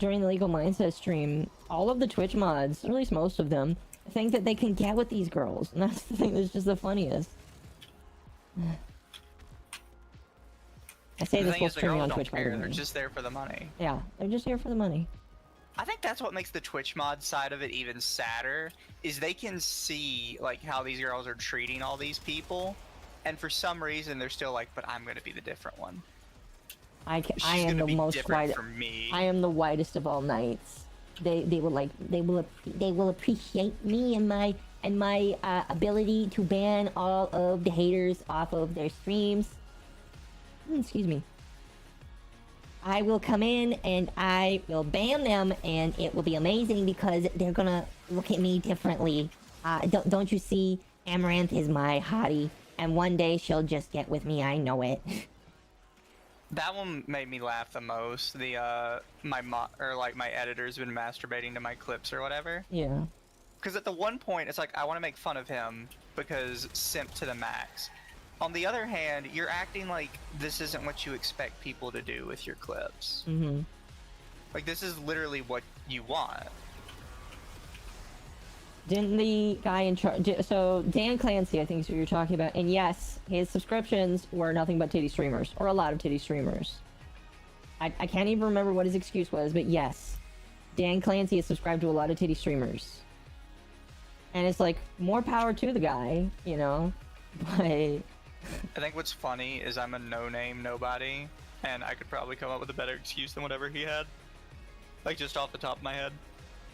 Legal Mindset stream. All of the Twitch mods, or at least most of them, think that they can get with these girls. And that's the thing that's just the funniest. I say The this thing while is, the streaming girls on don't Twitch, by the care. way. They're just there for the money. Yeah, they're just here for the money. I think that's what makes the Twitch mod side of it even sadder, is they can see, like, how these girls are treating all these people, and for some reason they're still like, but I'm gonna be the different one. I She's am gonna the be most different white. from me. I am the whitest of all knights. They will appreciate me and my ability to ban all of the haters off of their streams. Excuse me. I will come in and I will ban them, and it will be amazing because they're gonna look at me differently. Don't you see? Amaranth is my hottie, and one day she'll just get with me. I know it. That one made me laugh the most. The my editor's been masturbating to my clips or whatever. Yeah. Because at the one point, it's like, I want to make fun of him because simp to the max. On the other hand, you're acting like this isn't what you expect people to do with your clips. Like, this is literally what you want. Didn't the guy in charge... So, Dan Clancy, I think is who you're talking about. And yes, his subscriptions were nothing but titty streamers. Or a lot of titty streamers. I can't even remember what his excuse was, but yes. Dan Clancy is subscribed to a lot of titty streamers. And it's like, more power to the guy, But... I think what's funny is I'm a no-name nobody, and I could probably come up with a better excuse than whatever he had. Like, just off the top of my head.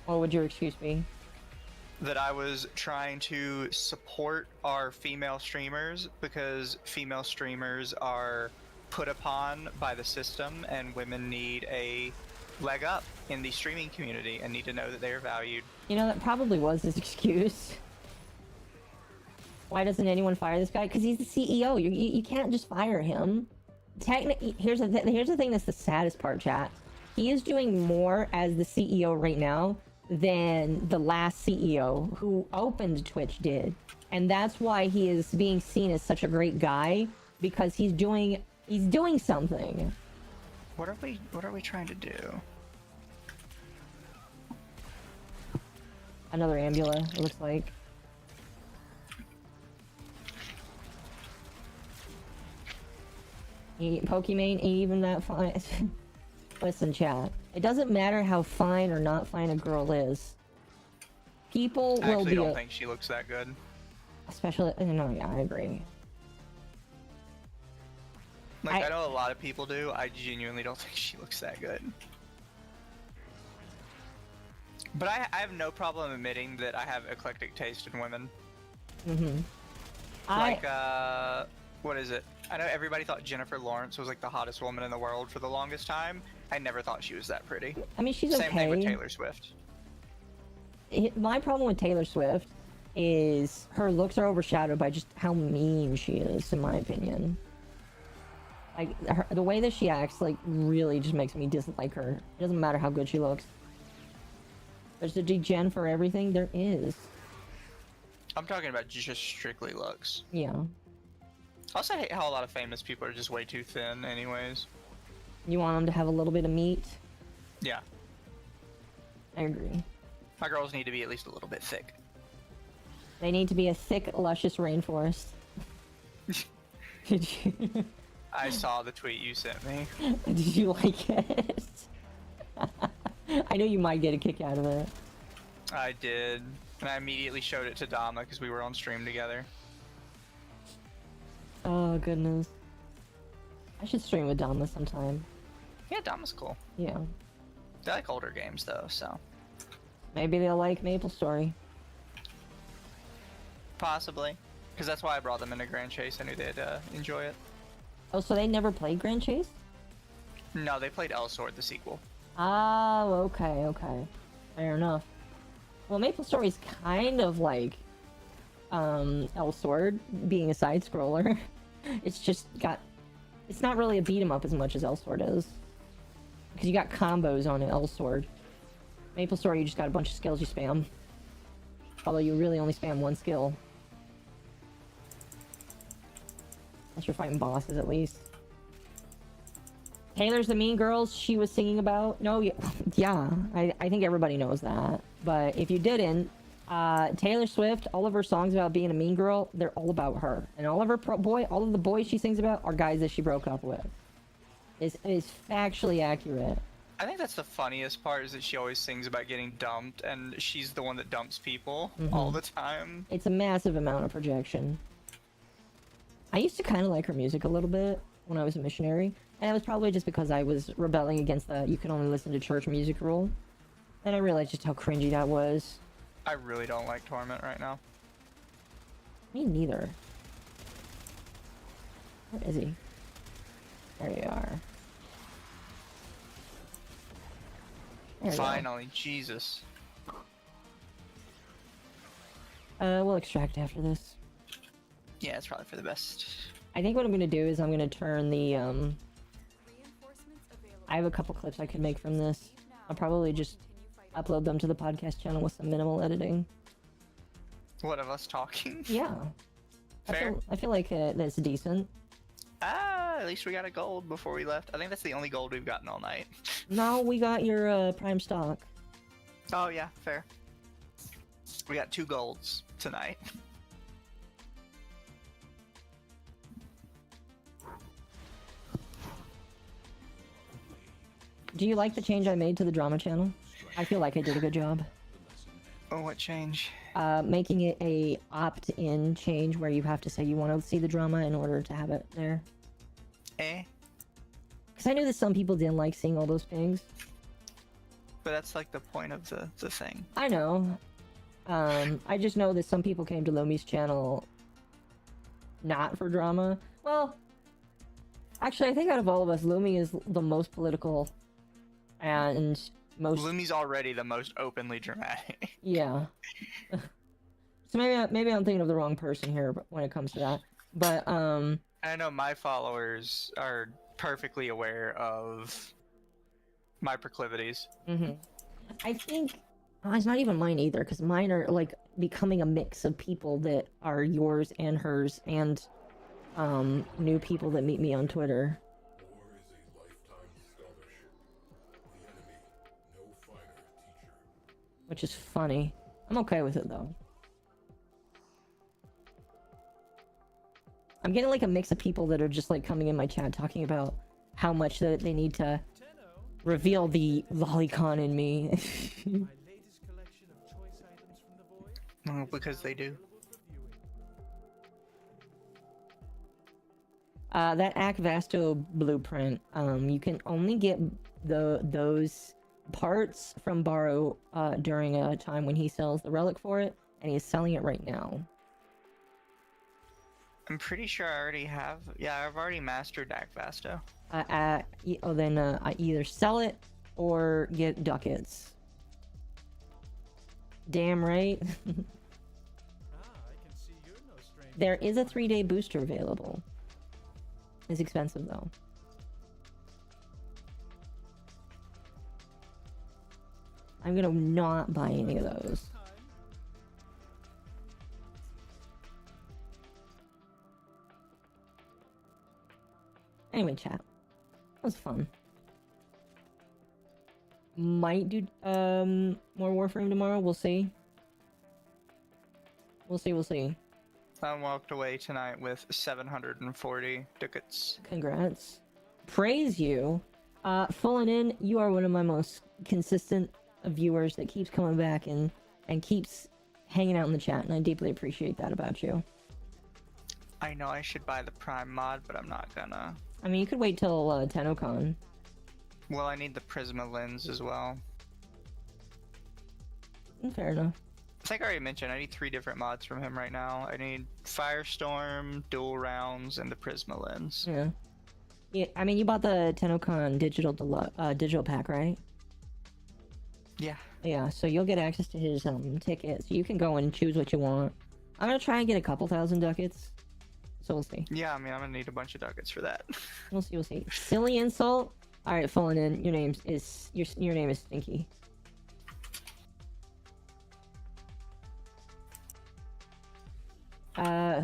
What would your excuse be? That I was trying to support our female streamers because female streamers are put upon by the system, and women need a leg up in the streaming community and need to know that they are valued. That probably was his excuse. Why doesn't anyone fire this guy? Because he's the CEO. You can't just fire him. Here's the thing that's the saddest part, chat. He is doing more as the CEO right now than the last CEO who opened Twitch did. And that's why he is being seen as such a great guy, because he's doing something. What are we trying to do? Another Ambula, it looks like. Pokimane ain't even that fine. Listen, chat. It doesn't matter how fine or not fine a girl is. People I will actually be. don't think she looks that good. Especially, no, yeah, I agree. Like, I know a lot of people do. I genuinely don't think she looks that good. But I have no problem admitting that I have eclectic taste in women. Mm-hmm. Like, what is it? I know everybody thought Jennifer Lawrence was like the hottest woman in the world for the longest time. I never thought she was that pretty. I mean, she's Same okay. thing with Taylor Swift. My problem with Taylor Swift is her looks are overshadowed by just how mean she is, in my opinion. Like, the way that she acts, like, really just makes me dislike her. It doesn't matter how good she looks. There's a degen for everything. There is. I'm talking about just strictly looks. Yeah. I also hate how a lot of famous people are just way too thin anyways. You want them to have a little bit of meat? Yeah. I agree. My girls need to be at least a little bit thick. They need to be a thick, luscious rainforest. Did you... I saw the tweet you sent me. Did you like it? I know you might get a kick out of it. I did. And I immediately showed it to Dama because we were on stream together. Oh, goodness. I should stream with Dama sometime. Yeah, Dama's cool. Yeah. They like older games though, so. Maybe they'll like MapleStory. Possibly. Because that's why I brought them into Grand Chase. I knew they'd enjoy it. Oh, so they never played Grand Chase? No, they played El Sword, the sequel. Oh, okay, okay. Fair enough. Well, MapleStory's kind of like El Sword, being a side scroller. It's just got... It's not really a beat 'em up as much as El Sword is. Because you got combos on El Sword. MapleStory, you just got a bunch of skills you spam. Although you really only spam one skill. Unless you're fighting bosses, at least. Taylor's the mean girls she was singing about. No, yeah, I think everybody knows that. But if you didn't, Taylor Swift, all of her songs about being a mean girl, they're all about her. And all of her all of the boys she sings about are guys that she broke up with. It is factually accurate. I think that's the funniest part, is that she always sings about getting dumped, and she's the one that dumps people all the time. It's a massive amount of projection. I used to kind of like her music a little bit when I was a missionary. And it was probably just because I was rebelling against the you can only listen to church music rule. And I realized just how cringy that was. I really don't like Torment right now. Me neither. Where is he? There you are. There we go. Finally, Jesus. We'll extract after this. Yeah, it's probably for the best. I think what I'm gonna do is I'm gonna turn the Reinforcements available. I have a couple clips I could make from this. I'll probably just upload them to the podcast channel with some minimal editing. What, of us talking? Yeah. Fair. I feel like that's decent. At least we got a gold before we left. I think that's the only gold we've gotten all night. No, we got your prime stock. Oh yeah, fair. We got 2 golds tonight. Do you like the change I made to the drama channel? I feel like I did a good job. Oh, what change? Making it a opt-in change where you have to say you want to see the drama in order to have it there. Because I knew that some people didn't like seeing all those pings. But that's like the point of the thing. I know. I just know that some people came to Lumi's channel not for drama. Well, actually, I think out of all of us, Lumi is the most political and most... Lumi's already the most openly dramatic. Yeah. So maybe I'm thinking of the wrong person here when it comes to that. But, I know my followers are perfectly aware of my proclivities. I think... it's not even mine either, because mine are, like, becoming a mix of people that are yours and hers, and, new people that meet me on Twitter. War is a lifetime scholarship. The enemy, no fighter teacher. Which is funny. I'm okay with it though. I'm getting like a mix of people that are just like coming in my chat talking about how much that they need to reveal the lolicon in me. My latest collection of choice items from the void. Oh, because they do. That Akvasto blueprint, you can only get those parts from Baro during a time when he sells the relic for it, and he's selling it right now. I'm pretty sure I already have. Yeah, I've already mastered Akvasto. Then I either sell it or get ducats. Damn right. I can see you're no stranger. There is a 3-day booster available. It's expensive though. I'm gonna not buy any of those. Anyway, chat. That was fun. Might do more Warframe tomorrow. We'll see. We'll see. I walked away tonight with 740 ducats. Congrats. Praise you. Fallen in, you are one of my most consistent viewers that keeps coming back and keeps hanging out in the chat, and I deeply appreciate that about you. I know I should buy the Prime mod, but I'm not gonna. I mean, you could wait till Tennocon. Well, I need the Prisma lens as well. Fair enough. I think I already mentioned I need 3 different mods from him right now. I need Firestorm, Dual Rounds, and the Prisma lens. Yeah. Yeah. I mean, you bought the Tennocon digital pack, right? Yeah. Yeah. So you'll get access to his ticket, so you can go and choose what you want. I'm gonna try and get a couple thousand ducats. So we'll see. Yeah, I mean, I'm gonna need a bunch of ducats for that. We'll see. Silly insult. All right, Fallen in. Your name is Stinky.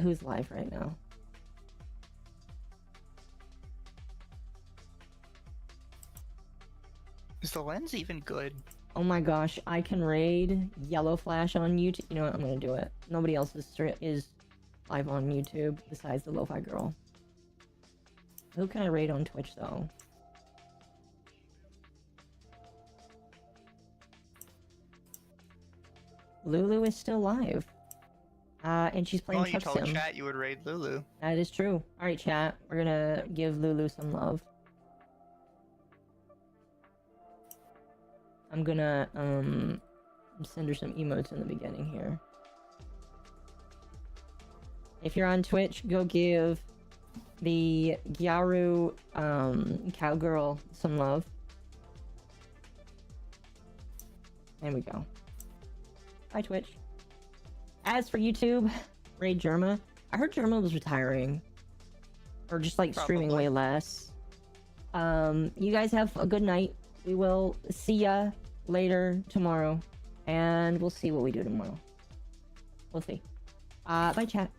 Who's live right now? Is the lens even good? Oh my gosh, I can raid Yellow Flash on YouTube. You know what? I'm gonna do it. Nobody else is live on YouTube besides the Lo-Fi Girl. Who can I raid on Twitch though? Lulu is still live. And she's playing Well, you Tough told Sim. chat you would raid Lulu. That is true. Alright, chat. We're gonna give Lulu some love. I'm gonna, send her some emotes in the beginning here. If you're on Twitch, go give the Gyaru, cowgirl some love. There we go. Bye, Twitch. As for YouTube, raid Germa. I heard Germa was retiring. Or just like streaming Probably. way less. You guys have a good night. We will see ya later tomorrow. And we'll see what we do tomorrow. We'll see. Bye, chat.